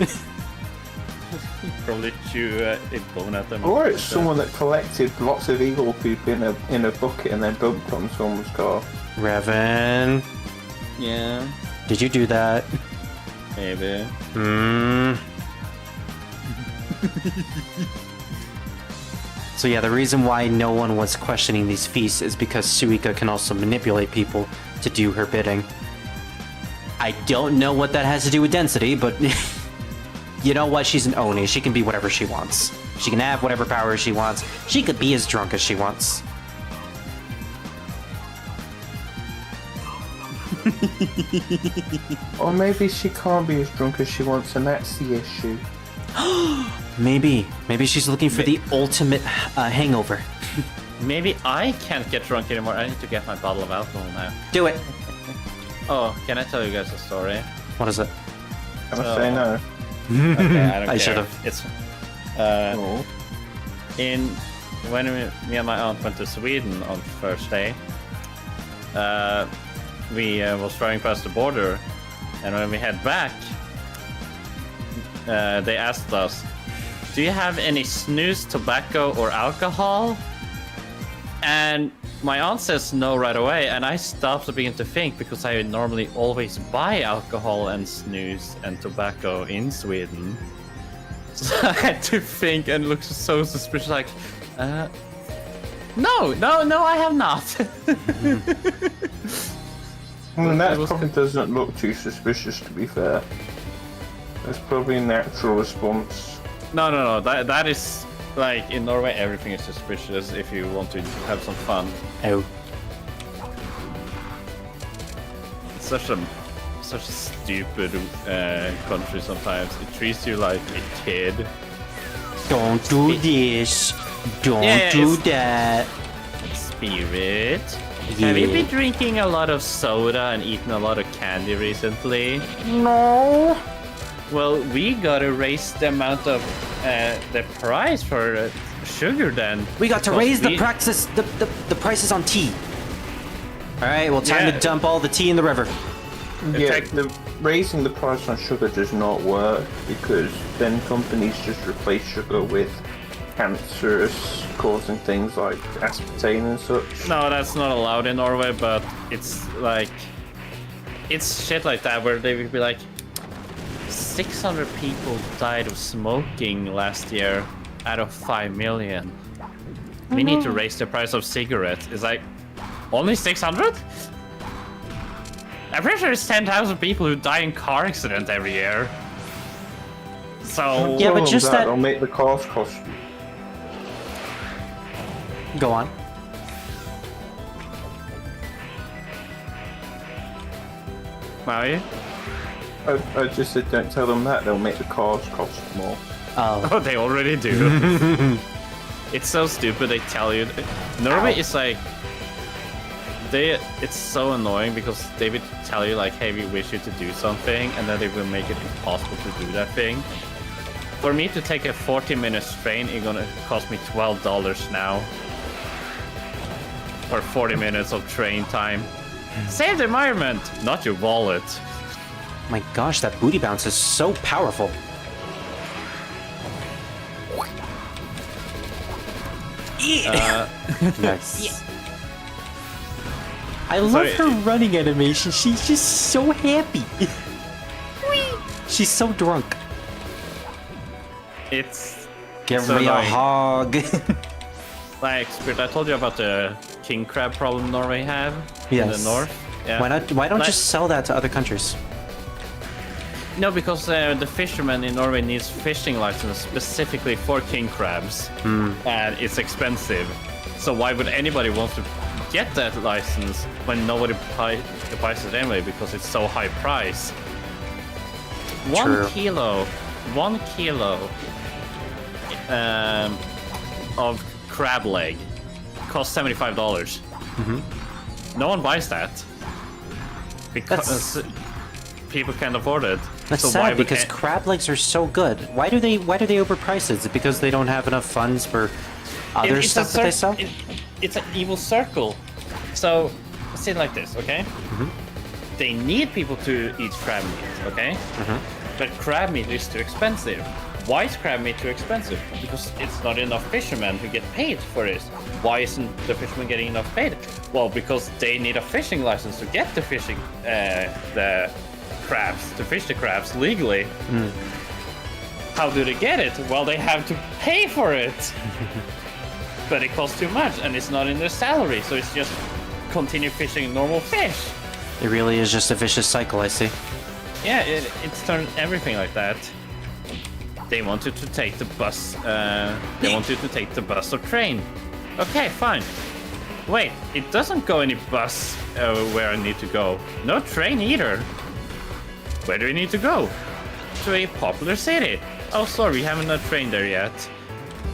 Speaker 3: Probably chew a bone at them.
Speaker 2: Or it's someone that collected lots of eagle poop in a bucket and then dumped on someone's car.
Speaker 1: Revan,
Speaker 3: Yeah,
Speaker 1: did you do that?
Speaker 3: maybe.
Speaker 1: So yeah, the reason why no one was questioning these feasts is because Suika can also manipulate people to do her bidding. I don't know what that has to do with density, but you know what? She's an Oni. She can be whatever she wants. She can have whatever power she wants. She could be as drunk as she wants.
Speaker 2: Or maybe she can't be as drunk as she wants, and that's the issue.
Speaker 1: Maybe she's looking for the ultimate hangover.
Speaker 3: Maybe I can't get drunk anymore. I need to get my bottle of alcohol now.
Speaker 1: Do it.
Speaker 3: Oh, can I tell you guys a story?
Speaker 1: What is it?
Speaker 2: I must say no.
Speaker 3: Okay, I don't care.
Speaker 1: I should've.
Speaker 3: It's
Speaker 2: Oh.
Speaker 3: when me and my aunt went to Sweden on the first day. We was driving past the border, and when we head back, they asked us, "Do you have any snus, tobacco, or alcohol?" And my aunt says no right away, and I stopped to begin to think because I normally always buy alcohol and snus and tobacco in Sweden. So I had to think and look so suspicious, like, no, I have not.
Speaker 2: Well, that probably doesn't look too suspicious, to be fair. That's probably a natural response.
Speaker 3: No, that is, like, in Norway everything is suspicious if you want to have some fun.
Speaker 1: Oh.
Speaker 3: Such a stupid country sometimes. It treats you like a kid.
Speaker 1: Don't do this. Don't do that.
Speaker 3: Spirit.
Speaker 1: Yeah.
Speaker 3: Have you been drinking a lot of soda and eating a lot of candy recently?
Speaker 2: No.
Speaker 3: Well, we gotta raise the amount of the price for sugar then.
Speaker 1: We got to
Speaker 3: Because
Speaker 1: raise the prices on tea. All right, well, time
Speaker 3: Yeah.
Speaker 1: to dump all the tea in the river.
Speaker 2: Yeah,
Speaker 3: fact-
Speaker 2: raising the price on sugar does not work because then companies just replace sugar with cancerous causing things like aspartame and such.
Speaker 3: No, that's not allowed in Norway, but it's like, it's shit like that where they would be like, 600 people died of smoking last year out of 5 million. We need to raise the price of cigarettes. It's like, only 600? I'm pretty sure it's 10,000 people who die in car accidents every year. So,
Speaker 1: Yeah, but just that-
Speaker 2: that'll make the cars cost.
Speaker 1: Go on.
Speaker 3: Maui?
Speaker 2: I just said don't tell them that, they'll make the cars cost more.
Speaker 1: Oh.
Speaker 3: Oh, they already do. It's so stupid. They tell you. Norway is like, it's so annoying because they would tell you like, hey, we wish you to do something, and then they will make it impossible to do that thing. For me to take a 40-minute train, it's gonna cost me $12 now. For 40 minutes of train time. Save the environment, not your wallet.
Speaker 1: My gosh, that booty bounce is so powerful. Nice. I love
Speaker 3: Sorry.
Speaker 1: her running animation. She's just so happy. She's so drunk.
Speaker 3: It's
Speaker 1: Give
Speaker 3: so
Speaker 1: me a
Speaker 3: annoying.
Speaker 1: hug.
Speaker 3: Like, Spirit, I told you about the king crab problem Norway have in
Speaker 1: Yes.
Speaker 3: the north. Yeah.
Speaker 1: Why not? Why don't
Speaker 3: Like-
Speaker 1: you sell that to other countries?
Speaker 3: No, because the fishermen in Norway needs fishing license specifically for king crabs, and it's expensive. So why would anybody want to get that license when nobody buys it anyway? Because it's so high price.
Speaker 1: True.
Speaker 3: 1 kilo of crab leg costs $75. No one buys that because people can't afford it.
Speaker 1: That's
Speaker 3: So why
Speaker 1: sad
Speaker 3: would
Speaker 1: because crab legs are so good. Why do they overprice it? Is it because they don't have enough funds for other
Speaker 3: It's
Speaker 1: stuff
Speaker 3: a
Speaker 1: that they sell?
Speaker 3: It's an evil circle. So, say it like this, okay? They need people to eat crab meat, okay? But crab meat is too expensive. Why is crab meat too expensive? Because it's not enough fishermen who get paid for it. Why isn't the fishermen getting enough paid? Well, because they need a fishing license to get the fishing, the crabs, to fish the crabs legally. How do they get it? Well, they have to pay for it. But it costs too much, and it's not in their salary, so it's just continue fishing normal fish.
Speaker 1: It really is just a vicious cycle, I see.
Speaker 3: Yeah, it's turned everything like that. They wanted to take the bus. They wanted to take the bus or train. Okay, fine. Wait, it doesn't go any bus where I need to go. No train either. Where do we need to go? To a popular city. Oh, sorry, we haven't a train there yet.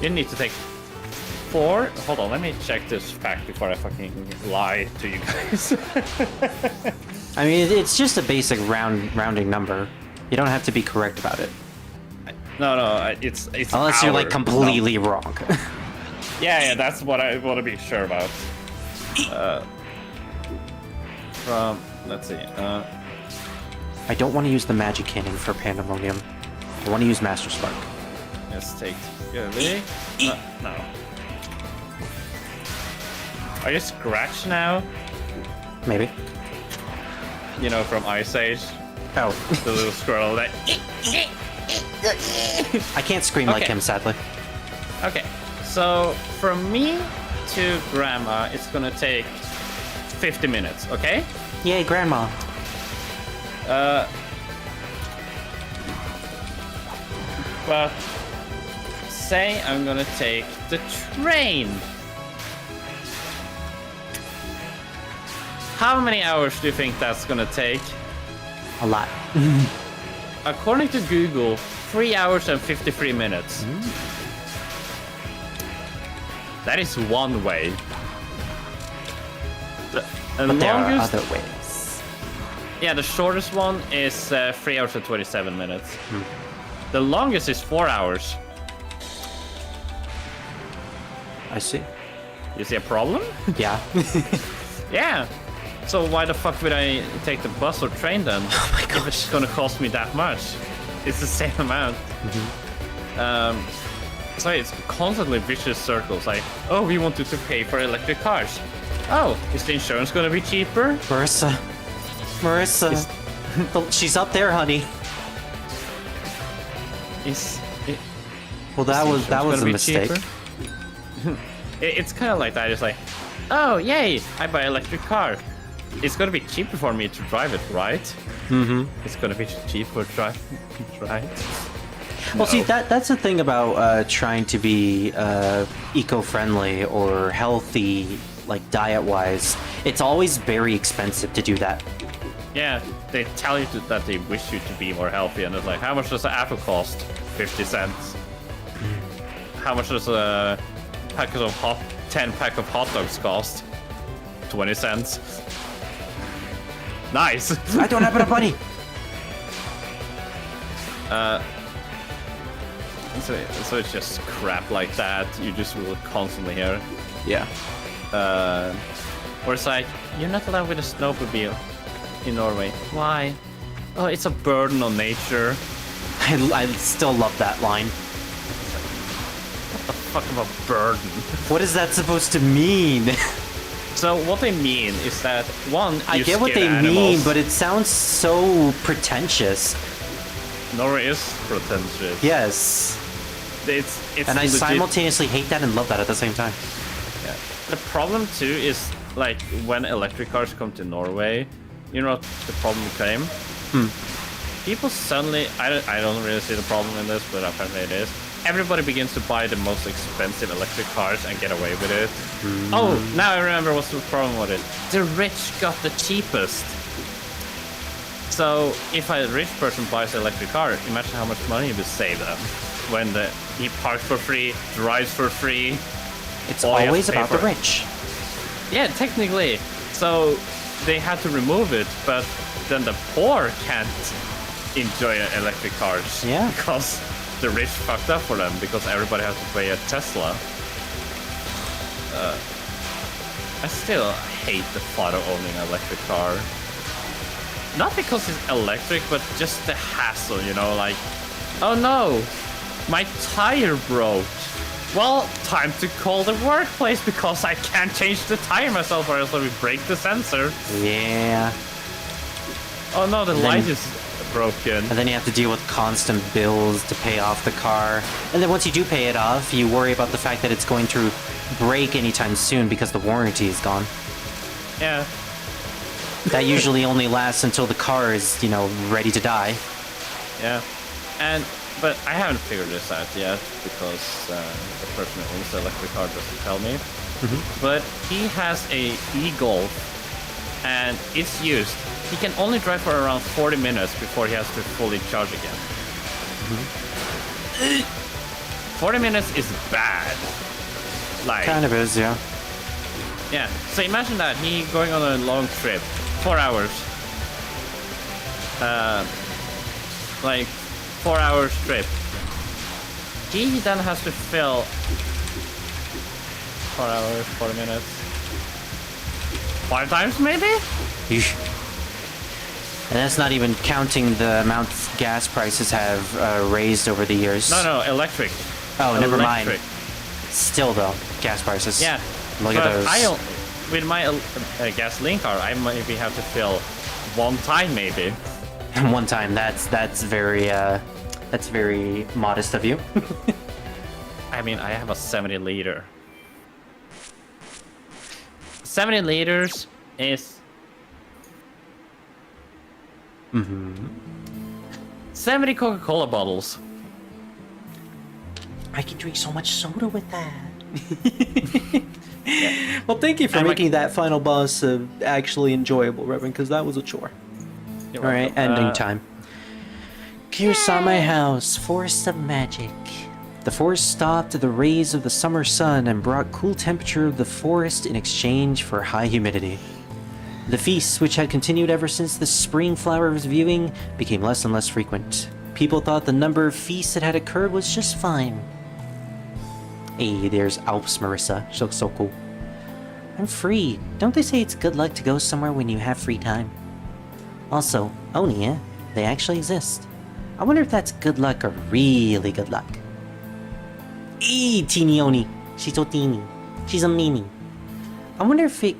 Speaker 3: You need to take 4. Hold on, let me check this fact before I fucking lie to you guys.
Speaker 1: I mean, it's just a basic rounding number. You don't have to be correct about it.
Speaker 3: No, it's
Speaker 1: Unless you're like
Speaker 3: hour.
Speaker 1: completely wrong.
Speaker 3: Yeah, that's what I want to be sure about. Let's see.
Speaker 1: I don't want to use the magic cannon for Pandemonium. I want to use Master Spark.
Speaker 3: Let's take. Really? No. Are you Scratch now?
Speaker 1: Maybe.
Speaker 3: You know, from Ice Age,
Speaker 1: Oh.
Speaker 3: the little squirrel that.
Speaker 1: I can't scream like
Speaker 3: Okay.
Speaker 1: him, sadly.
Speaker 3: Okay, so from me to Grandma, it's gonna take 50 minutes. Okay.
Speaker 1: Yay, Grandma.
Speaker 3: But say I'm gonna take the train. How many hours do you think that's gonna take?
Speaker 1: A lot.
Speaker 3: According to Google, 3 hours and 53 minutes. That is one way. The
Speaker 1: But there are
Speaker 3: longest,
Speaker 1: other ways.
Speaker 3: yeah, the shortest one is 3 hours and 27 minutes. The longest is 4 hours.
Speaker 1: I see.
Speaker 3: You see a problem?
Speaker 1: Yeah.
Speaker 3: Yeah. So why the fuck would I take the bus or train then?
Speaker 1: Oh my
Speaker 3: If it's gonna cost me that much. It's the same amount. So it's constantly vicious circles. Like, oh, we wanted to pay for electric cars. Oh, is the insurance gonna be cheaper?
Speaker 1: Marissa. She's up there, honey.
Speaker 3: Is it,
Speaker 1: Well, that was
Speaker 3: gonna
Speaker 1: a
Speaker 3: be
Speaker 1: mistake.
Speaker 3: cheaper? It's kind of like that. It's like, oh, yay, I buy an electric car. It's gonna be cheaper for me to drive it, right?
Speaker 1: Mm-hmm.
Speaker 3: It's gonna be cheaper to drive, right?
Speaker 1: Well, see,
Speaker 3: No.
Speaker 1: that's the thing about trying to be eco-friendly or healthy, like diet-wise. It's always very expensive to do that.
Speaker 3: Yeah, they tell you that they wish you to be more healthy, and it's like, how much does an apple cost? 50 cents. How much does a packet of 10 pack of hot dogs cost? 20 cents. Nice.
Speaker 1: I don't have enough money.
Speaker 3: So it's just crap like that. You just will constantly hear.
Speaker 1: Yeah.
Speaker 3: Or it's like, you're not allowed with a snowmobile in Norway. Why? Oh, it's a burden on nature.
Speaker 1: I still love that line.
Speaker 3: What the fuck of a burden?
Speaker 1: What is that supposed to mean?
Speaker 3: So what they mean is that, one,
Speaker 1: I
Speaker 3: you
Speaker 1: get what
Speaker 3: scare
Speaker 1: they
Speaker 3: animals.
Speaker 1: mean, but it sounds so pretentious.
Speaker 3: Norway is pretentious.
Speaker 1: Yes.
Speaker 3: It's
Speaker 1: And I
Speaker 3: legit-
Speaker 1: simultaneously hate that and love that at the same time.
Speaker 3: Yeah. The problem too is, like, when electric cars come to Norway, you know what the problem became? People suddenly, I don't really see the problem in this, but apparently it is. Everybody begins to buy the most expensive electric cars and get away with it. Oh, now I remember what's the problem with it. The rich got the cheapest. So if a rich person buys an electric car, imagine how much money you would save them. When he parks for free, drives for free.
Speaker 1: It's
Speaker 3: all you have
Speaker 1: always
Speaker 3: to pay
Speaker 1: about the
Speaker 3: for it.
Speaker 1: rich.
Speaker 3: Yeah, technically. So they had to remove it, but then the poor can't enjoy electric cars.
Speaker 1: Yeah.
Speaker 3: Because the rich fucked up for them, because everybody has to pay a Tesla. I still hate the thought of owning an electric car. Not because it's electric, but just the hassle, you know, like, oh no, My tire broke. Well, time to call the workplace because I can't change the tire myself or else I will break the sensor.
Speaker 1: Yeah.
Speaker 3: Oh no, the light is broken.
Speaker 1: And then you have to deal with constant bills to pay off the car. And then once you do pay it off, you worry about the fact that it's going to break anytime soon because the warranty is gone.
Speaker 3: Yeah.
Speaker 1: That usually only lasts until the car is, you know, ready to die.
Speaker 3: Yeah. But I haven't figured this out yet because the person who owns the electric car doesn't tell me. But he has a e-Golf and it's used. He can only drive for around 40 minutes before he has to fully charge again. 40 minutes is bad. Like,
Speaker 1: Kind of is, yeah.
Speaker 3: yeah. So imagine that he going on a long trip, 4 hours. Like 4 hours trip. He then has to fill 4 hours, 40 minutes. 5 times maybe?
Speaker 1: Yeesh. And that's not even counting the amount gas prices have raised over the years.
Speaker 3: No, electric.
Speaker 1: Oh, never mind.
Speaker 3: Electric.
Speaker 1: Still though, gas prices.
Speaker 3: Yeah.
Speaker 1: Look
Speaker 3: but
Speaker 1: at those.
Speaker 3: With my gasoline car, I maybe have to fill 1 time maybe.
Speaker 1: One time. That's very modest of you.
Speaker 3: I mean, I have a 70 liter. 70 liters is 70 Coca-Cola bottles.
Speaker 1: I can drink so much soda with that. Well, thank you for
Speaker 3: And
Speaker 1: making that final boss actually enjoyable, Reverend, because that was a chore.
Speaker 3: You're
Speaker 1: All right,
Speaker 3: welcome.
Speaker 1: ending time. Kiryu my house, forest of magic. The forest stopped the rays of the summer sun and brought cool temperature of the forest in exchange for high humidity. The feasts, which had continued ever since the spring flowers viewing, became less and less frequent. People thought the number of feasts that had occurred was just fine. Hey, there's Alps, Marissa. So cool. I'm free. Don't they say it's good luck to go somewhere when you have free time? Also, Oni, eh? They actually exist. I wonder if that's good luck or really good luck. Eee, teeny Oni. She's so teeny. She's a mini. I wonder if it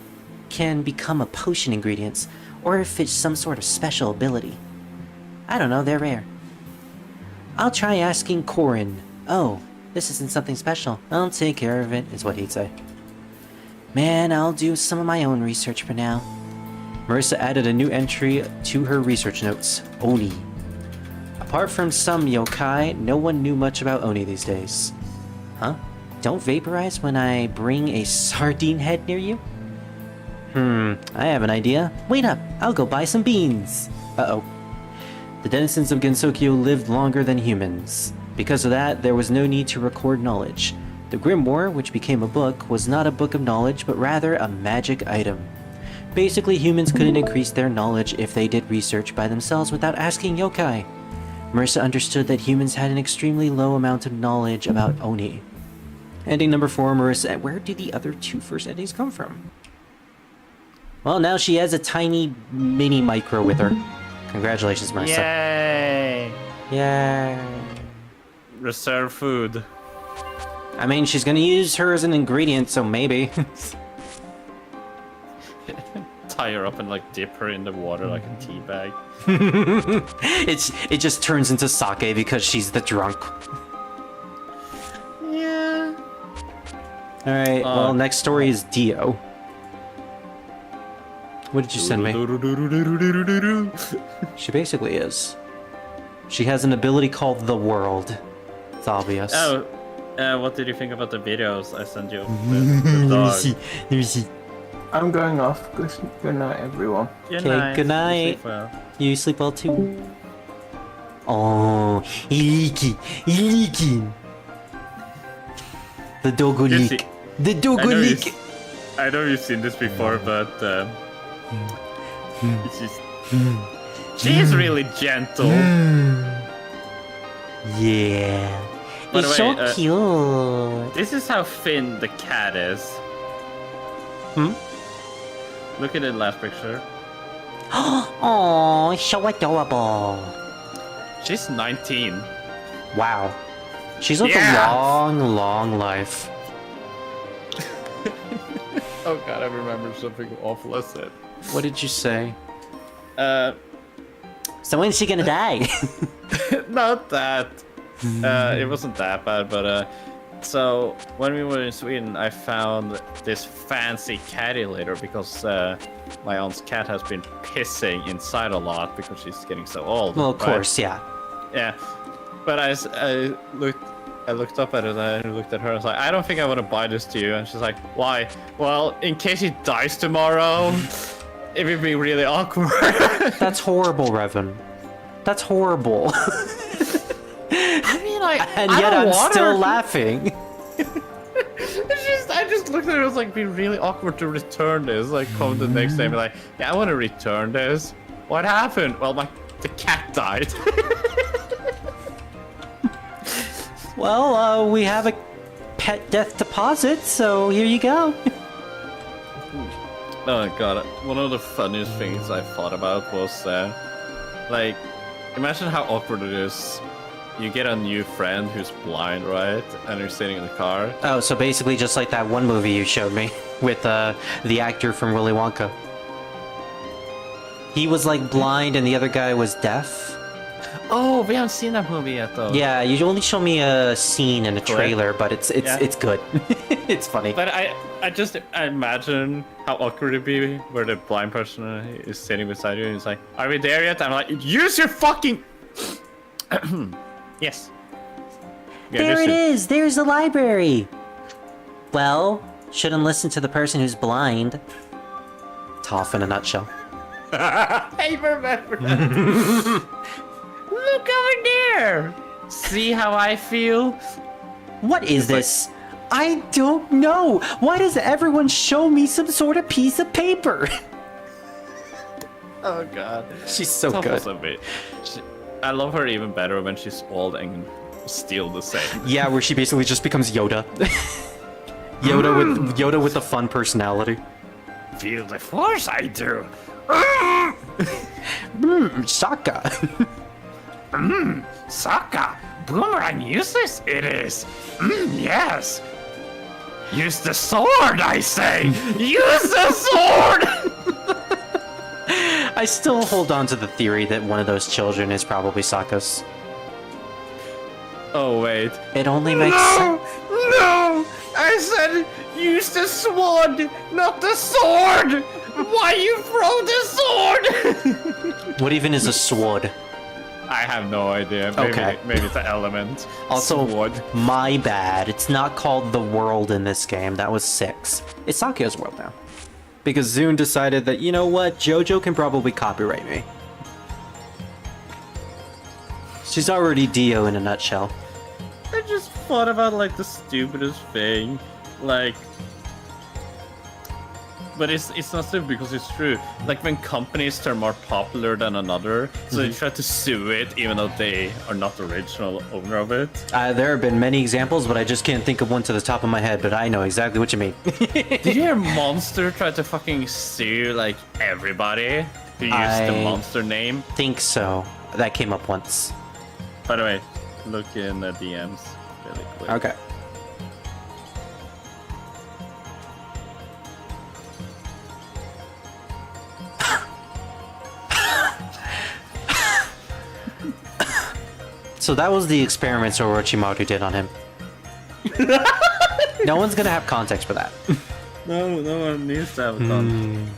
Speaker 1: can become a potion ingredient, or if it's some sort of special ability. I don't know, they're rare. I'll try asking Corin. Oh, this isn't something special. I'll take care of it, is what he'd say. Man, I'll do some of my own research for now. Marissa added a new entry to her research notes. Oni. Apart from some yokai, no one knew much about Oni these days. Huh? Don't vaporize when I bring a sardine head near you? I have an idea. Wait up, I'll go buy some beans. Uh-oh. The denizens of Gensokyo lived longer than humans. Because of that, there was no need to record knowledge. The grimoire, which became a book, was not a book of knowledge, but rather a magic item. Basically, humans couldn't increase their knowledge if they did research by themselves without asking yokai. Marissa understood that humans had an extremely low amount of knowledge about Oni. Ending number 4, Marissa. Where did the other 2 first endings come from? Well, now she has a tiny mini micro with her. Congratulations, Marissa.
Speaker 3: Yay!
Speaker 1: Yay.
Speaker 3: Reserve food.
Speaker 1: I mean, she's gonna use her as an ingredient, so maybe.
Speaker 3: Tie her up and like dip her in the water like a tea bag.
Speaker 1: It just turns into sake because she's the drunk.
Speaker 3: Yeah.
Speaker 1: Alright, well, next story is Dio. What did you send me? She basically is. She has an ability called the World. It's obvious.
Speaker 3: Oh, what did you think about the videos I sent you with the dog?
Speaker 1: Let me see.
Speaker 2: I'm going off. Good night, everyone.
Speaker 1: Okay, good night.
Speaker 3: Sleep well.
Speaker 1: You sleep well too. Oh, Iliki. The dogo
Speaker 3: Yes,
Speaker 1: leak. The dogo leak.
Speaker 3: I know you've seen this before, but she's really gentle.
Speaker 1: Yeah.
Speaker 3: By the
Speaker 1: It's
Speaker 3: way,
Speaker 1: so cute.
Speaker 3: This is how thin the cat is. Look at the last picture.
Speaker 1: Oh, so adorable.
Speaker 3: She's 19.
Speaker 1: Wow. She's lived a long life.
Speaker 3: Oh god, I remember something awful I said.
Speaker 1: What did you say?
Speaker 3: Uh,
Speaker 1: So when's she gonna die?
Speaker 3: not that. It wasn't that bad, but so when we were in Sweden, I found this fancy cat later because my aunt's cat has been pissing inside a lot because she's getting so old.
Speaker 1: Well, of course, yeah.
Speaker 3: Yeah, but I looked up at it and I looked at her. I was like, I don't think I want to buy this to you. And she's like, why? Well, in case he dies tomorrow, it would be really awkward.
Speaker 1: That's horrible, Revan. That's horrible.
Speaker 3: I mean,
Speaker 1: And yet I'm still laughing.
Speaker 3: I just looked at it. It was like, be really awkward to return this. Like, come the next day and be like, yeah, I want to return this. What happened? Well, the cat died.
Speaker 1: Well, we have a pet death deposit, so here you go.
Speaker 3: Oh god, one of the funniest things I thought about was, like, imagine how awkward it is. You get a new friend who's blind, right? And you're sitting in the car.
Speaker 1: Oh, so basically just like that one movie you showed me with the actor from Willy Wonka. He was like blind and the other guy was deaf.
Speaker 3: Oh, we haven't seen that movie yet, though.
Speaker 1: Yeah, you only show me a scene in a trailer, but it's good. It's funny.
Speaker 3: But I imagine how awkward it'd be where the blind person is sitting beside you and he's like, are we there yet? I'm like, use your fucking... Yes. Yeah,
Speaker 1: there it is! There's the library! Well, shouldn't listen to the person who's blind. Tough in a nutshell.
Speaker 3: I remember that. Look over there! See how I feel?
Speaker 1: What is this? I don't know! Why does everyone show me some sort of piece of paper?
Speaker 3: Oh god.
Speaker 1: She's so good.
Speaker 3: I love her even better when she's old and still the same.
Speaker 1: Yeah, where she basically just becomes Yoda. Yoda with a fun personality.
Speaker 3: Feel the force, I do.
Speaker 1: Shaka.
Speaker 3: Sokka, boomerang useless it is. Yes. Use the sword, I say. Use the sword.
Speaker 1: I still hold on to the theory that one of those children is probably Sokka's.
Speaker 3: Oh wait.
Speaker 1: It only makes sense.
Speaker 3: No! I said use the sword, not the sword. Why you throw the sword?
Speaker 1: What even is a sword?
Speaker 3: I have no idea. Maybe,
Speaker 1: Okay.
Speaker 3: Maybe it's an element.
Speaker 1: Also,
Speaker 3: Sword.
Speaker 1: my bad. It's not called the world in this game. That was 6. It's Sakyo's world now. Because Zune decided that, you know what, JoJo can probably copyright me. She's already Dio in a nutshell.
Speaker 3: I just thought about like the stupidest thing, like. But it's not stupid because it's true. Like when companies turn more popular than another, so they try to sue it even though they are not the original owner of it.
Speaker 1: There have been many examples, but I just can't think of one to the top of my head, but I know exactly what you mean.
Speaker 3: Did you hear Monster try to fucking sue like everybody who used the Monster name?
Speaker 1: Think so. That came up once.
Speaker 3: By the way, look in the DMs really quick.
Speaker 1: Okay. So that was the experiments Orochimaru did on him. No one's gonna have context for that.
Speaker 3: No one needs to have a context.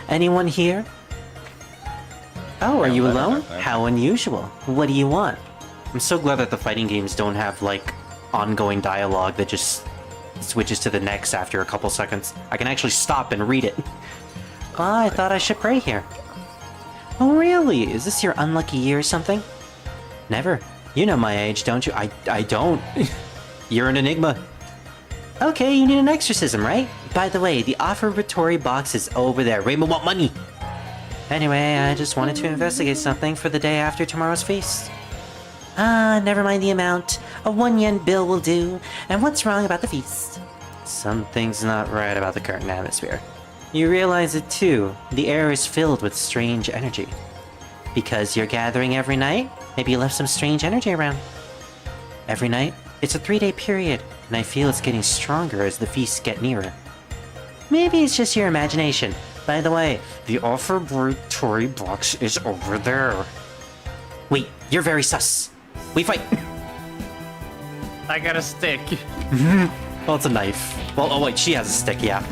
Speaker 1: Anyone here? Oh, are you alone?
Speaker 3: okay.
Speaker 1: How unusual. What do you want? I'm so glad that the fighting games don't have, like, ongoing dialogue that just switches to the next after a couple seconds. I can actually stop and read it. Oh, I thought I should pray here. Oh, really? Is this your unlucky year or something? Never. You know my age, don't you? I don't. You're an enigma. Okay, you need an exorcism, right? By the way, the offertory box is over there. Rainbow want money! Anyway, I just wanted to investigate something for the day after tomorrow's feast. Never mind the amount. A 1 yen bill will do. And what's wrong about the feast? Something's not right about the current atmosphere. You realize it too. The air is filled with strange energy. Because you're gathering every night? Maybe you left some strange energy around. Every night, it's a 3-day period, and I feel it's getting stronger as the feasts get nearer. Maybe it's just your imagination. By the way, the offertory box is over there. Wait, you're very sus. We fight.
Speaker 3: I got a stick.
Speaker 1: Well, it's a knife. Well, oh wait, she has a stick, yeah.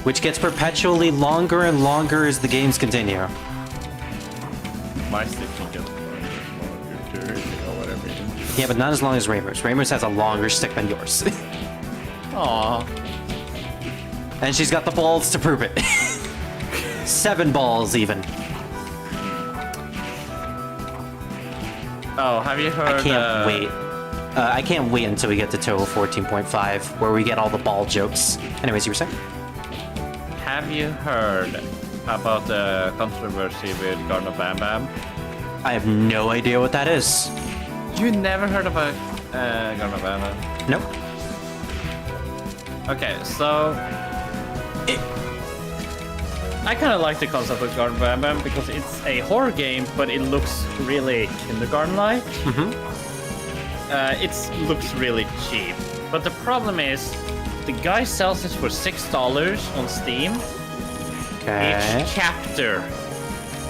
Speaker 1: Which gets perpetually longer and longer as the games continue.
Speaker 3: My stick can get longer, whatever you do.
Speaker 1: Yeah, but not as long as Raymer's. Raymer's has a longer stick than yours.
Speaker 3: Aww.
Speaker 1: And she's got the balls to prove it. 7 balls, even.
Speaker 3: Oh, have you heard?
Speaker 1: I can't wait. I can't wait until we get to Touhou 14.5, where we get all the ball jokes. Anyways, you were saying?
Speaker 3: Have you heard about the controversy with Garden Bam Bam?
Speaker 1: I have no idea what that is.
Speaker 3: You never heard about Garden Bam Bam?
Speaker 1: Nope.
Speaker 3: Okay, so I kind of like the concept of Garden Bam Bam because it's a horror game, but it looks really kindergarten-like. It looks really cheap, but the problem is the guy sells this for $6 on Steam.
Speaker 1: Okay.
Speaker 3: Each chapter,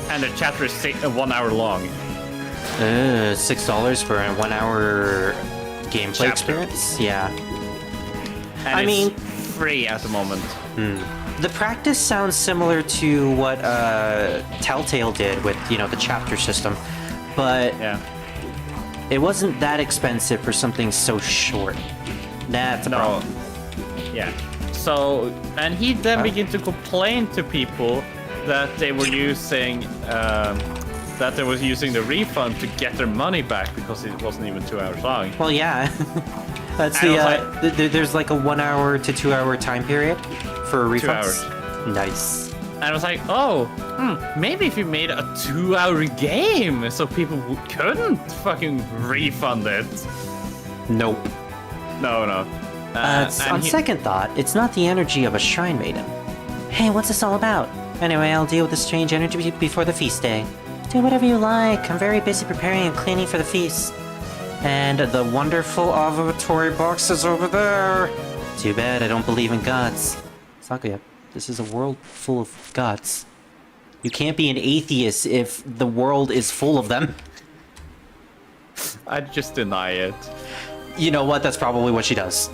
Speaker 3: and the chapter is 1 hour long.
Speaker 1: $6 for a 1 hour gameplay
Speaker 3: Chapter.
Speaker 1: experience? Yeah.
Speaker 3: And
Speaker 1: I
Speaker 3: it's
Speaker 1: mean-
Speaker 3: free at the moment.
Speaker 1: The practice sounds similar to what Telltale did with, the chapter system, but
Speaker 3: Yeah.
Speaker 1: it wasn't that expensive for something so short. That's a
Speaker 3: No.
Speaker 1: problem.
Speaker 3: Yeah. So, and he then began to complain to people that they were using, that they was using the refund to get their money back because it wasn't even 2 hours long.
Speaker 1: Well, yeah. That's
Speaker 3: And
Speaker 1: the,
Speaker 3: I was
Speaker 1: there's like a 1 hour to 2 hour time period for refunds.
Speaker 3: 2 hours.
Speaker 1: Nice.
Speaker 3: And I was like, oh, maybe if you made a 2 hour game so people couldn't fucking refund it.
Speaker 1: Nope.
Speaker 3: No.
Speaker 1: On second thought, it's not the energy of a shrine maiden. Hey, what's this all about? Anyway, I'll deal with the strange energy before the feast day. Do whatever you like. I'm very busy preparing and cleaning for the feast. And the wonderful ovatory box is over there. Too bad I don't believe in gods. Sakuya, this is a world full of gods. You can't be an atheist if the world is full of them.
Speaker 3: I'd just deny it.
Speaker 1: You know what? That's probably what she does.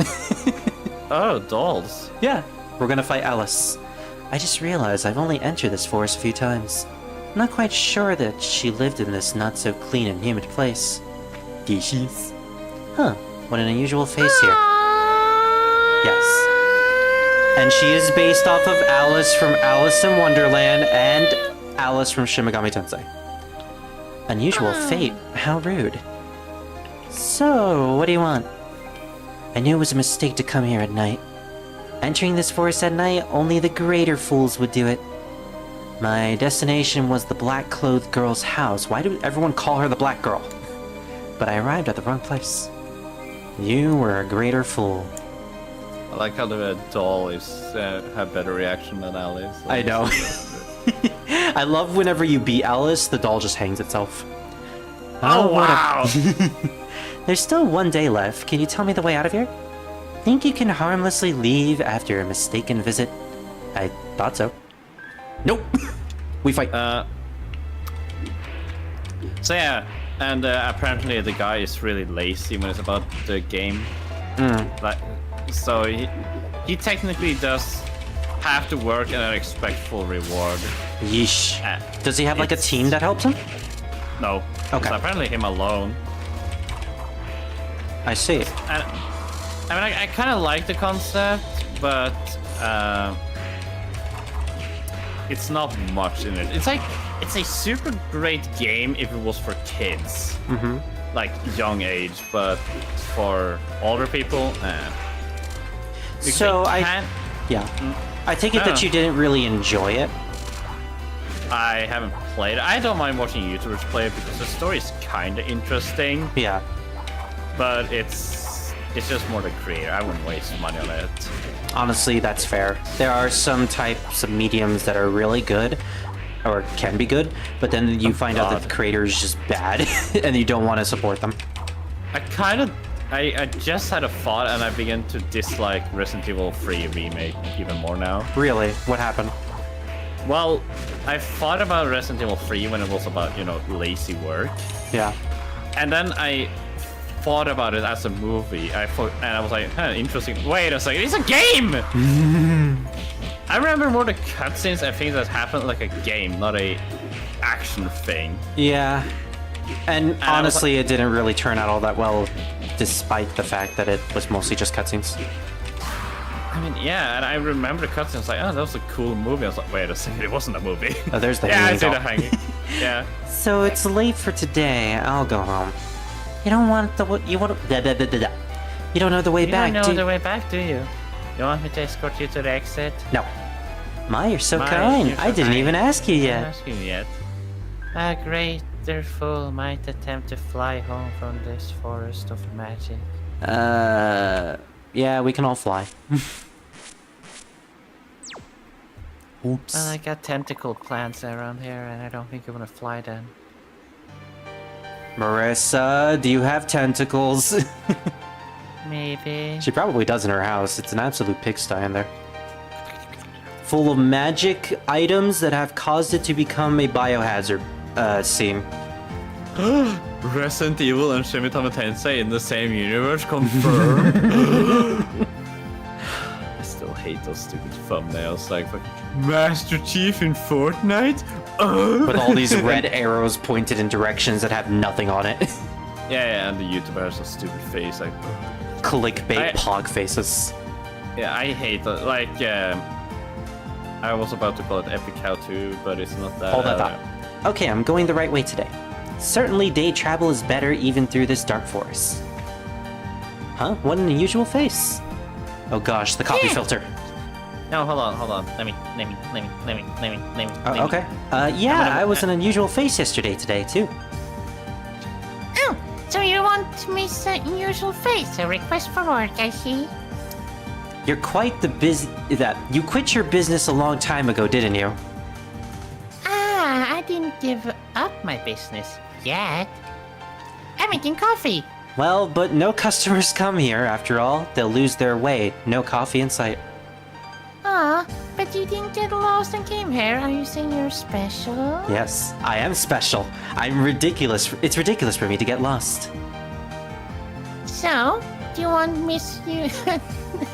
Speaker 3: Oh, dolls.
Speaker 1: Yeah, we're gonna fight Alice. I just realized I've only entered this forest a few times. I'm not quite sure that she lived in this not-so-clean and humid place. Dishes. Huh, what an unusual face here. Yes. And she is based off of Alice from Alice in Wonderland and Alice from Shin Megami Tensei. Unusual fate, how rude. So, what do you want? I knew it was a mistake to come here at night. Entering this forest at night, only the greater fools would do it. My destination was the black-clothed girl's house. Why do everyone call her the black girl? But I arrived at the wrong place. You were a greater fool.
Speaker 3: I like how the doll is have better reaction than Alice.
Speaker 1: I know. I love whenever you beat Alice, the doll just hangs itself.
Speaker 3: Oh,
Speaker 1: what a-
Speaker 3: wow!
Speaker 1: There's still 1 day left. Can you tell me the way out of here? Think you can harmlessly leave after a mistaken visit? I thought so. Nope. We fight.
Speaker 3: So yeah, and apparently the guy is really lazy when it's about the game. Like, so he technically does have to work and then expect full reward.
Speaker 1: Yeesh. Does he have like a
Speaker 3: it's-
Speaker 1: team that helps him?
Speaker 3: No.
Speaker 1: Okay.
Speaker 3: It's apparently him alone.
Speaker 1: I see.
Speaker 3: And I mean, I kind of like the concept, but it's not much in it. It's a super great game if it was for kids, like young age, but for older people, Because
Speaker 1: So
Speaker 3: they
Speaker 1: I take it that you didn't really enjoy it.
Speaker 3: I haven't played it. I don't mind watching YouTubers play it because the story is kind of interesting,
Speaker 1: Yeah.
Speaker 3: but it's just more the creator. I wouldn't waste money on it.
Speaker 1: Honestly, that's fair. There are some types of mediums that are really good, or can be good, but then you find out that the creator is just bad, and you don't want to support them.
Speaker 3: I just had a thought and I began to dislike Resident Evil 3 Remake even more now.
Speaker 1: Really? What happened?
Speaker 3: Well, I thought about Resident Evil 3 when it was about, you know, lazy work.
Speaker 1: Yeah.
Speaker 3: And then I thought about it as a movie. And I was like, huh, interesting. Wait a second, it's a game! I remember more the cutscenes and things that happened like a game, not a action thing.
Speaker 1: Yeah. And honestly, it didn't really turn out all that well, despite the fact that it was mostly just cutscenes.
Speaker 3: I mean, yeah, and I remember the cutscenes like, oh, that was a cool movie. I was like, wait a second, it wasn't a movie.
Speaker 1: Oh, there's the
Speaker 3: yeah, I
Speaker 1: hanging
Speaker 3: see
Speaker 1: doll.
Speaker 3: the hanging. Yeah.
Speaker 1: So it's late for today. I'll go home. You don't want the you want You don't know the way back,
Speaker 3: You don't
Speaker 1: do
Speaker 3: know the way back, do you? You want me to escort you to the exit?
Speaker 1: No. My, you're so
Speaker 3: My,
Speaker 1: kind.
Speaker 3: you're so
Speaker 1: I didn't
Speaker 3: kind.
Speaker 1: even ask you
Speaker 3: I didn't
Speaker 1: yet.
Speaker 3: ask you yet. A greater fool might attempt to fly home from this forest of magic.
Speaker 1: Yeah, we can all fly. Oops.
Speaker 3: Well, I got tentacle plants around here, and I don't think you're gonna fly then.
Speaker 1: Marissa, do you have tentacles?
Speaker 3: Maybe.
Speaker 1: She probably does in her house. It's an absolute pigsty in there. Full of magic items that have caused it to become a biohazard scene.
Speaker 3: Resident Evil and Megami Tensei in the same universe confirmed. I still hate those stupid thumbnails, like Master Chief in Fortnite.
Speaker 1: With all these red arrows pointed in directions that have nothing on it.
Speaker 3: Yeah, and the YouTuber has a stupid face, like.
Speaker 1: Clickbait pog faces.
Speaker 3: Yeah, I hate that. Like, I was about to call it Epic How To, but it's not that.
Speaker 1: Hold that thought. Okay, I'm going the right way today. Certainly day travel is better even through this dark forest. Huh? What an unusual face. Oh gosh, the coffee filter.
Speaker 3: No, hold on. Let me.
Speaker 1: Oh, okay. Yeah, I was an unusual face yesterday today too.
Speaker 4: Oh, so you want Miss Unusual Face? A request for work, I see.
Speaker 1: You're quite the busy... You quit your business a long time ago, didn't you?
Speaker 4: Ah, I didn't give up my business yet. I'm making coffee.
Speaker 1: Well, but no customers come here, after all. They'll lose their way. No coffee in sight.
Speaker 4: Ah, but you didn't get lost and came here. Are you saying you're special?
Speaker 1: Yes, I am special. I'm ridiculous. It's ridiculous for me to get lost.
Speaker 4: So, do you want Miss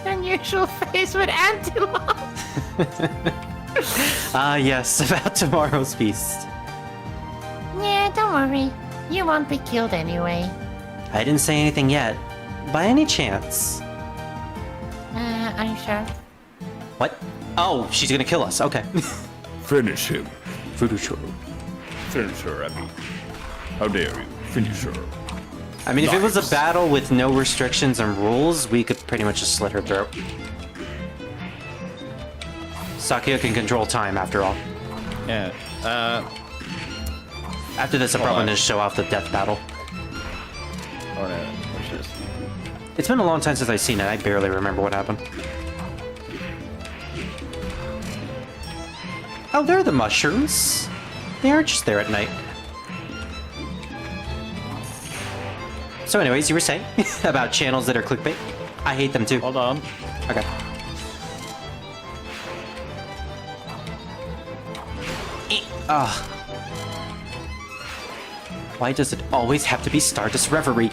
Speaker 4: Unusual Face with antelope?
Speaker 1: Ah, yes, about tomorrow's feast.
Speaker 4: Yeah, don't worry. You won't be killed anyway.
Speaker 1: I didn't say anything yet. By any chance?
Speaker 4: Are you sure?
Speaker 1: What? Oh, she's gonna kill us. Okay.
Speaker 5: Finish him.
Speaker 1: Finish her.
Speaker 5: Finish her, I mean. How dare you? Finish her.
Speaker 1: I mean, if it was a
Speaker 5: Nice.
Speaker 1: battle with no restrictions and rules, we could pretty much just slit her throat. Sakuya can control time, after all.
Speaker 3: Yeah.
Speaker 1: After this, I'm
Speaker 3: Hold
Speaker 1: probably
Speaker 3: on.
Speaker 1: gonna show off the death battle.
Speaker 3: Or what's this?
Speaker 1: It's been a long time since I've seen it. I barely remember what happened. Oh, there are the mushrooms. They are just there at night. So anyways, you were saying about channels that are clickbait? I hate them too.
Speaker 3: Hold on.
Speaker 1: Okay. Ugh. Why does it always have to be Stardust Reverie?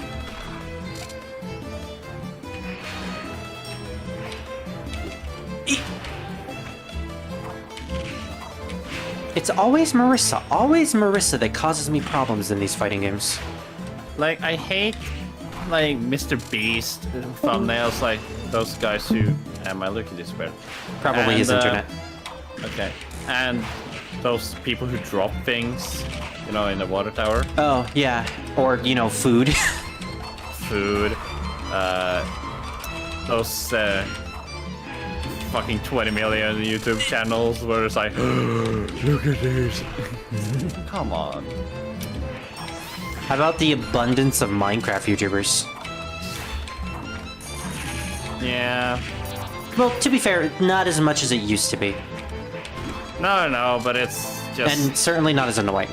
Speaker 1: It's always Marissa that causes me problems in these fighting games.
Speaker 3: Like, I hate, like, Mr. Beast thumbnails, like, those guys who... Am I looking this weird?
Speaker 1: Probably
Speaker 3: And,
Speaker 1: his internet.
Speaker 3: Okay. And those people who drop things, you know, in the water tower.
Speaker 1: Oh, yeah. Or, you know, food.
Speaker 3: Food. Those, fucking 20 million YouTube channels where it's like, look at this. Come on.
Speaker 1: How about the abundance of Minecraft YouTubers?
Speaker 3: Yeah.
Speaker 1: Well, to be fair, not as much as it used to be.
Speaker 3: No, but it's just...
Speaker 1: And certainly not as annoying.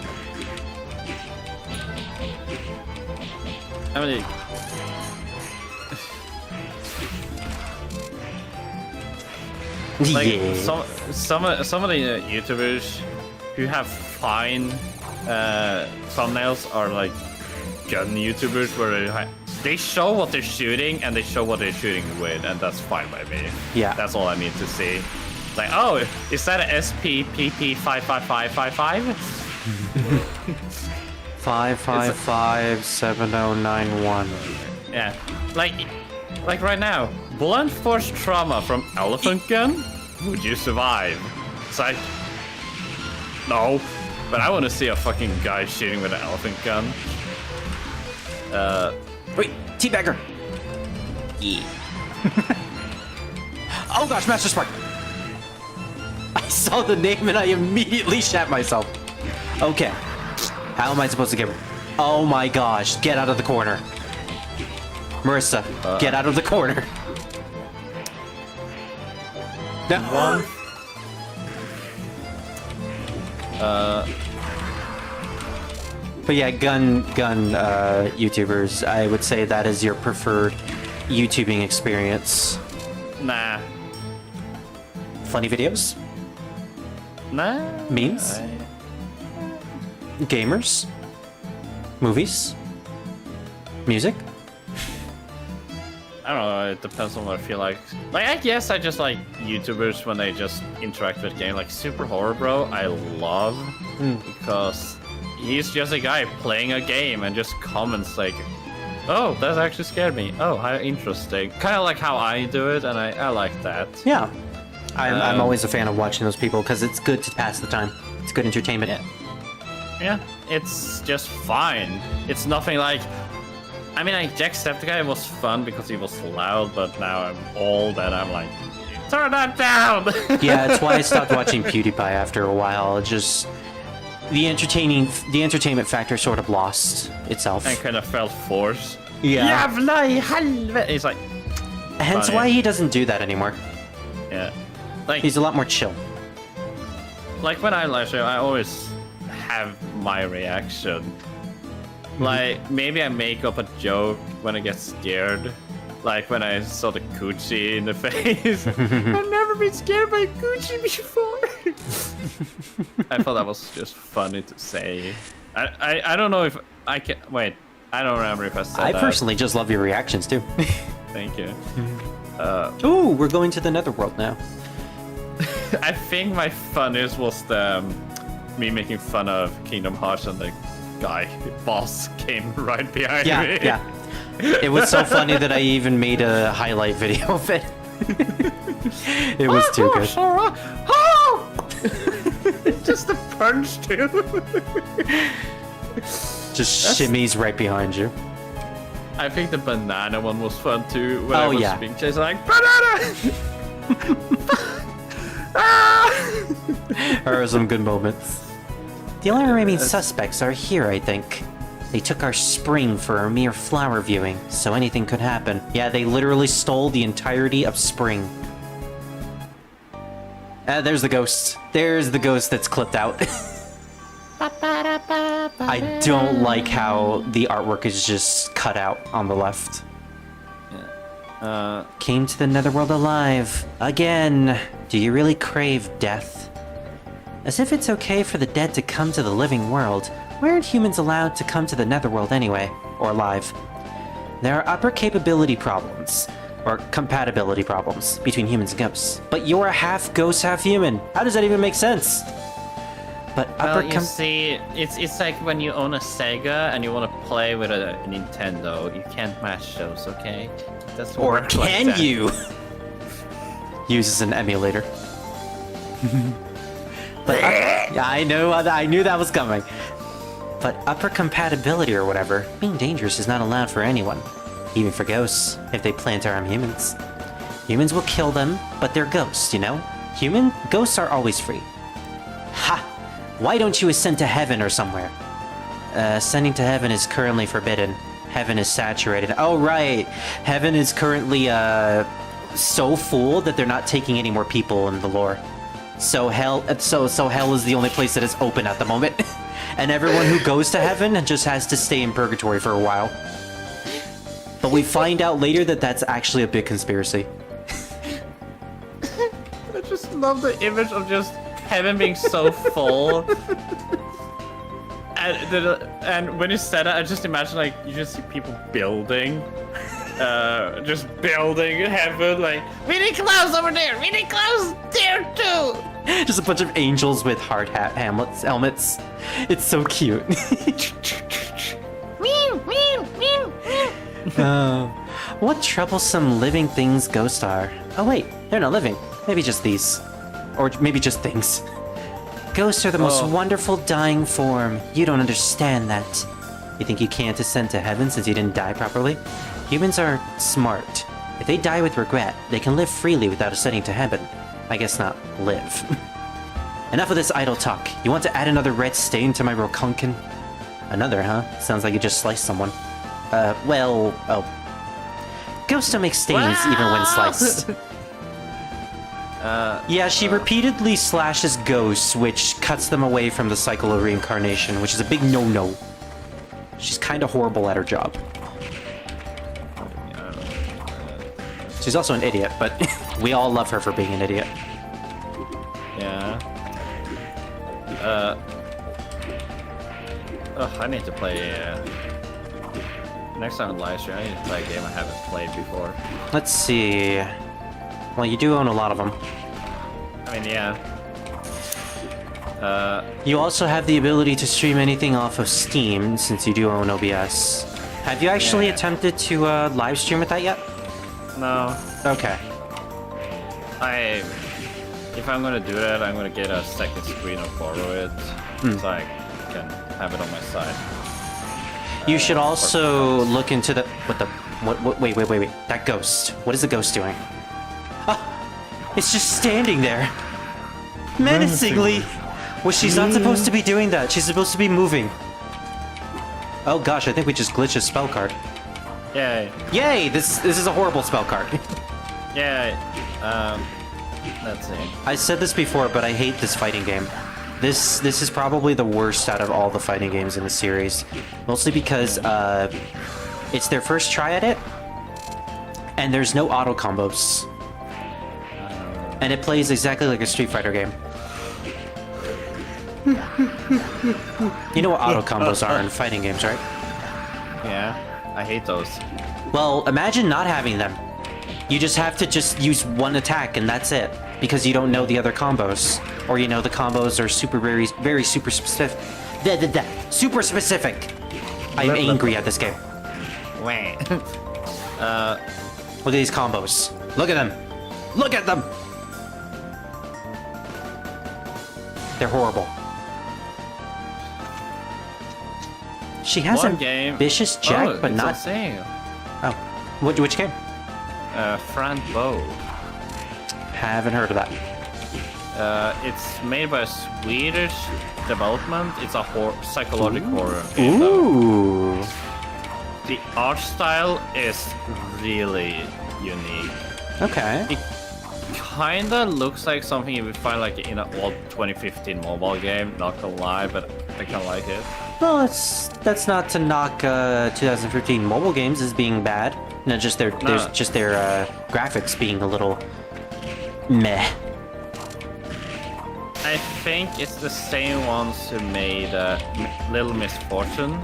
Speaker 3: I mean, Like
Speaker 1: Yeah.
Speaker 3: some of the YouTubers who have fine thumbnails are like gun YouTubers where they show what they're shooting and they show what they're shooting with, and that's fine by me.
Speaker 1: Yeah.
Speaker 3: That's all I need to see. Like, oh, is that an SPPP 55555?
Speaker 1: 5557091.
Speaker 3: Yeah, like right now, blunt force trauma from elephant gun. Would you survive? It's like, no, but I want to see a fucking guy shooting with an elephant gun.
Speaker 1: Wait, teabagger. Yeah. Oh gosh, Master Spark. I saw the name and I immediately shat myself. Okay. How am I supposed to get... Oh my gosh, get out of the corner. Marissa, get out of the corner. No. But yeah, gun YouTubers, I would say that is your preferred YouTubing experience.
Speaker 3: Nah.
Speaker 1: Funny videos?
Speaker 3: Nah.
Speaker 1: Memes? Gamers? Movies? Music?
Speaker 3: I don't know, it depends on what I feel like. Like, I guess I just like YouTubers when they just interact with game. Like, Super Horror Bro, I love, because he's just a guy playing a game and just comments like, oh, that actually scared me. Oh, how interesting. Kind of like how I do it, and I like that.
Speaker 1: Yeah. I'm always a fan of watching those people because it's good to pass the time. It's good entertainment.
Speaker 3: Yeah, it's just fine. It's nothing like... I mean, like, Jacksepticeye was fun because he was loud, but now I'm old and I'm like, turn that down!
Speaker 1: Yeah, it's why I stopped watching PewDiePie after a while. It just... The entertainment factor sort of lost itself.
Speaker 3: And kind of felt forced.
Speaker 1: Yeah.
Speaker 3: Jävla i helvete! It's like...
Speaker 1: Hence
Speaker 3: funny.
Speaker 1: why he doesn't do that anymore.
Speaker 3: Yeah. Like,
Speaker 1: He's a lot more chill.
Speaker 3: like when I live stream, I always have my reaction. Like, maybe I make up a joke when I get scared. Like when I saw the coochie in the face. I've never been scared by a coochie before. I thought that was just funny to say. I don't know if I can... Wait, I don't remember if I said
Speaker 1: I
Speaker 3: that.
Speaker 1: personally just love your reactions too.
Speaker 3: Thank you.
Speaker 1: Ooh, we're going to the Netherworld now.
Speaker 3: I think my funniest was the me making fun of Kingdom Hearts and the guy boss came right behind
Speaker 1: Yeah,
Speaker 3: me.
Speaker 1: yeah. It was so funny that I even made a highlight video of it. It was too good.
Speaker 3: Just a punch too.
Speaker 1: Just shimmies right behind you.
Speaker 3: I think the banana one was fun too. When
Speaker 1: Oh,
Speaker 3: I was
Speaker 1: yeah.
Speaker 3: being chased like banana.
Speaker 1: There are some good moments. The only remaining suspects are here, I think. They took our spring for a mere flower viewing, so anything could happen. Yeah, they literally stole the entirety of spring. There's the ghost. There's the ghost that's clipped out. I don't like how the artwork is just cut out on the left. Came to the Netherworld alive. Again. Do you really crave death? As if it's okay for the dead to come to the living world. Why aren't humans allowed to come to the Netherworld anyway? Or alive? There are upper capability problems. Or compatibility problems between humans and ghosts. But you're a half ghost, half human. How does that even make sense? But
Speaker 3: Well,
Speaker 1: upper
Speaker 3: you see, it's like when you own a Sega and you want to play with a Nintendo. You can't match those, okay? That's what
Speaker 1: Or
Speaker 3: works like
Speaker 1: can
Speaker 3: that.
Speaker 1: you? Uses an emulator. But yeah, I knew that was coming. But upper compatibility or whatever, being dangerous is not allowed for anyone. Even for ghosts, if they plan to harm humans. Humans will kill them, but they're ghosts, you know? Ghosts are always free. Ha! Why don't you ascend to heaven or somewhere? Ascending to heaven is currently forbidden. Heaven is saturated. Oh, right! Heaven is currently, so full that they're not taking any more people in the lore. So hell is the only place that is open at the moment. And everyone who goes to heaven just has to stay in purgatory for a while. But we find out later that that's actually a big conspiracy.
Speaker 3: I just love the image of just heaven being so full. And when you said it, I just imagine like you just see people building, just building heaven, like really close over there, really close there too.
Speaker 1: Just a bunch of angels with hard hat helmets. It's so cute. What troublesome living things ghosts are. Oh wait, they're not living. Maybe just these. Or maybe just things. Ghosts are the most wonderful dying form. You don't understand that. You think you can't ascend to heaven since you didn't die properly? Humans are smart. If they die with regret, they can live freely without ascending to heaven. I guess not live. Enough of this idle talk. You want to add another red stain to my rokunkin? Another, huh? Sounds like you just sliced someone. Ghosts don't make stains even when sliced. Yeah, she repeatedly slashes ghosts, which cuts them away from the cycle of reincarnation, which is a big no-no. She's kind of horrible at her job. She's also an idiot, but we all love her for being an idiot.
Speaker 3: Yeah. I need to play. Next time on live stream, I need to play a game I haven't played before.
Speaker 1: Let's see. Well, you do own a lot of them.
Speaker 3: I mean, yeah.
Speaker 1: You also have the ability to stream anything off of Steam, since you do own OBS. Have you actually attempted to live stream with that yet?
Speaker 3: No.
Speaker 1: Okay.
Speaker 3: If I'm gonna do that, I'm gonna get a second screen or borrow it, so I can have it on my side.
Speaker 1: You should also look into the wait. That ghost. What is the ghost doing? Ah, it's just standing there. Menacingly. Well, she's not supposed to be doing that. She's supposed to be moving. Oh gosh, I think we just glitched a spell card.
Speaker 3: Yay.
Speaker 1: Yay! This is a horrible spell card.
Speaker 3: Yeah. Let's see.
Speaker 1: I said this before, but I hate this fighting game. This is probably the worst out of all the fighting games in the series. Mostly because it's their first try at it, and there's no auto combos. And it plays exactly like a Street Fighter game. You know what auto combos are in fighting games, right?
Speaker 3: Yeah, I hate those.
Speaker 1: Well, imagine not having them. You just have to just use one attack and that's it. Because you don't know the other combos. Or you know the combos are very super specific. Super specific. I'm angry at this game.
Speaker 3: Wait.
Speaker 1: Look at these combos. Look at them. Look at them! They're horrible. She has
Speaker 3: One
Speaker 1: an
Speaker 3: game.
Speaker 1: ambitious jack, but
Speaker 3: it's
Speaker 1: not...
Speaker 3: insane.
Speaker 1: Oh. Which game?
Speaker 3: Front Bow.
Speaker 1: Haven't heard of that.
Speaker 3: It's made by a Swedish development. It's a psychological horror game.
Speaker 1: Ooh.
Speaker 3: The art style is really unique.
Speaker 1: Okay.
Speaker 3: It kinda looks like something you would find like in an old 2015 mobile game. Not gonna lie, but I kinda like it.
Speaker 1: Well, that's not to knock 2015 mobile games as being bad. No, just their graphics being a little meh.
Speaker 3: I think it's the same ones who made Little Misfortune.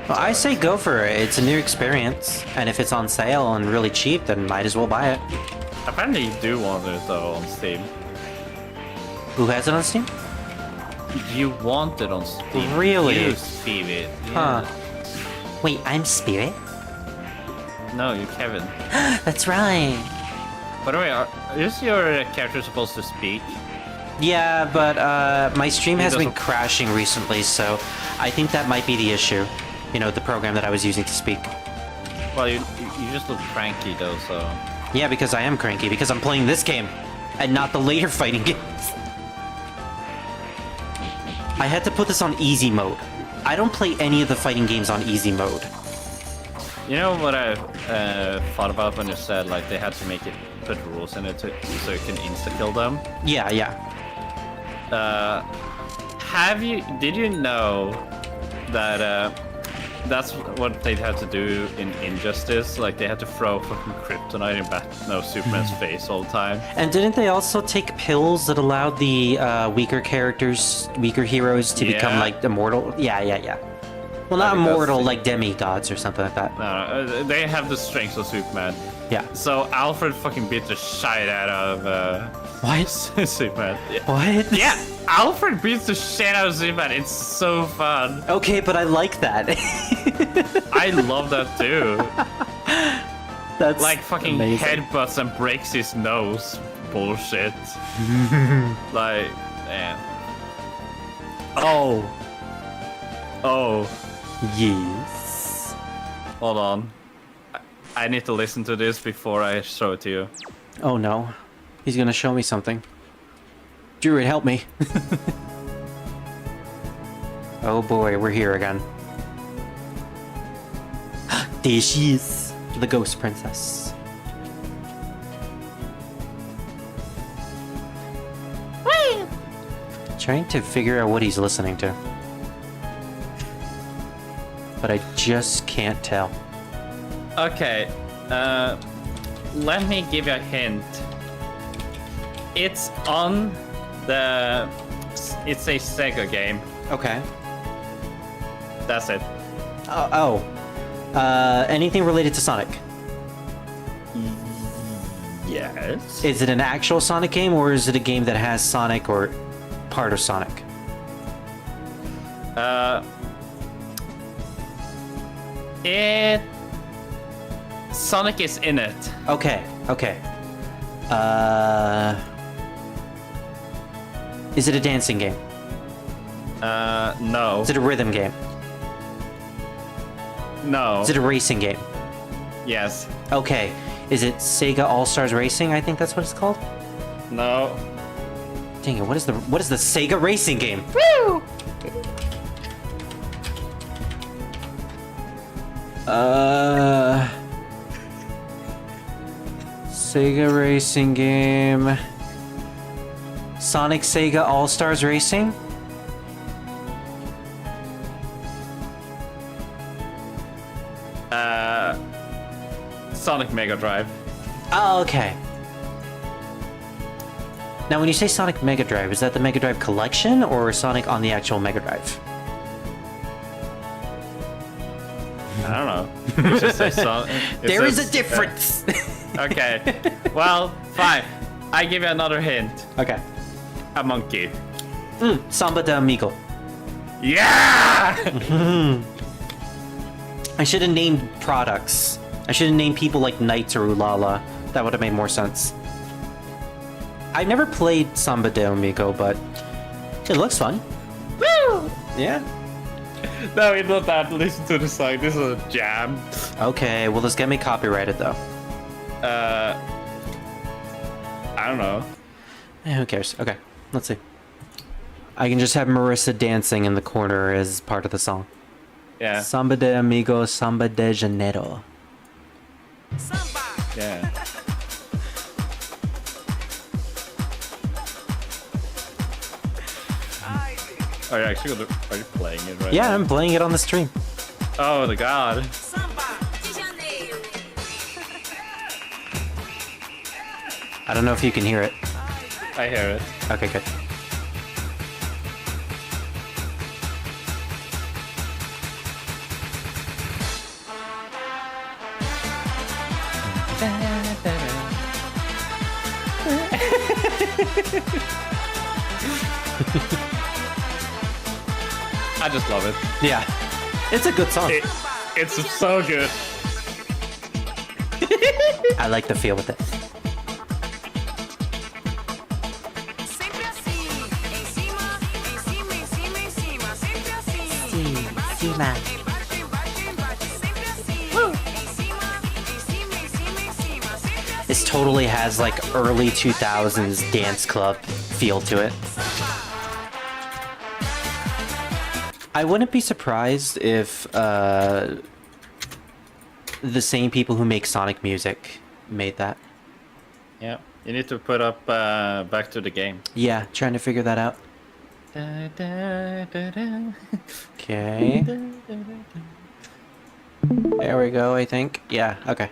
Speaker 1: Well, I say go for it. It's a new experience, and if it's on sale and really cheap, then might as well buy it.
Speaker 3: Apparently you do want it though on Steam.
Speaker 1: Who has it on Steam?
Speaker 3: You want it on Steam.
Speaker 1: Really?
Speaker 3: You Spirit.
Speaker 1: Huh. Wait, I'm Spirit?
Speaker 3: No, you're Kevin.
Speaker 1: That's right.
Speaker 3: By the way, is your character supposed to speak?
Speaker 1: Yeah, but my stream has been
Speaker 3: doesn't-
Speaker 1: crashing recently, so I think that might be the issue. You know, the program that I was using to speak.
Speaker 3: Well, you just look cranky though, so...
Speaker 1: Yeah, because I am cranky, because I'm playing this game, and not the later fighting games. I had to put this on easy mode. I don't play any of the fighting games on easy mode.
Speaker 3: You know what I thought about when you said like they had to make it put rules in it so you can insta-kill them?
Speaker 1: Yeah.
Speaker 3: Did you know that That's what they'd have to do in Injustice. Like, they had to throw fucking kryptonite in Superman's face all the time.
Speaker 1: And didn't they also take pills that allowed the weaker heroes to become
Speaker 3: Yeah.
Speaker 1: like immortal? Yeah. Well, not
Speaker 3: I think that's
Speaker 1: immortal,
Speaker 3: the-
Speaker 1: like demigods or something like that.
Speaker 3: No, they have the strength of Superman.
Speaker 1: Yeah.
Speaker 3: So Alfred fucking beat the shit out of
Speaker 1: What?
Speaker 3: Superman. Yeah.
Speaker 1: What?
Speaker 3: Yeah, Alfred beats the shit out of Superman. It's so fun.
Speaker 1: Okay, but I like that.
Speaker 3: I love that too.
Speaker 1: That's
Speaker 3: Like fucking
Speaker 1: amazing.
Speaker 3: headbutts and breaks his nose. Bullshit. Like, man.
Speaker 1: Oh.
Speaker 3: Oh,
Speaker 1: Yes.
Speaker 3: hold on. I need to listen to this before I show it to you.
Speaker 1: Oh no. He's gonna show me something. Druid, help me. Oh boy, we're here again. There she is. The ghost princess. Trying to figure out what he's listening to. But I just can't tell.
Speaker 3: Okay, let me give you a hint. It's on the... It's a Sega game.
Speaker 1: Okay.
Speaker 3: That's it.
Speaker 1: Anything related to Sonic?
Speaker 3: Yes.
Speaker 1: Is it an actual Sonic game, or is it a game that has Sonic or part of Sonic?
Speaker 3: Sonic is in it.
Speaker 1: Okay. Is it a dancing game?
Speaker 3: No.
Speaker 1: Is it a rhythm game?
Speaker 3: No.
Speaker 1: Is it a racing game?
Speaker 3: Yes.
Speaker 1: Okay. Is it Sega All-Stars Racing? I think that's what it's called.
Speaker 3: No.
Speaker 1: Dang it, what is the Sega racing game? Sega racing game. Sonic Sega All-Stars Racing?
Speaker 3: Sonic Mega Drive.
Speaker 1: Oh, okay. Now, when you say Sonic Mega Drive, is that the Mega Drive collection or Sonic on the actual Mega Drive?
Speaker 3: I don't know. You should say Sonic.
Speaker 1: There is a difference!
Speaker 3: Okay. Well, fine. I give you another hint.
Speaker 1: Okay.
Speaker 3: A monkey.
Speaker 1: Samba de Amigo.
Speaker 3: Yeah!
Speaker 1: I should have named products. I should have named people like Knights or Ulala. That would have made more sense. I never played Samba de Amigo, but it looks fun.
Speaker 3: Woo!
Speaker 1: Yeah.
Speaker 3: No, it's not that. Listen to the song. This is a jam.
Speaker 1: Okay, well, this get me copyrighted though.
Speaker 3: I don't know.
Speaker 1: Who cares? Okay, let's see. I can just have Marissa dancing in the corner as part of the song.
Speaker 3: Yeah.
Speaker 1: Samba de Amigo, Samba de Janeiro.
Speaker 3: Yeah. Are you actually are you playing it right
Speaker 1: Yeah,
Speaker 3: now?
Speaker 1: I'm playing it on the stream.
Speaker 3: Oh, the god.
Speaker 1: I don't know if you can hear it.
Speaker 3: I hear it.
Speaker 1: Okay, good.
Speaker 3: I just love it.
Speaker 1: Yeah, it's a good song.
Speaker 3: It's so good.
Speaker 1: I like the feel with it.
Speaker 6: Sempre assim, em cima, em cima, em cima, em cima, sempre assim. Embaixo, embaixo, embaixo, embaixo, sempre assim. Em cima, em cima, em cima, em cima, sempre assim.
Speaker 1: This totally has like early 2000s dance club feel to it. I wouldn't be surprised if the same people who make Sonic music made that.
Speaker 3: Yeah. You need to put up back to the game.
Speaker 1: Yeah, trying to figure that out. Okay. There we go, I think. Yeah, okay.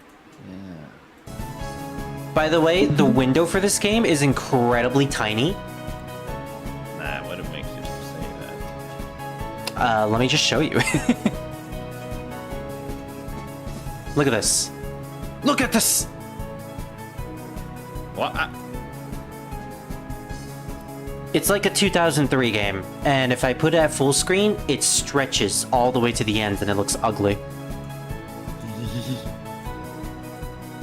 Speaker 1: By the way, the window for this game is incredibly tiny.
Speaker 3: Nah, what makes you say that?
Speaker 1: Let me just show you. Look at this. Look at this!
Speaker 3: What?
Speaker 1: It's like a 2003 game, and if I put it at full screen, it stretches all the way to the end and it looks ugly.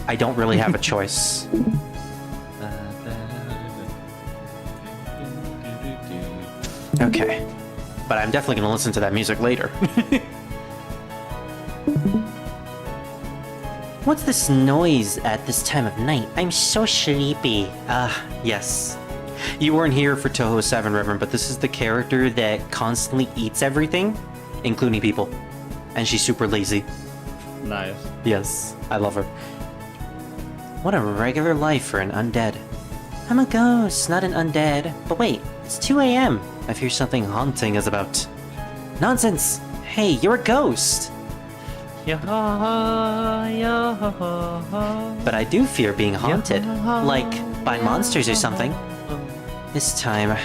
Speaker 1: I don't really have a choice. Okay. But I'm definitely gonna listen to that music later. What's this noise at this time of night? I'm so sleepy. Yes. You weren't here for Touhou 7, Reverend, but this is the character that constantly eats everything, including people. And she's super lazy.
Speaker 3: Nice.
Speaker 1: Yes, I love her. What a regular life for an undead. I'm a ghost, not an undead. But wait, it's 2 a.m. I fear something haunting is about. Nonsense! Hey, you're a ghost! But I do fear being haunted, like by monsters or something. This time,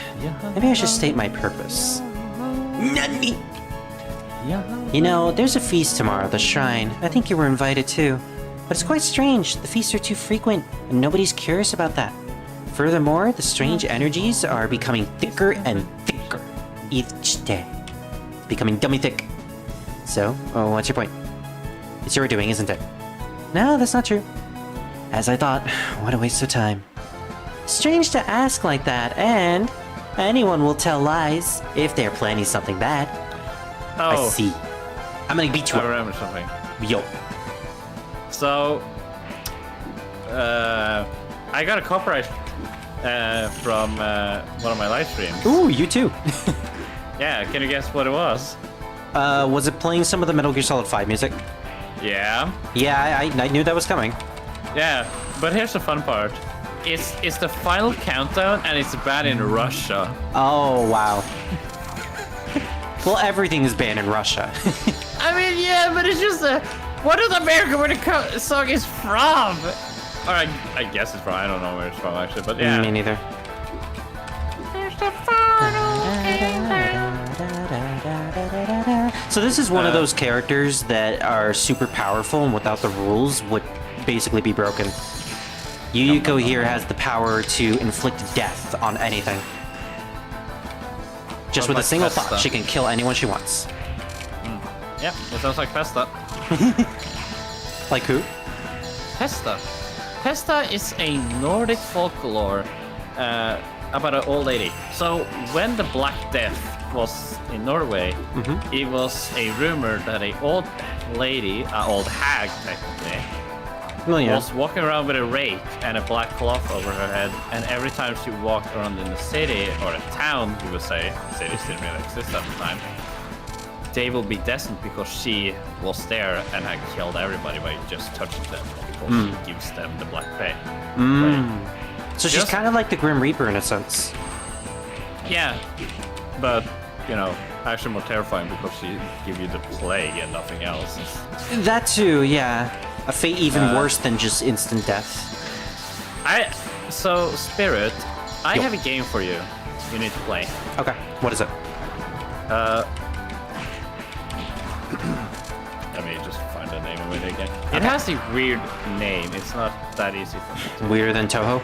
Speaker 1: maybe I should state my purpose. Nani? You know, there's a feast tomorrow at the shrine. I think you were invited too. But it's quite strange. The feasts are too frequent, and nobody's curious about that. Furthermore, the strange energies are becoming thicker and thicker each day. Becoming dummy thick. So, what's your point? It's your doing, isn't it? No, that's not true. As I thought, what a waste of time. Strange to ask like that, and anyone will tell lies if they're planning something bad. I
Speaker 3: Oh,
Speaker 1: see. I'm gonna beat you
Speaker 3: I
Speaker 1: up.
Speaker 3: remember something.
Speaker 1: Yo.
Speaker 3: So, I got a copyright from one of my live streams.
Speaker 1: Ooh, you too.
Speaker 3: Yeah, can you guess what it was?
Speaker 1: Was it playing some of the Metal Gear Solid 5 music?
Speaker 3: Yeah.
Speaker 1: Yeah, I knew that was coming.
Speaker 3: Yeah, but here's the fun part. It's the final countdown and it's banned in Russia.
Speaker 1: Oh, wow. Well, everything is banned in Russia.
Speaker 3: I mean, yeah, but it's just what is America where the song is from? Or I guess it's from, I don't know where it's from actually, but yeah.
Speaker 1: Me neither. So this is one of those characters that are super powerful and without the rules would basically be broken. Yuyuko here has the power to inflict death on anything. Just with a
Speaker 3: like
Speaker 1: single
Speaker 3: Festa.
Speaker 1: thought, she can kill anyone she wants.
Speaker 3: Yeah, it sounds like Festa.
Speaker 1: Like who?
Speaker 3: Festa. Festa is a Nordic folklore about an old lady. So when the Black Death was in Norway, it was a rumor that a old lady, an old hag technically,
Speaker 1: Well, yeah.
Speaker 3: was walking around with a rake and a black cloth over her head, and every time she walked around in the city, or a town, you would say, cities didn't really exist at the time, they will be destined because she was there and had killed everybody by just touching them, because she gives them the black fey.
Speaker 1: So she's
Speaker 3: Just-
Speaker 1: kind of like the Grim Reaper in a sense.
Speaker 3: Yeah, but, you know, actually more terrifying because she give you the plague and nothing else.
Speaker 1: That too, yeah. A fate even worse than just instant death.
Speaker 3: So, Spirit, I
Speaker 1: Yo.
Speaker 3: have a game for you. You need to play.
Speaker 1: Okay, what is it?
Speaker 3: Let me just find the name of it again. It has a weird name. It's not that easy for me.
Speaker 1: Weirder than Touhou?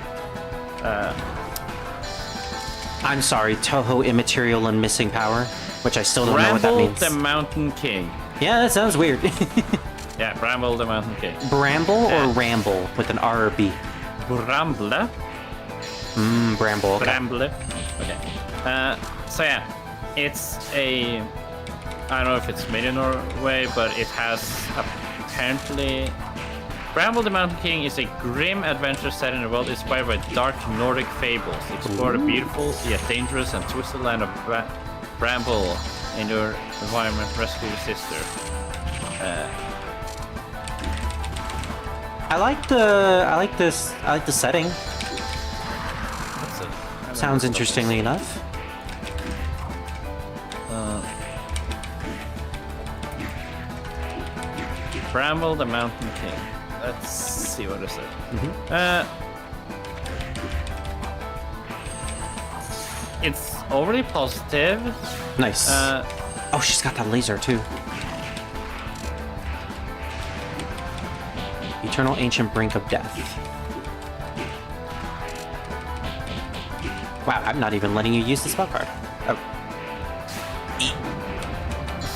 Speaker 1: I'm sorry, Touhou Immaterial and Missing Power, which I still don't know what that
Speaker 3: Bramble
Speaker 1: means.
Speaker 3: the Mountain King.
Speaker 1: Yeah, that sounds weird.
Speaker 3: Yeah, Bramble the Mountain King.
Speaker 1: Bramble or
Speaker 3: Yeah.
Speaker 1: Ramble with an R or B?
Speaker 3: Bramble.
Speaker 1: Bramble. Okay.
Speaker 3: Bramble. Okay. So yeah, it's a. I don't know if it's made in Norway, but it has apparently. Bramble the Mountain King is a grim adventure set in a world inspired by dark Nordic fables. Explore the beautiful yet dangerous and twisted land of Bramble in your environment. Rescue your sister.
Speaker 1: I like the setting.
Speaker 3: That's it.
Speaker 1: Sounds interestingly enough.
Speaker 3: Bramble the Mountain King. Let's see what is it. It's overly positive.
Speaker 1: Nice. Oh, she's got that laser too. Eternal Ancient Brink of Death. Wow, I'm not even letting you use the spell card. Oh.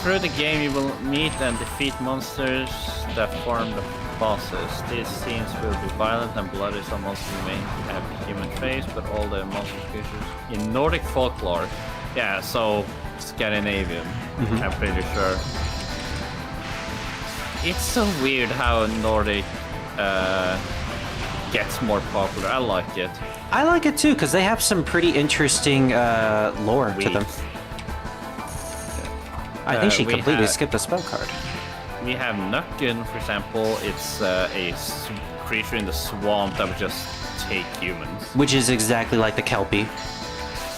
Speaker 3: Through the game, you will meet and defeat monsters that form the bosses. These scenes will be violent and bloody. Some monsters may have a human face, but all the monster creatures in Nordic folklore. Yeah, so Scandinavian. I'm pretty sure. It's so weird how Nordic gets more popular. I like it.
Speaker 1: I like it too, because they have some pretty interesting lore to them. I think she completely skipped a spell card.
Speaker 3: We have Nukken, for example. It's creature in the swamp that would just take humans.
Speaker 1: Which is exactly like the Kelpie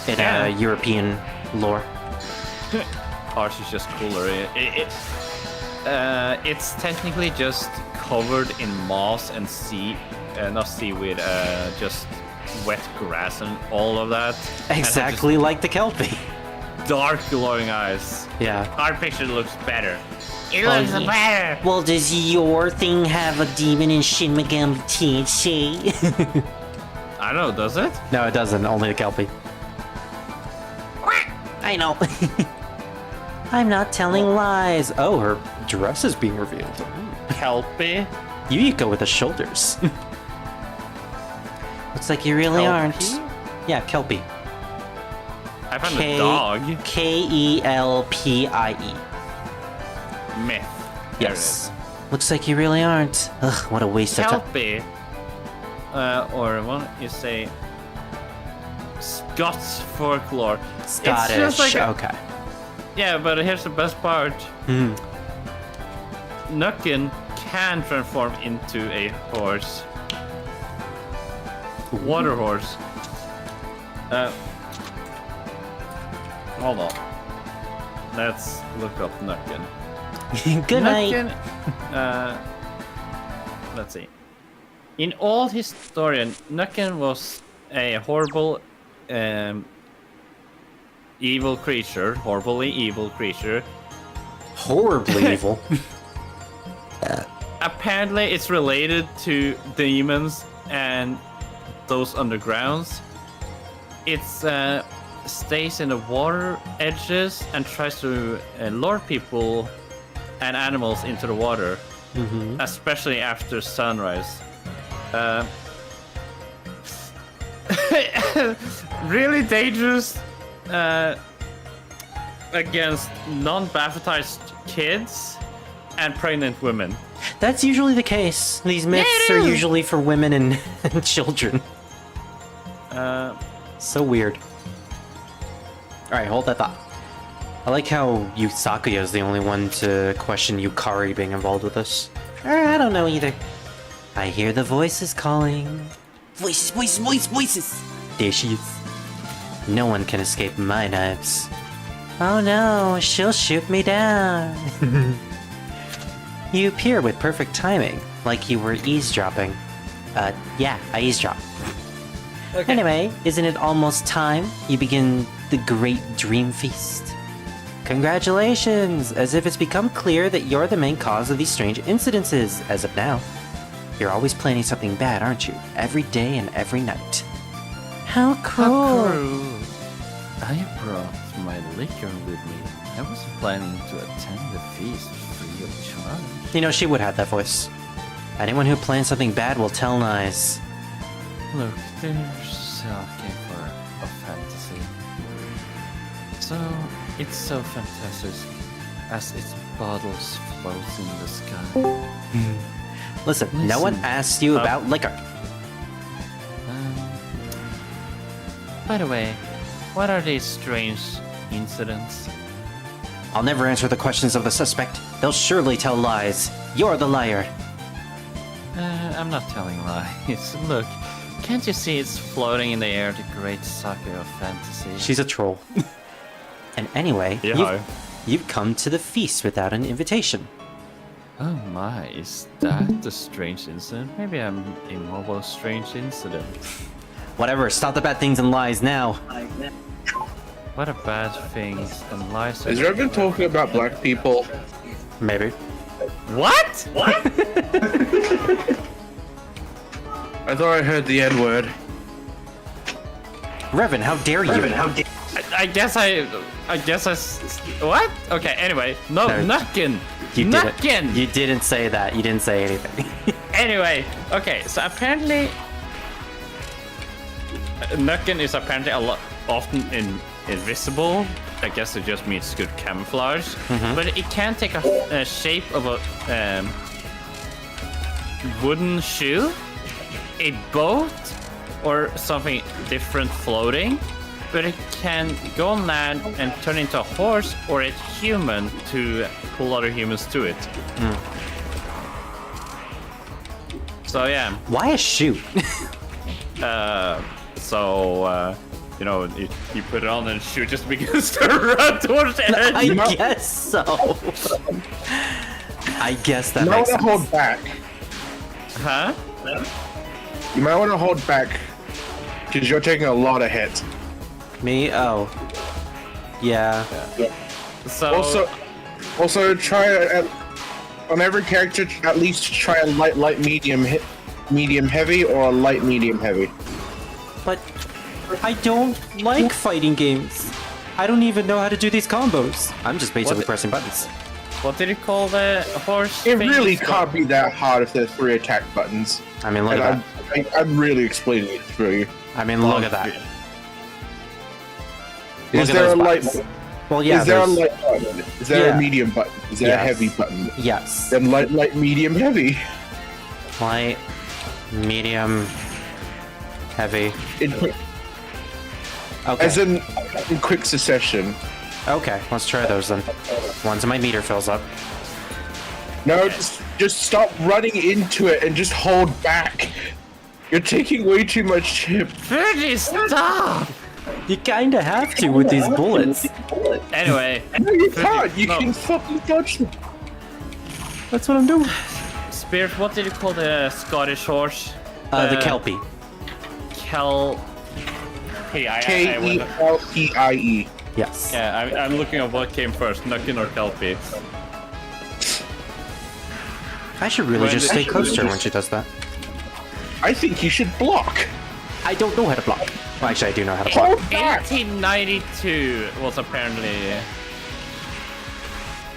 Speaker 1: in European lore.
Speaker 3: Ours is just cooler. It's technically just covered in moss and not seaweed, just wet grass and all of that.
Speaker 1: Exactly like the Kelpie.
Speaker 3: Dark glowing eyes.
Speaker 1: Yeah.
Speaker 3: Our picture looks better.
Speaker 4: It looks better.
Speaker 1: Well, does your thing have a demon in Shin Megami Tensei?
Speaker 3: I don't know, does it?
Speaker 1: No, it doesn't. Only the Kelpie. I know. I'm not telling lies. Oh, her dress is being revealed.
Speaker 3: Kelpie?
Speaker 1: You go with the shoulders. Looks like you really aren't. Yeah, Kelpie.
Speaker 3: I found a dog.
Speaker 1: Kelpie.
Speaker 3: Myth.
Speaker 1: Yes. Looks like you really aren't. Ugh, what a waste of time.
Speaker 3: Kelpie. Or what you say? Scots folklore.
Speaker 1: Scottish.
Speaker 3: It's just like
Speaker 1: okay.
Speaker 3: Yeah, but here's the best part. Nukken can transform into a horse. Water horse. Hold on. Let's look up Nukken.
Speaker 1: Good night.
Speaker 3: Nukken, let's see. In old historian, Nukken was a horrible, evil creature. Horribly evil creature.
Speaker 1: Horribly evil.
Speaker 3: Apparently, it's related to demons and those undergrounds. It's stays in the water edges and tries to lure people and animals into the water, especially after sunrise. Really dangerous against non-baptized kids and pregnant women.
Speaker 1: That's usually the case. These myths are usually for women and children. So weird. Alright, hold that thought. I like how Yusakaya is the only one to question Yukari being involved with this. I don't know either. I hear the voices calling. Voices! There she is. No one can escape my knives. Oh no, she'll shoot me down. You appear with perfect timing, like you were eavesdropping. Yeah, I eavesdrop. Okay. Anyway, isn't it almost time you begin the great dream feast? Congratulations! As if it's become clear that you're the main cause of these strange incidences, as of now. You're always planning something bad, aren't you? Every day and every night. How cruel!
Speaker 3: I brought my liquor with me. I was planning to attend the feast free of charge.
Speaker 1: You know, she would have that voice. Anyone who plans something bad will tell lies.
Speaker 3: Look, there's looking for a fantasy. So, it's so fantastic as its bottles float in the sky.
Speaker 1: Listen, no one asked you about liquor.
Speaker 3: By the way, what are these strange incidents?
Speaker 1: I'll never answer the questions of the suspect. They'll surely tell lies. You're the liar.
Speaker 3: I'm not telling lies. Look, can't you see it's floating in the air, the great sucker of fantasy?
Speaker 1: She's a troll. And anyway,
Speaker 3: Yeah.
Speaker 1: you've come to the feast without an invitation.
Speaker 3: Oh my, is that the strange incident? Maybe I'm immobile strange incident.
Speaker 1: Whatever, stop the bad things and lies now.
Speaker 3: What are bad things and lies?
Speaker 7: Is Revan talking about black people?
Speaker 1: Maybe.
Speaker 3: What?
Speaker 7: I thought I heard the N word.
Speaker 1: Revan, how dare you?
Speaker 3: I guess what? Okay, anyway. No,
Speaker 1: No.
Speaker 3: Nukken!
Speaker 1: You
Speaker 3: Nukken!
Speaker 1: didn't. You didn't say that. You didn't say anything.
Speaker 3: Anyway, okay, so apparently Nukken is apparently a lot often invisible. I guess it just means good camouflage. But it can take a shape of a wooden shoe, a boat, or something different floating. But it can go on land and turn into a horse or a human to pull other humans to it. So yeah.
Speaker 1: Why a shoot?
Speaker 3: You know, you put it on and shoot just begins to run towards the edge.
Speaker 1: I guess so. I guess that
Speaker 7: You might
Speaker 1: makes
Speaker 7: want to
Speaker 1: sense.
Speaker 7: hold back.
Speaker 3: Huh?
Speaker 7: You might want to hold back because you're taking a lot of hits.
Speaker 1: Me? Oh. Yeah.
Speaker 3: So
Speaker 7: Also try on every character at least try a light medium heavy or a light medium heavy.
Speaker 1: But I don't like fighting games. I don't even know how to do these combos. I'm just basically
Speaker 3: What?
Speaker 1: pressing buttons.
Speaker 3: what did you call the horse?
Speaker 7: It
Speaker 3: thing?
Speaker 7: really can't be that hard if there's 3 attack buttons.
Speaker 1: I mean, look
Speaker 7: And
Speaker 1: at that.
Speaker 7: I'm really explaining it through you.
Speaker 1: I mean, look at that.
Speaker 7: Is
Speaker 1: Look at
Speaker 7: there a
Speaker 1: those
Speaker 7: light?
Speaker 1: buttons. Well, yeah.
Speaker 7: Is there a
Speaker 1: there's-
Speaker 7: light button? Is there
Speaker 1: Yeah.
Speaker 7: a medium button? Is there a
Speaker 1: Yes.
Speaker 7: heavy button?
Speaker 1: Yes.
Speaker 7: Then light, medium, heavy.
Speaker 1: Light, medium, heavy.
Speaker 7: In
Speaker 1: Okay.
Speaker 7: As in quick succession.
Speaker 1: Okay, let's try those then. Once my meter fills up.
Speaker 7: No, just stop running into it and just hold back. You're taking way too much chip.
Speaker 3: Fergie, stop!
Speaker 1: You kinda have to with these bullets.
Speaker 3: Anyway,
Speaker 7: No, you can't. You
Speaker 3: No.
Speaker 7: can fucking dodge them.
Speaker 1: That's what I'm doing.
Speaker 3: Spirit, what did you call the Scottish horse?
Speaker 1: The Kelpie.
Speaker 7: Kelpie.
Speaker 1: Yes.
Speaker 3: Yeah, I'm looking at what came first, Nukken or Kelpie.
Speaker 1: I should really
Speaker 3: When
Speaker 1: just
Speaker 3: did-
Speaker 1: stay close to her when she does that.
Speaker 7: I think you should block.
Speaker 1: I don't know how to block. Well, actually, I do know how to block.
Speaker 7: Hold back.
Speaker 3: 1892 was apparently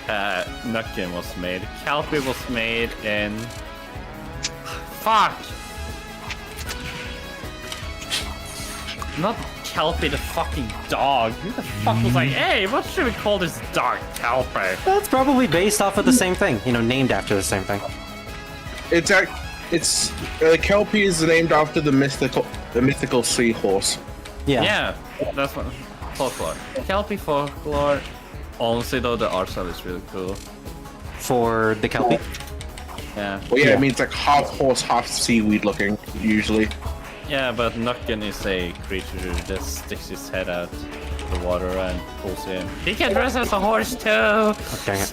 Speaker 3: Nukken was made. Kelpie was made in. Fuck! Not Kelpie the fucking dog. Who the fuck was like, hey, what should we call this dog? Kelpie.
Speaker 1: That's probably based off of the same thing. You know, named after the same thing.
Speaker 7: It's Kelpie is named after the mythical seahorse.
Speaker 1: Yeah.
Speaker 3: Yeah, that's what folklore. Kelpie folklore. Honestly, though, the art style is really cool.
Speaker 1: For the Kelpie.
Speaker 3: Yeah.
Speaker 7: Well, yeah,
Speaker 1: Yeah.
Speaker 7: it means like half horse, half seaweed looking usually.
Speaker 3: Yeah, but Nukken is a creature that sticks his head out of the water and pulls in. He can dress as a horse too.
Speaker 1: Oh, dang it.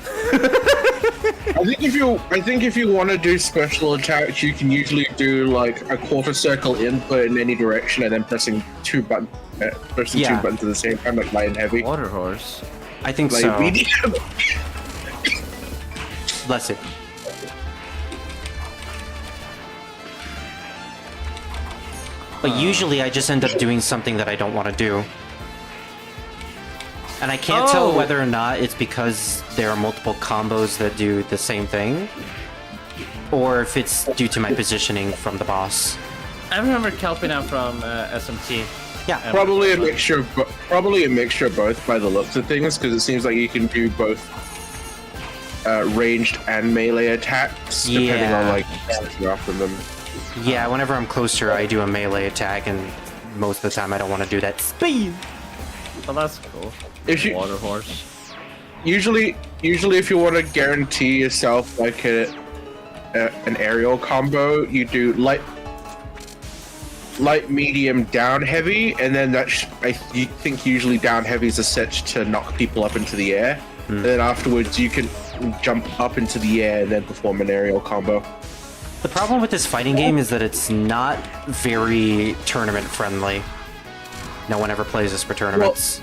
Speaker 7: I think if you want to do special attacks, you can usually do like a quarter circle input in any direction and then pressing two buttons at the same time, like light and heavy.
Speaker 3: Water horse.
Speaker 1: I think
Speaker 7: Like
Speaker 1: so.
Speaker 7: medium.
Speaker 1: Bless it. But usually I just end up doing something that I don't want to do. And I can't tell
Speaker 3: Oh.
Speaker 1: whether or not it's because there are multiple combos that do the same thing, or if it's due to my positioning from the boss.
Speaker 3: I remember Kelpie now from SMT.
Speaker 1: Yeah.
Speaker 7: Probably a mixture of both by the looks of things, because it seems like you can do both ranged and melee attacks depending on
Speaker 1: Yeah.
Speaker 7: like you're after them.
Speaker 1: Yeah, whenever I'm closer, I do a melee attack, and most of the time I don't want to do that speed.
Speaker 3: So that's cool.
Speaker 7: If you-
Speaker 3: Water horse.
Speaker 7: Usually if you want to guarantee yourself like an aerial combo, you do light, medium, down, heavy, and then I think usually down heavy is a set to knock people up into the air. And then afterwards you can jump up into the air and then perform an aerial combo.
Speaker 1: The problem with this fighting game is that it's not very tournament friendly. No one ever plays this for tournaments.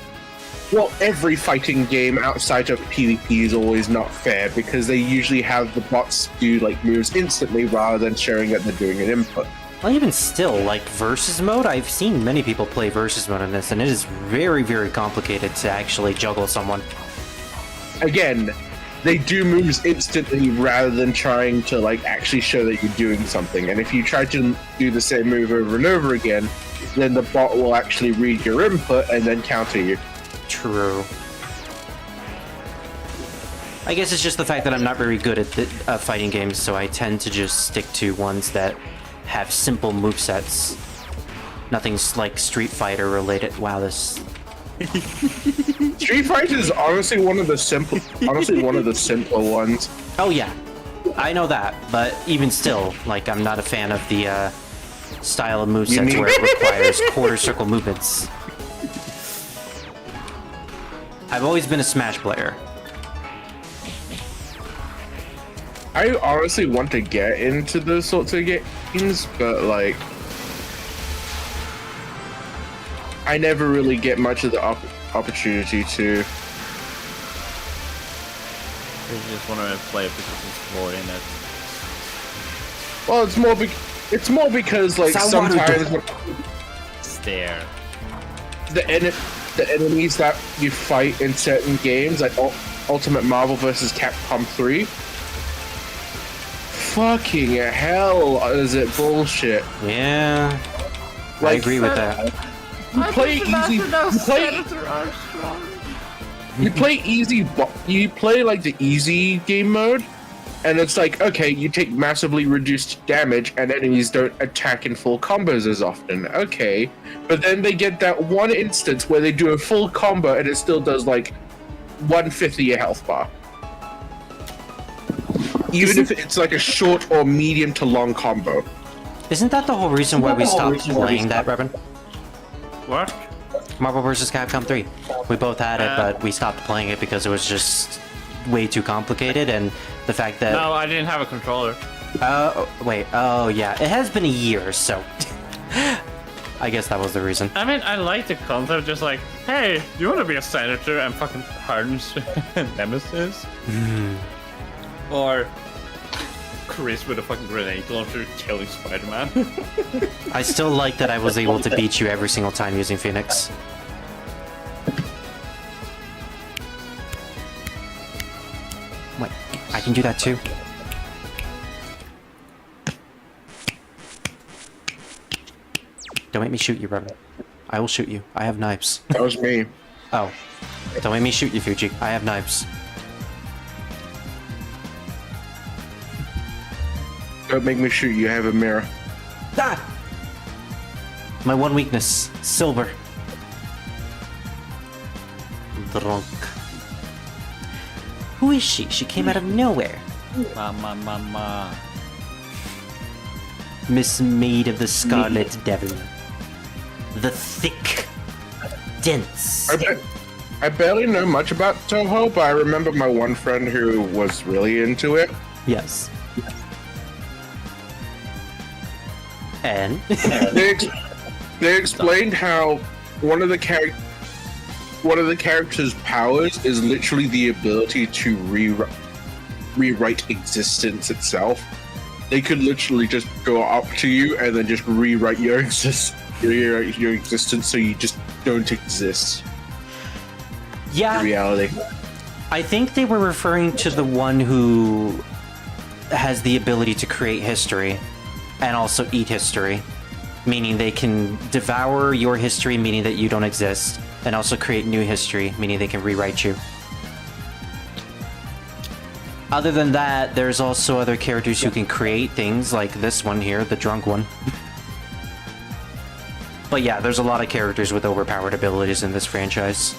Speaker 7: Well, every fighting game outside of PvP is always not fair because they usually have the bots do like moves instantly rather than showing that they're doing an input.
Speaker 1: Well, even still, like versus mode, I've seen many people play versus mode in this, and it is very, very complicated to actually juggle someone.
Speaker 7: Again, they do moves instantly rather than trying to like actually show that you're doing something. And if you try to do the same move over and over again, then the bot will actually read your input and then counter you.
Speaker 1: True. I guess it's just the fact that I'm not very good at fighting games, so I tend to just stick to ones that have simple movesets. Nothing's like Street Fighter related. Wow, this...
Speaker 7: Street Fighter is honestly one of the simpler ones.
Speaker 1: Oh yeah, I know that, but even still, like, I'm not a fan of the style of movesets where it requires quarter circle movements. I've always been a Smash player.
Speaker 7: I honestly want to get into those sorts of games, but like, I never really get much of the opportunity to.
Speaker 3: You just want to play it because it's boring.
Speaker 7: Well, it's more because like sometimes
Speaker 3: Stare.
Speaker 7: the enemies that you fight in certain games, like Ultimate Marvel vs. Capcom 3. Fucking hell, is it bullshit?
Speaker 1: Yeah, I
Speaker 7: Like,
Speaker 1: agree with that.
Speaker 7: You play easy. You play like the easy game mode, and it's like, okay, you take massively reduced damage, and enemies don't attack in full combos as often. Okay, but then they get that one instance where they do a full combo, and it still does like 1/5 of your health bar. Even if it's like a short or medium to long combo.
Speaker 1: Isn't that the whole reason why we stopped playing that, Revan?
Speaker 3: What?
Speaker 1: Marvel vs. Capcom 3. We both had it, but we stopped playing it because it was just way too complicated, and the fact that...
Speaker 3: No, I didn't have a controller.
Speaker 1: Wait, oh yeah, it has been a year, so... I guess that was the reason.
Speaker 3: I mean, I like the concept, just like, hey, do you want to be a senator and fucking harden Nemesis? Or Chris with a fucking grenade launcher killing Spider-Man.
Speaker 1: I still like that I was able to beat you every single time using Phoenix. Wait, I can do that too? Don't make me shoot you, Revan. I will shoot you. I have knives.
Speaker 7: That was me.
Speaker 1: Oh. Don't make me shoot you, Fuji. I have knives.
Speaker 7: Don't make me shoot you, I have a mirror.
Speaker 1: Ah! My one weakness. Silver. Drunk. Who is she? She came out of nowhere.
Speaker 3: Mama.
Speaker 1: Miss Maid of the Scarlet Devil. The thick, dense.
Speaker 7: I barely know much about Touhou, but I remember my one friend who was really into it.
Speaker 1: Yes. And
Speaker 7: They explained how one of the character's powers is literally the ability to rewrite existence itself. They could literally just go up to you and then just rewrite your existence so you just don't exist.
Speaker 1: yeah,
Speaker 7: In reality.
Speaker 1: I think they were referring to the one who has the ability to create history and also eat history, meaning they can devour your history, meaning that you don't exist, and also create new history, meaning they can rewrite you. Other than that, there's also other characters who can create things, like this one here, the drunk one. But yeah, there's a lot of characters with overpowered abilities in this franchise.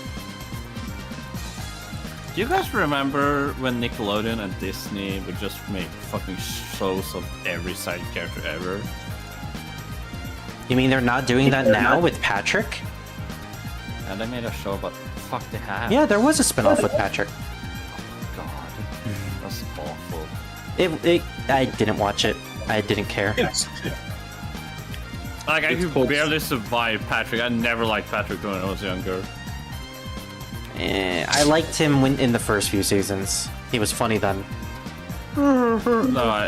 Speaker 3: Do you guys remember when Nickelodeon and Disney would just make fucking shows of every side character ever?
Speaker 1: You mean they're not doing that now with Patrick?
Speaker 3: And they made a show about fuck they have.
Speaker 1: Yeah, there was a spin-off with Patrick.
Speaker 3: God. That's awful.
Speaker 1: I didn't watch it. I didn't care.
Speaker 3: Like, I
Speaker 7: It's
Speaker 3: could
Speaker 7: called-
Speaker 3: barely survive Patrick. I never liked Patrick when I was younger.
Speaker 1: I liked him in the first few seasons. He was funny then.
Speaker 3: No,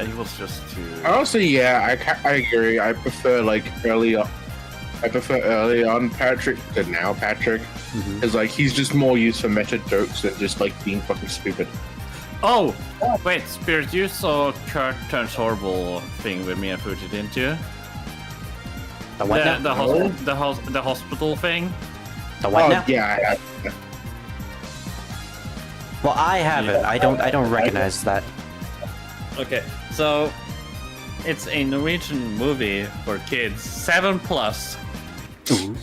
Speaker 3: he was just too...
Speaker 7: Honestly, yeah, I agree. I prefer like early on. I prefer early on Patrick than now Patrick. Because like he's just more used for meta jokes than just like being fucking stupid.
Speaker 3: Oh! Wait, Spirit, you saw Kurt turns horrible thing with me and Fuji, didn't you?
Speaker 1: The what now?
Speaker 3: The hospital thing?
Speaker 1: The what now?
Speaker 7: Yeah, I have.
Speaker 1: Well, I haven't. I don't recognize that.
Speaker 3: Okay, so it's a Norwegian movie for kids, 7+.
Speaker 1: Ooh.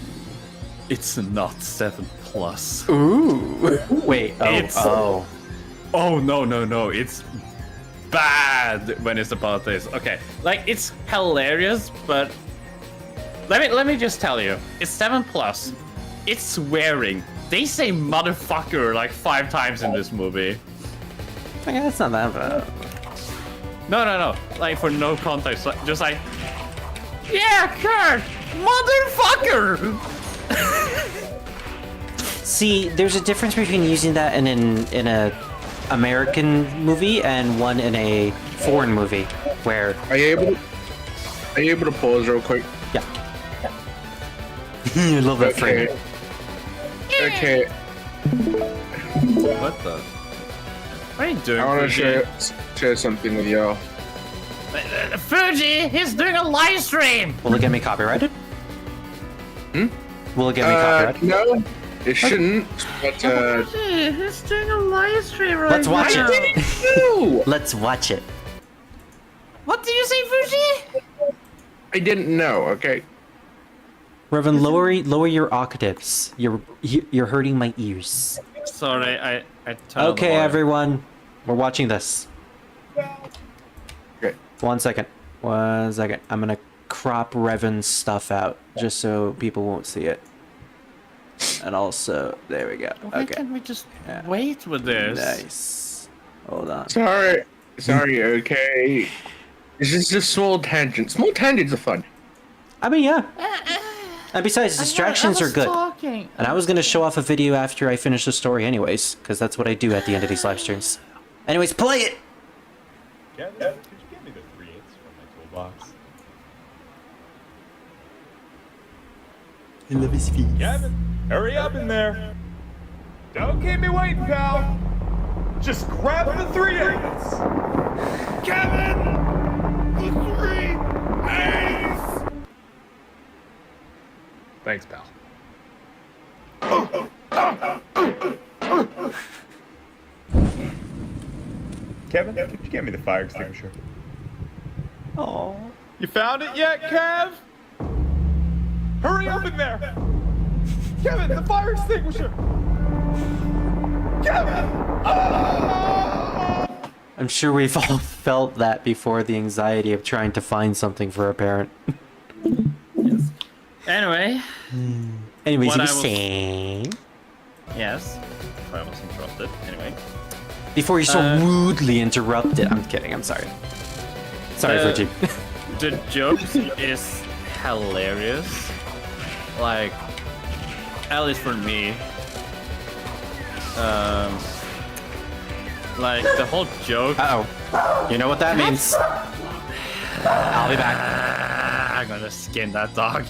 Speaker 3: It's not 7+.
Speaker 1: Ooh. Wait.
Speaker 3: It's-
Speaker 1: Oh.
Speaker 3: Oh no, it's bad when it's about this. Okay, like it's hilarious, but let me just tell you, it's 7+. It's swearing. They say motherfucker like 5 times in this movie.
Speaker 1: Okay, that's not that bad.
Speaker 3: No. Like for no context, like, just like, yeah, Kurt, motherfucker.
Speaker 1: See, there's a difference between using that in a American movie and one in a foreign movie, where
Speaker 7: Are you able to pause real quick?
Speaker 1: yeah. I love that
Speaker 7: Okay.
Speaker 1: frame.
Speaker 7: Okay.
Speaker 3: What the? What are you doing?
Speaker 7: I want to
Speaker 3: Fuji?
Speaker 7: share something with y'all.
Speaker 3: Fuji, he's doing a live stream.
Speaker 1: Will it get me copyrighted? Will it get me copyrighted?
Speaker 7: No, it shouldn't. But
Speaker 3: Fuji, he's doing a live stream right
Speaker 1: Let's watch
Speaker 3: now.
Speaker 1: it.
Speaker 7: no,
Speaker 1: Let's watch it.
Speaker 3: What did you say, Fuji?
Speaker 7: I didn't know. Okay.
Speaker 1: Revan, lower your octaves. You're hurting my ears.
Speaker 3: Sorry, I turned
Speaker 1: Okay,
Speaker 3: the volume.
Speaker 1: everyone, we're watching this.
Speaker 7: Okay.
Speaker 1: 1 second. 1 second. I'm gonna crop Revan's stuff out just so people won't see it. And also, there we go.
Speaker 3: Why
Speaker 1: Okay.
Speaker 3: can't we just
Speaker 1: Yeah.
Speaker 3: wait with this?
Speaker 1: Nice. Hold on.
Speaker 7: Sorry. Okay. This is just small tangents. Small tangents are fun.
Speaker 1: I mean, yeah. And besides, distractions are good.
Speaker 3: Talking.
Speaker 1: And I was gonna show off a video after I finish the story anyways, because that's what I do at the end of these live streams. Anyways, play it!
Speaker 8: Kevin, could you get me the 3/8 from my toolbox?
Speaker 1: I love his feet.
Speaker 8: Kevin, hurry up in there. Don't keep me waiting, pal. Just grab the 3/8. Kevin! The 3/8! Thanks, pal. Kevin, could you get me the fire extinguisher?
Speaker 1: Oh.
Speaker 8: You found it yet, Kev? Hurry up in there! Kevin, the fire extinguisher! Kevin! Ah!
Speaker 1: I'm sure we've all felt that before, the anxiety of trying to find something for a parent.
Speaker 3: Anyway,
Speaker 1: Anyways,
Speaker 3: What
Speaker 1: you were
Speaker 3: I was-
Speaker 1: saying...
Speaker 3: yes. I was interrupted. Anyway.
Speaker 1: Before you're so rudely interrupted. I'm kidding, I'm sorry. Sorry,
Speaker 3: Uh,
Speaker 1: Fuji.
Speaker 3: The jokes is hilarious. Like, at least for me. Like the whole joke.
Speaker 1: Uh-oh. You know what that means. I'll be back.
Speaker 3: I'm gonna skin that dog.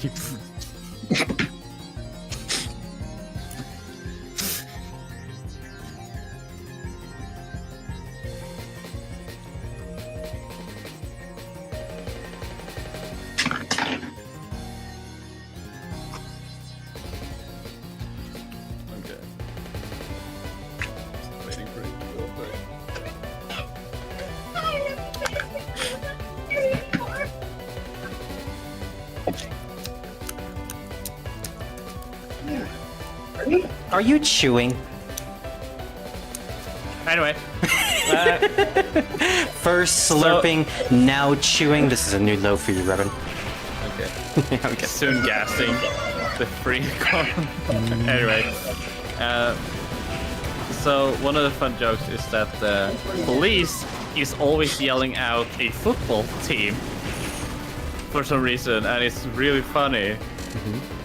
Speaker 3: Okay. Waiting for it to go through.
Speaker 1: Are you chewing?
Speaker 3: Anyway.
Speaker 1: First slurping, now chewing. This is a new low for you, Revan.
Speaker 3: Okay.
Speaker 1: Okay.
Speaker 3: Soon gassing the free con. Anyway, So one of the fun jokes is that the police is always yelling out a football team for some reason, and it's really funny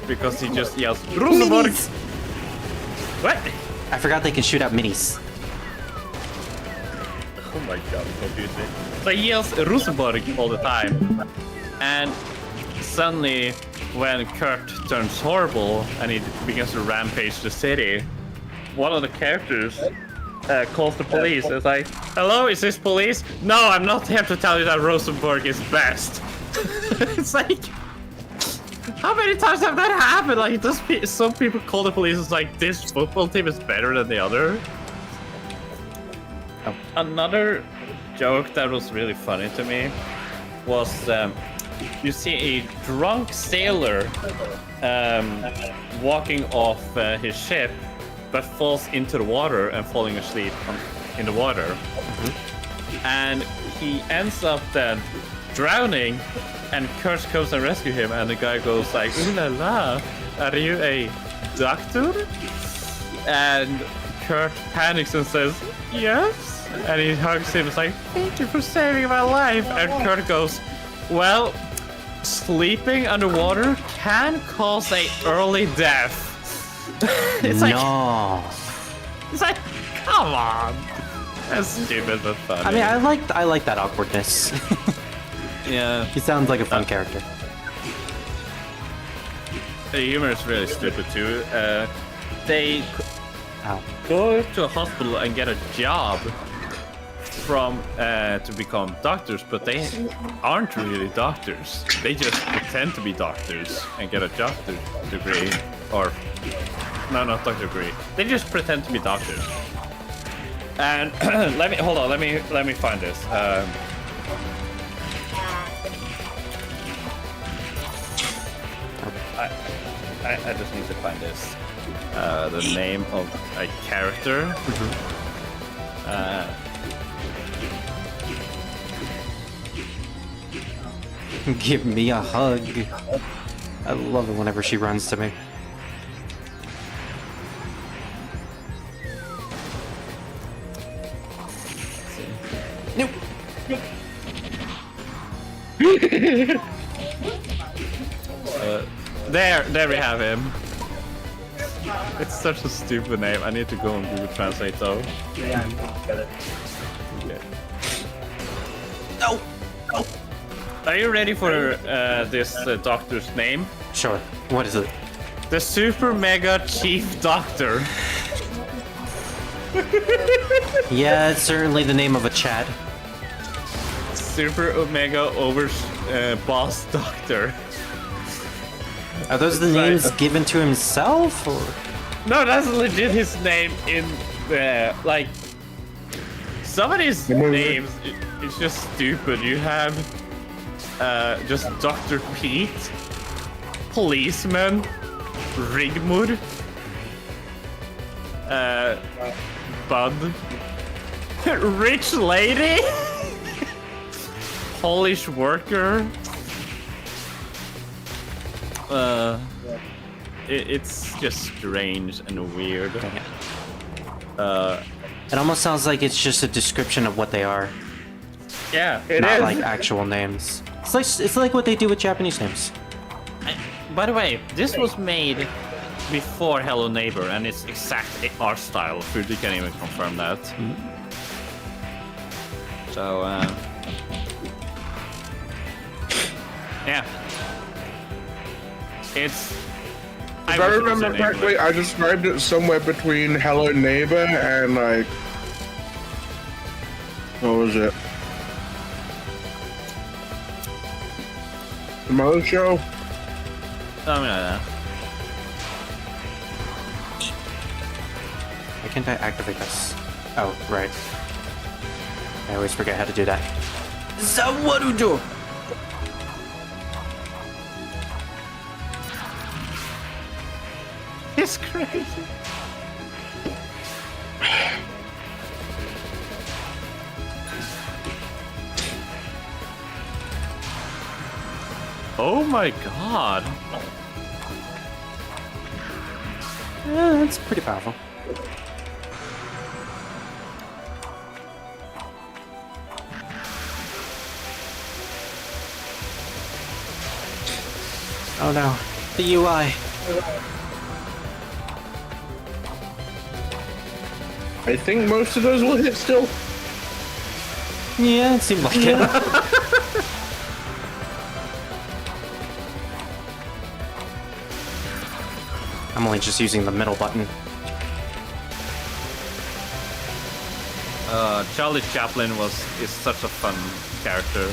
Speaker 3: because he just yells Rosenborg.
Speaker 1: Minis!
Speaker 3: What?
Speaker 1: I forgot they can shoot out minis.
Speaker 3: Oh my god, confusing. So he yells Rosenborg all the time, and suddenly when Kurt turns horrible and he begins to rampage the city, one of the characters calls the police. It's like, hello, is this police? No, I'm not here to tell you that Rosenborg is best. It's like, how many times have that happened? Like, some people call the police. It's like, this football team is better than the other. Oh. Another joke that was really funny to me was you see a drunk sailor walking off his ship, but falls into the water and falling asleep in the water. And he ends up then drowning, and Kurt comes and rescues him, and the guy goes like, ooh la la, are you a doctor? And Kurt panics and says, yes. And he hugs him, it's like, thank you for saving my life. And Kurt goes, well, sleeping underwater can cause a early death. It's like, it's like, come on. That's stupid but funny.
Speaker 1: I mean, I like that awkwardness.
Speaker 3: Yeah.
Speaker 1: He sounds like a fun character.
Speaker 3: The humor is really stupid too. They go to a hospital and get a job from to become doctors, but they aren't really doctors. They just pretend to be doctors and get a doctor degree, or no, not doctor degree. They just pretend to be doctors. And let me find this. I just need to find this. The name of a character.
Speaker 1: Give me a hug. I love it whenever she runs to me. Nope.
Speaker 3: There we have him. It's such a stupid name. I need to go on Google Translate though.
Speaker 1: Yeah, got it. No. No.
Speaker 3: Are you ready for this doctor's name?
Speaker 1: Sure. What is it?
Speaker 3: The Super Mega Chief Doctor.
Speaker 1: Yeah, it's certainly the name of a Chad.
Speaker 3: Super Omega Boss Doctor.
Speaker 1: Are those the names given to himself, or?
Speaker 3: No, that's legit his name in there. Like, some of these names, it's just stupid. You have just Dr. Pete, Policeman, Rigmor, Bud, Rich Lady, Polish Worker. It's just strange and weird.
Speaker 1: It almost sounds like it's just a description of what they are.
Speaker 3: Yeah, it
Speaker 1: not
Speaker 3: is.
Speaker 1: like actual names. It's like what they do with Japanese names.
Speaker 3: By the way, this was made before Hello Neighbor, and it's exactly our style. Fuji can even confirm that. So, yeah. It's...
Speaker 7: If I remember correctly, I described it somewhere between Hello Neighbor and like... What was it? The Mother Show?
Speaker 3: Something like that.
Speaker 1: Why can't I activate this? Oh, right. I always forget how to do that. Zawarujo!
Speaker 3: It's crazy. Oh my god.
Speaker 1: Yeah, that's pretty powerful. Oh no. The UI.
Speaker 7: I think most of those will hit still.
Speaker 1: Yeah, it seemed like it. I'm only just using the middle button.
Speaker 3: Charlie Chaplin is such a fun character.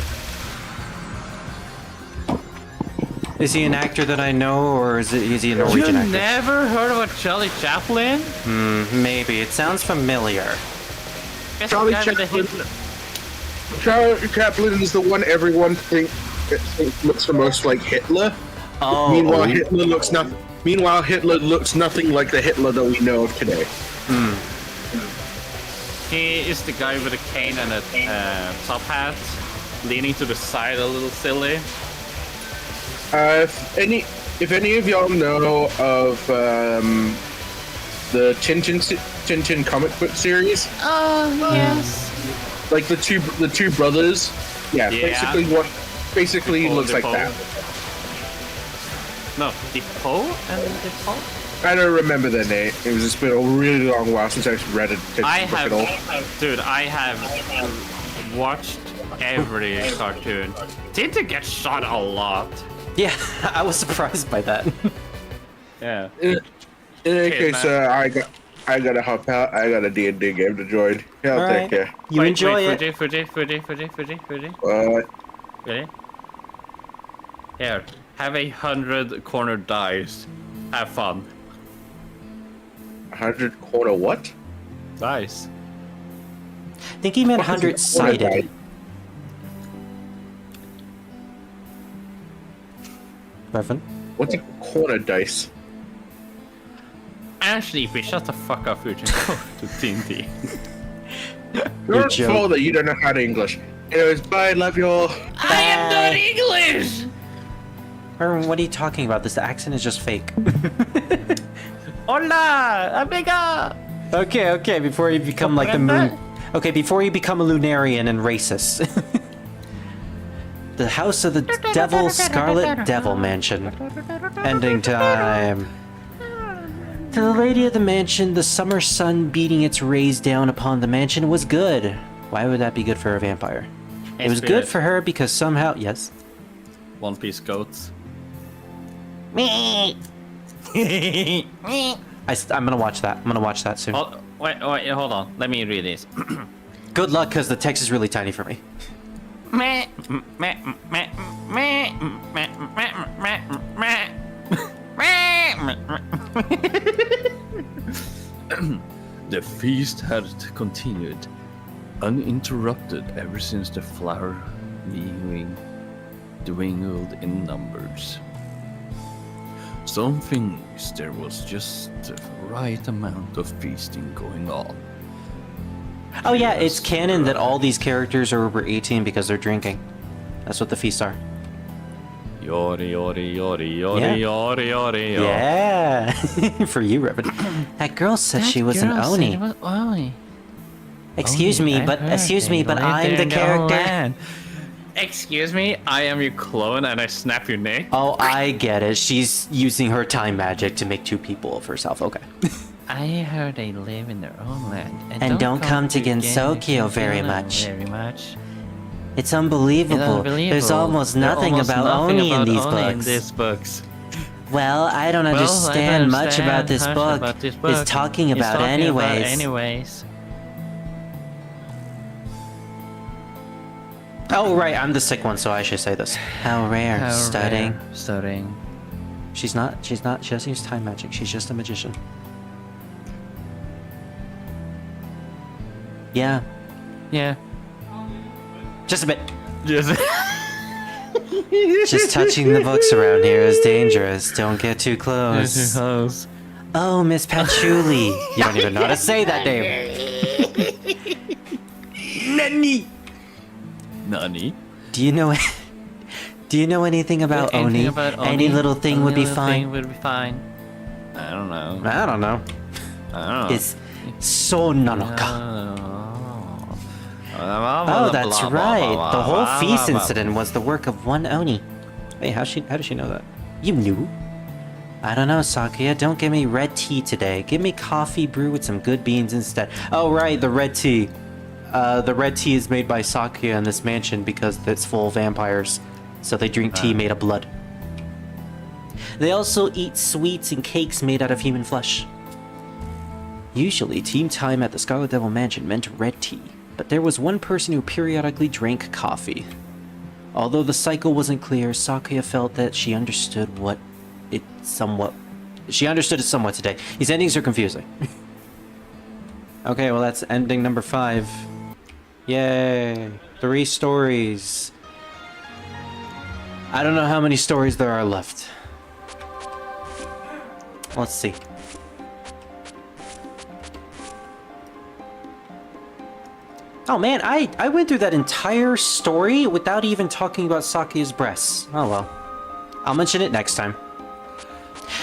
Speaker 1: Is he an actor that I know, or is he a Norwegian actor?
Speaker 3: You never heard of a Charlie Chaplin?
Speaker 1: Maybe. It sounds familiar.
Speaker 3: That's
Speaker 7: Charlie
Speaker 3: the guy with the
Speaker 7: Chaplin.
Speaker 3: Hitler-
Speaker 7: Charlie Chaplin is the one everyone thinks looks the most like Hitler.
Speaker 1: Oh.
Speaker 7: Meanwhile, Hitler looks nothing like the Hitler that we know of today.
Speaker 3: He is the guy with a cane and a top hat, leaning to the side a little silly.
Speaker 7: If any of y'all know of the Tintin comic book series,
Speaker 3: Yes.
Speaker 7: like the two brothers,
Speaker 3: Yeah.
Speaker 7: basically
Speaker 3: Defoe,
Speaker 7: looks like
Speaker 3: Defoe.
Speaker 7: that.
Speaker 3: No, Defoe and Defoe?
Speaker 7: I don't remember their name. It's been a really long while since I've read it.
Speaker 3: I have watched every cartoon. Tintin gets shot a lot.
Speaker 1: Yeah, I was surprised by that.
Speaker 3: Yeah.
Speaker 7: In any
Speaker 3: Okay,
Speaker 7: case,
Speaker 3: man.
Speaker 7: I gotta hop out. I got a D&D game to join. Yeah, I'll
Speaker 1: Alright.
Speaker 7: take care.
Speaker 1: You enjoy it.
Speaker 3: Fuji. Ready? Here, have 100 corner dice. Have fun.
Speaker 7: 100 corner what?
Speaker 3: Dice.
Speaker 1: I think he meant 100 sided. Reverend?
Speaker 7: What's a corner dice?
Speaker 3: Actually, if we shut the fuck up, Fuji, go to D&D.
Speaker 7: Your
Speaker 1: joke.
Speaker 7: fault that you don't know how to English. Anyways, bye, love you all.
Speaker 3: I am not English!
Speaker 1: Reverend, what are you talking about? This accent is just fake.
Speaker 3: Hola, amiga!
Speaker 1: Okay, before you become like the moon. Okay, before you become a lunarian and racist. The House of the Devil Scarlet Devil Mansion. Ending time. To the lady of the mansion, the summer sun beating its rays down upon the mansion was good. Why would that be good for a vampire? It was good for her because somehow... Yes?
Speaker 3: One Piece goats.
Speaker 1: I'm gonna watch that. I'm gonna watch that soon.
Speaker 3: Oh, wait, hold on. Let me read this.
Speaker 1: Good luck, because the text is really tiny for me.
Speaker 5: The feast had continued, uninterrupted ever since the flower viewing dwindled in numbers. Some things there was just the right amount of feasting going on.
Speaker 1: Oh yeah, it's canon that all these characters are over 18 because they're drinking. That's what the feasts are.
Speaker 3: Yori, yori, yori, yori,
Speaker 1: Yeah.
Speaker 3: yori, yori, yori.
Speaker 1: Yeah, for you, Reverend. That girl said she was an Oni. Excuse me, but I'm the character.
Speaker 3: Excuse me, I am your clone and I snap your neck.
Speaker 1: Oh, I get it. She's using her time magic to make two people of herself. Okay.
Speaker 3: I heard they live in their own land
Speaker 1: And don't come to Gensokyo very much. It's unbelievable. There's almost nothing about Oni in these books. Well, I don't understand much about this book. It's talking about anyways. Oh, right, I'm the sick one, so I should say this. How rare. Studying. She doesn't use time magic. She's just a magician. Yeah.
Speaker 3: Yeah.
Speaker 1: Just a bit.
Speaker 3: Yes.
Speaker 1: Just touching the books around here is dangerous. Don't get too close. Oh, Miss Patchouli. You don't even know how to say that name.
Speaker 5: Nani?
Speaker 1: Do you know anything about Oni? Any little thing would be fine.
Speaker 3: I don't know.
Speaker 1: I don't know. It's so nanoka. Oh, that's right. The whole feast incident was the work of one Oni. Wait, how does she know that? You knew? I don't know, Sakuya. Don't give me red tea today. Give me coffee brewed with some good beans instead. Oh, right, the red tea. The red tea is made by Sakuya in this mansion because it's full of vampires. So they drink tea made of blood. They also eat sweets and cakes made out of human flesh. Usually, team time at the Scarlet Devil Mansion meant red tea, but there was one person who periodically drank coffee. Although the cycle wasn't clear, Sakuya felt that she understood it somewhat today. These endings are confusing. Okay, well that's ending number 5. Yay! 3 stories. I don't know how many stories there are left. Let's see. Oh man, I went through that entire story without even talking about Sakuya's breasts. Oh well. I'll mention it next time.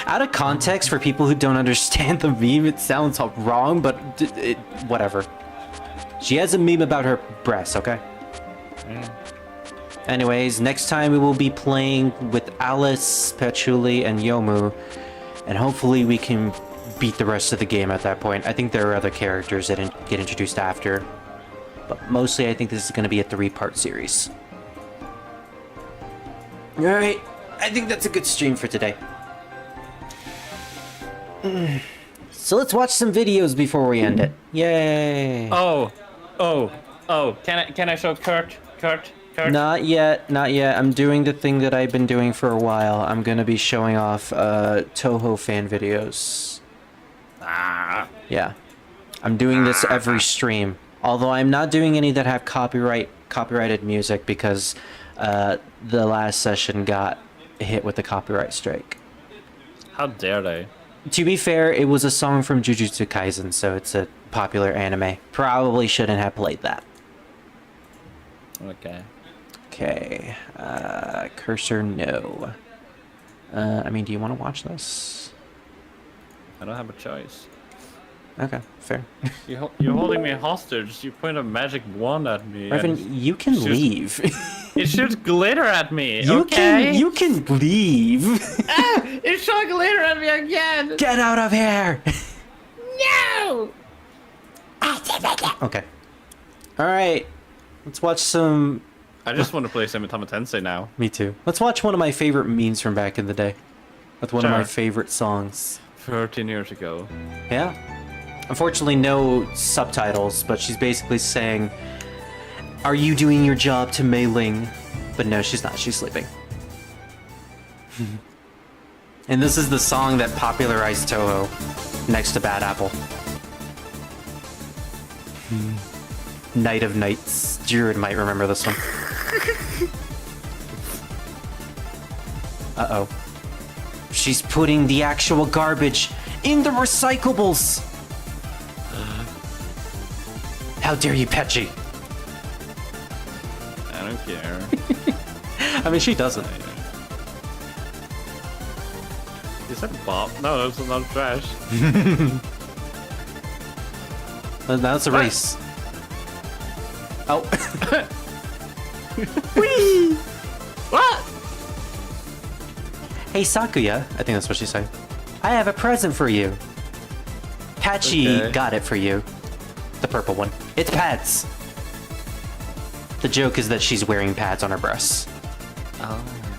Speaker 1: Out of context, for people who don't understand the meme, it sounds wrong, but whatever. She has a meme about her breasts, okay? Anyways, next time we will be playing with Alice, Patchouli, and Yomu, and hopefully we can beat the rest of the game at that point. I think there are other characters that get introduced after, but mostly I think this is going to be a 3-part series. Alright, I think that's a good stream for today. So let's watch some videos before we end it. Yay!
Speaker 3: Oh. Can I show Kurt?
Speaker 1: Not yet. I'm doing the thing that I've been doing for a while. I'm gonna be showing off Touhou fan videos. Yeah. I'm doing this every stream. Although I'm not doing any that have copyrighted music because the last session got hit with the copyright strike.
Speaker 3: How dare they?
Speaker 1: To be fair, it was a song from Jujutsu Kaisen, so it's a popular anime. Probably shouldn't have played that. Okay. Cursor, no. I mean, do you want to watch this?
Speaker 3: I don't have a choice.
Speaker 1: Okay, fair.
Speaker 3: You're holding me hostage. You point a magic wand at me.
Speaker 1: Revan, you can leave.
Speaker 3: It shoots glitter at me.
Speaker 1: You
Speaker 3: okay?
Speaker 1: can leave.
Speaker 3: It shot glitter at me again.
Speaker 1: Get out of here.
Speaker 3: No.
Speaker 1: Okay. All right. Let's watch some.
Speaker 3: I just want to play some Megami Tensei now.
Speaker 1: Me too. Let's watch one of my favorite memes from back in the day. With one of my favorite songs.
Speaker 3: 13 years ago.
Speaker 1: Yeah. Unfortunately, no subtitles, but she's basically saying, "Are you doing your job to Mei Ling?" But no, she's not. She's sleeping. And this is the song that popularized Touhou, next to Bad Apple. Night of Nights. Jared might remember this one. Uh-oh. She's putting the actual garbage in the recyclables! How dare you, Petchy?
Speaker 3: I don't care.
Speaker 1: I mean, she doesn't.
Speaker 3: Is that Bob? No, that's not trash.
Speaker 1: Now it's a race. Oh. Whee!
Speaker 3: What?
Speaker 1: Hey, Sakuya. I think that's what she's saying. I have a present for you. Patchy got it for you. The purple one. It's pads. The joke is that she's wearing pads on her breasts.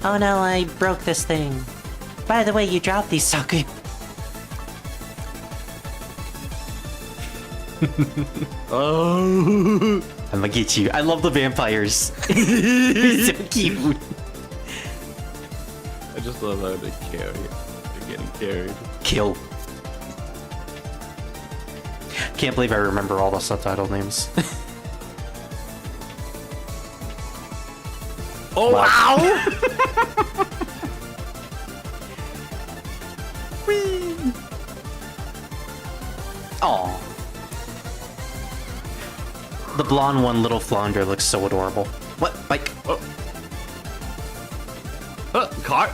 Speaker 1: Oh no, I broke this thing. By the way, you dropped these, Sakuya.
Speaker 3: Oh.
Speaker 1: I'm gonna get you. I love the vampires. He's so cute.
Speaker 3: I just love how they carry it. They're getting carried.
Speaker 1: Kill. Can't believe I remember all the subtitle names.
Speaker 3: Oh, wow!
Speaker 1: Aw. The blonde one, Little Flounder, looks so adorable. What? Mike?
Speaker 3: Car?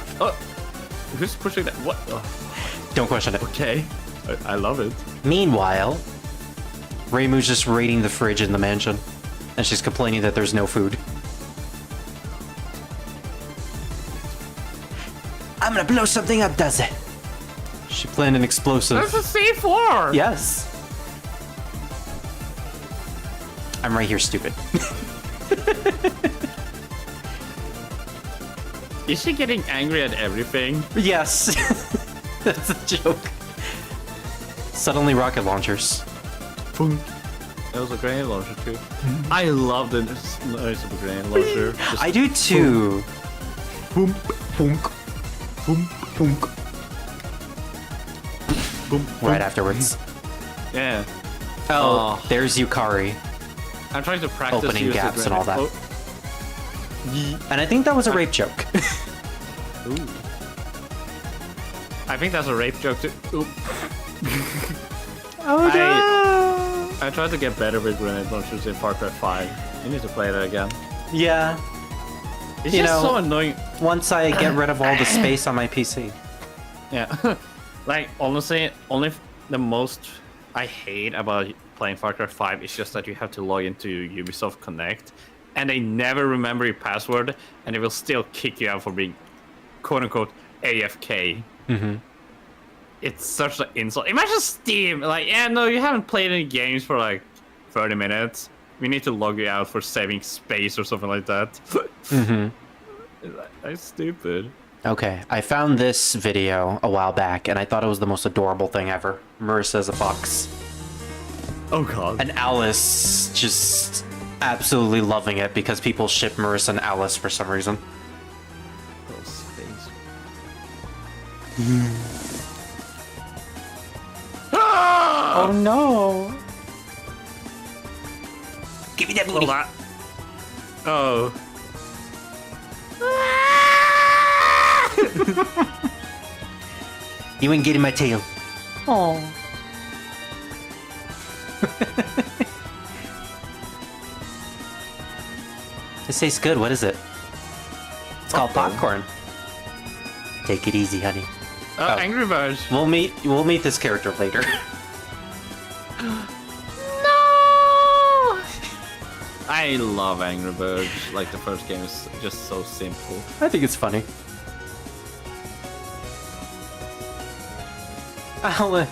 Speaker 3: Who's pushing that? What?
Speaker 1: Don't question it.
Speaker 3: Okay. I love it.
Speaker 1: Meanwhile, Reimu's just raiding the fridge in the mansion, and she's complaining that there's no food. I'm gonna blow something up, does it? She planned an explosive.
Speaker 3: That's a C4!
Speaker 1: Yes. I'm right here, stupid.
Speaker 3: Is she getting angry at everything?
Speaker 1: Yes. That's a joke. Suddenly rocket launchers.
Speaker 3: Boom. That was a grenade launcher too. I love the noise of a grenade launcher. Just
Speaker 1: I do too.
Speaker 3: boom, boom, boom, boom, boom.
Speaker 1: Right afterwards.
Speaker 3: Yeah.
Speaker 1: Oh,
Speaker 3: Oh.
Speaker 1: there's Yukari.
Speaker 3: I'm trying to practice
Speaker 1: Opening
Speaker 3: use the
Speaker 1: gaps and all
Speaker 3: grenade-
Speaker 1: And I think that was a rape joke.
Speaker 3: Ooh. I think that's a rape joke too. Oop.
Speaker 1: Oh
Speaker 3: I tried to get better with grenade launchers in Far Cry 5. You need to play that again.
Speaker 1: Yeah.
Speaker 3: It's
Speaker 1: You
Speaker 3: just
Speaker 1: know-
Speaker 3: so annoying.
Speaker 1: Once I get rid of all the space on my PC.
Speaker 3: Yeah. Like, honestly, the most I hate about playing Far Cry 5 is just that you have to log into Ubisoft Connect and they never remember your password and they will still kick you out for being quote-unquote AFK.
Speaker 1: Mm-hmm.
Speaker 3: It's such an insult. Imagine Steam, like, yeah, no, you haven't played any games for like 30 minutes. We need to log you out for saving space or something like that.
Speaker 1: Mm-hmm.
Speaker 3: That's stupid.
Speaker 1: Okay, I found this video a while back, and I thought it was the most adorable thing ever. Marissa as a fox.
Speaker 3: Oh god.
Speaker 1: And Alice just absolutely loving it because people ship Marissa and Alice for some reason.
Speaker 3: Those things.
Speaker 1: Oh no! Give me that booty!
Speaker 3: Well, that... Oh.
Speaker 1: You ain't getting my tail. Oh. This tastes good. What is it? It's called popcorn. Take it easy, honey.
Speaker 3: Oh, Angry Birds.
Speaker 1: We'll meet this character later.
Speaker 3: I love Angry Birds. Like, the first game is just so simple.
Speaker 1: I think it's funny. Alan.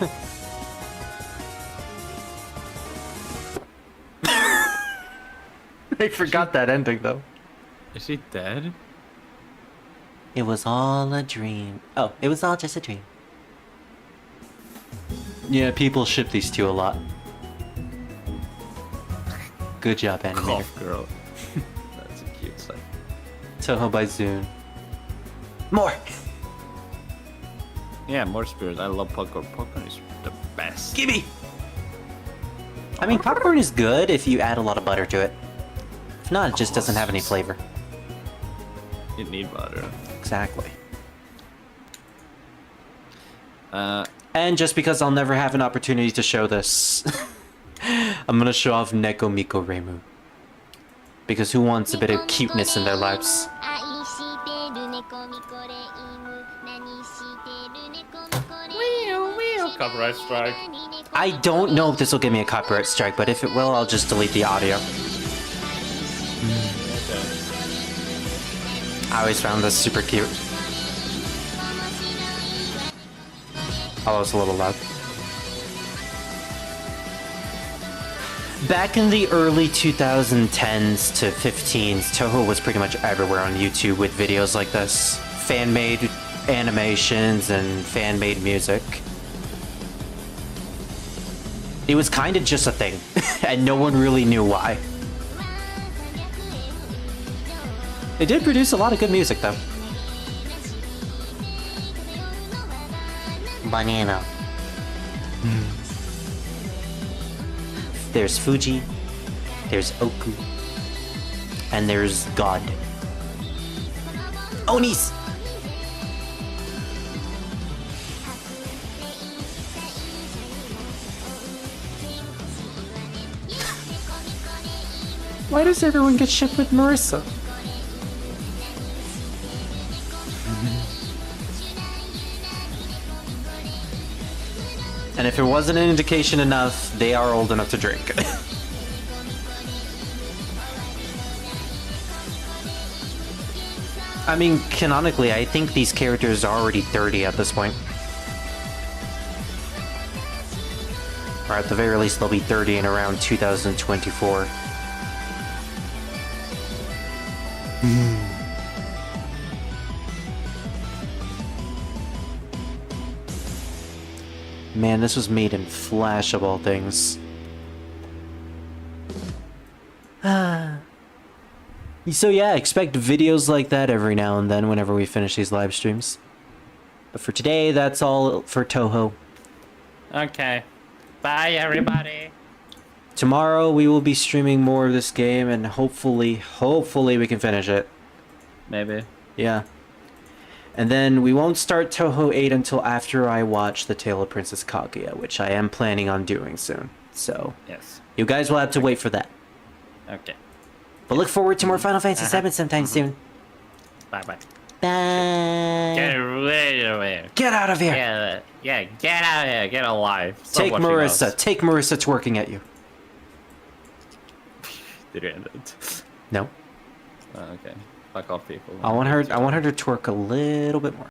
Speaker 1: I forgot that ending though.
Speaker 3: Is he dead?
Speaker 1: It was all a dream. Oh, it was all just a dream. Yeah, people ship these two a lot. Good job, animator.
Speaker 3: Cough girl. That's a cute sight.
Speaker 1: Touhou by Zune. More!
Speaker 3: Yeah, more spirits. I love popcorn. Popcorn is the best.
Speaker 1: Gimme! I mean, popcorn is good if you add a lot of butter to it. If not, it just doesn't have any flavor.
Speaker 3: You need butter.
Speaker 1: Exactly.
Speaker 3: Uh,
Speaker 1: And just because I'll never have an opportunity to show this, I'm gonna show off Neko Miko Reimu. Because who wants a bit of cuteness in their lives?
Speaker 3: copyright strike.
Speaker 1: I don't know if this will give me a copyright strike, but if it will, I'll just delete the audio. I always found this super cute. Oh, it's a little loud. Back in the early 2010s to 15s, Touhou was pretty much everywhere on YouTube with videos like this. Fan-made animations and fan-made music. It was kind of just a thing, and no one really knew why. They did produce a lot of good music, though. Banana. There's Fuji, there's Oku, and there's God. Onis! Why does everyone get shipped with Marissa? And if it wasn't an indication enough, they are old enough to drink. I mean, canonically, I think these characters are already 30 at this point. Or at the very least, they'll be 30 in around 2024. Man, this was made in Flash of all things. So yeah, expect videos like that every now and then whenever we finish these live streams. But for today, that's all for Touhou.
Speaker 3: Okay. Bye, everybody.
Speaker 1: Tomorrow we will be streaming more of this game, and hopefully we can finish it.
Speaker 3: Maybe.
Speaker 1: Yeah. And then we won't start Touhou 8 until after I watch The Tale of Princess Kaguya, which I am planning on doing soon. So,
Speaker 3: Yes.
Speaker 1: you guys will have to wait for that.
Speaker 3: Okay.
Speaker 1: But look forward to more Final Fantasy VII sometime soon.
Speaker 3: Bye bye.
Speaker 1: Bye.
Speaker 3: Get rid of here.
Speaker 1: Get out of here.
Speaker 3: Yeah, get out of here. Get alive. Stop
Speaker 1: Take
Speaker 3: watching
Speaker 1: Marissa.
Speaker 3: us.
Speaker 1: Take Marissa twerking at you.
Speaker 3: Did you end it?
Speaker 1: No.
Speaker 3: Okay. Fuck off, people.
Speaker 1: I want her to twerk a little bit more.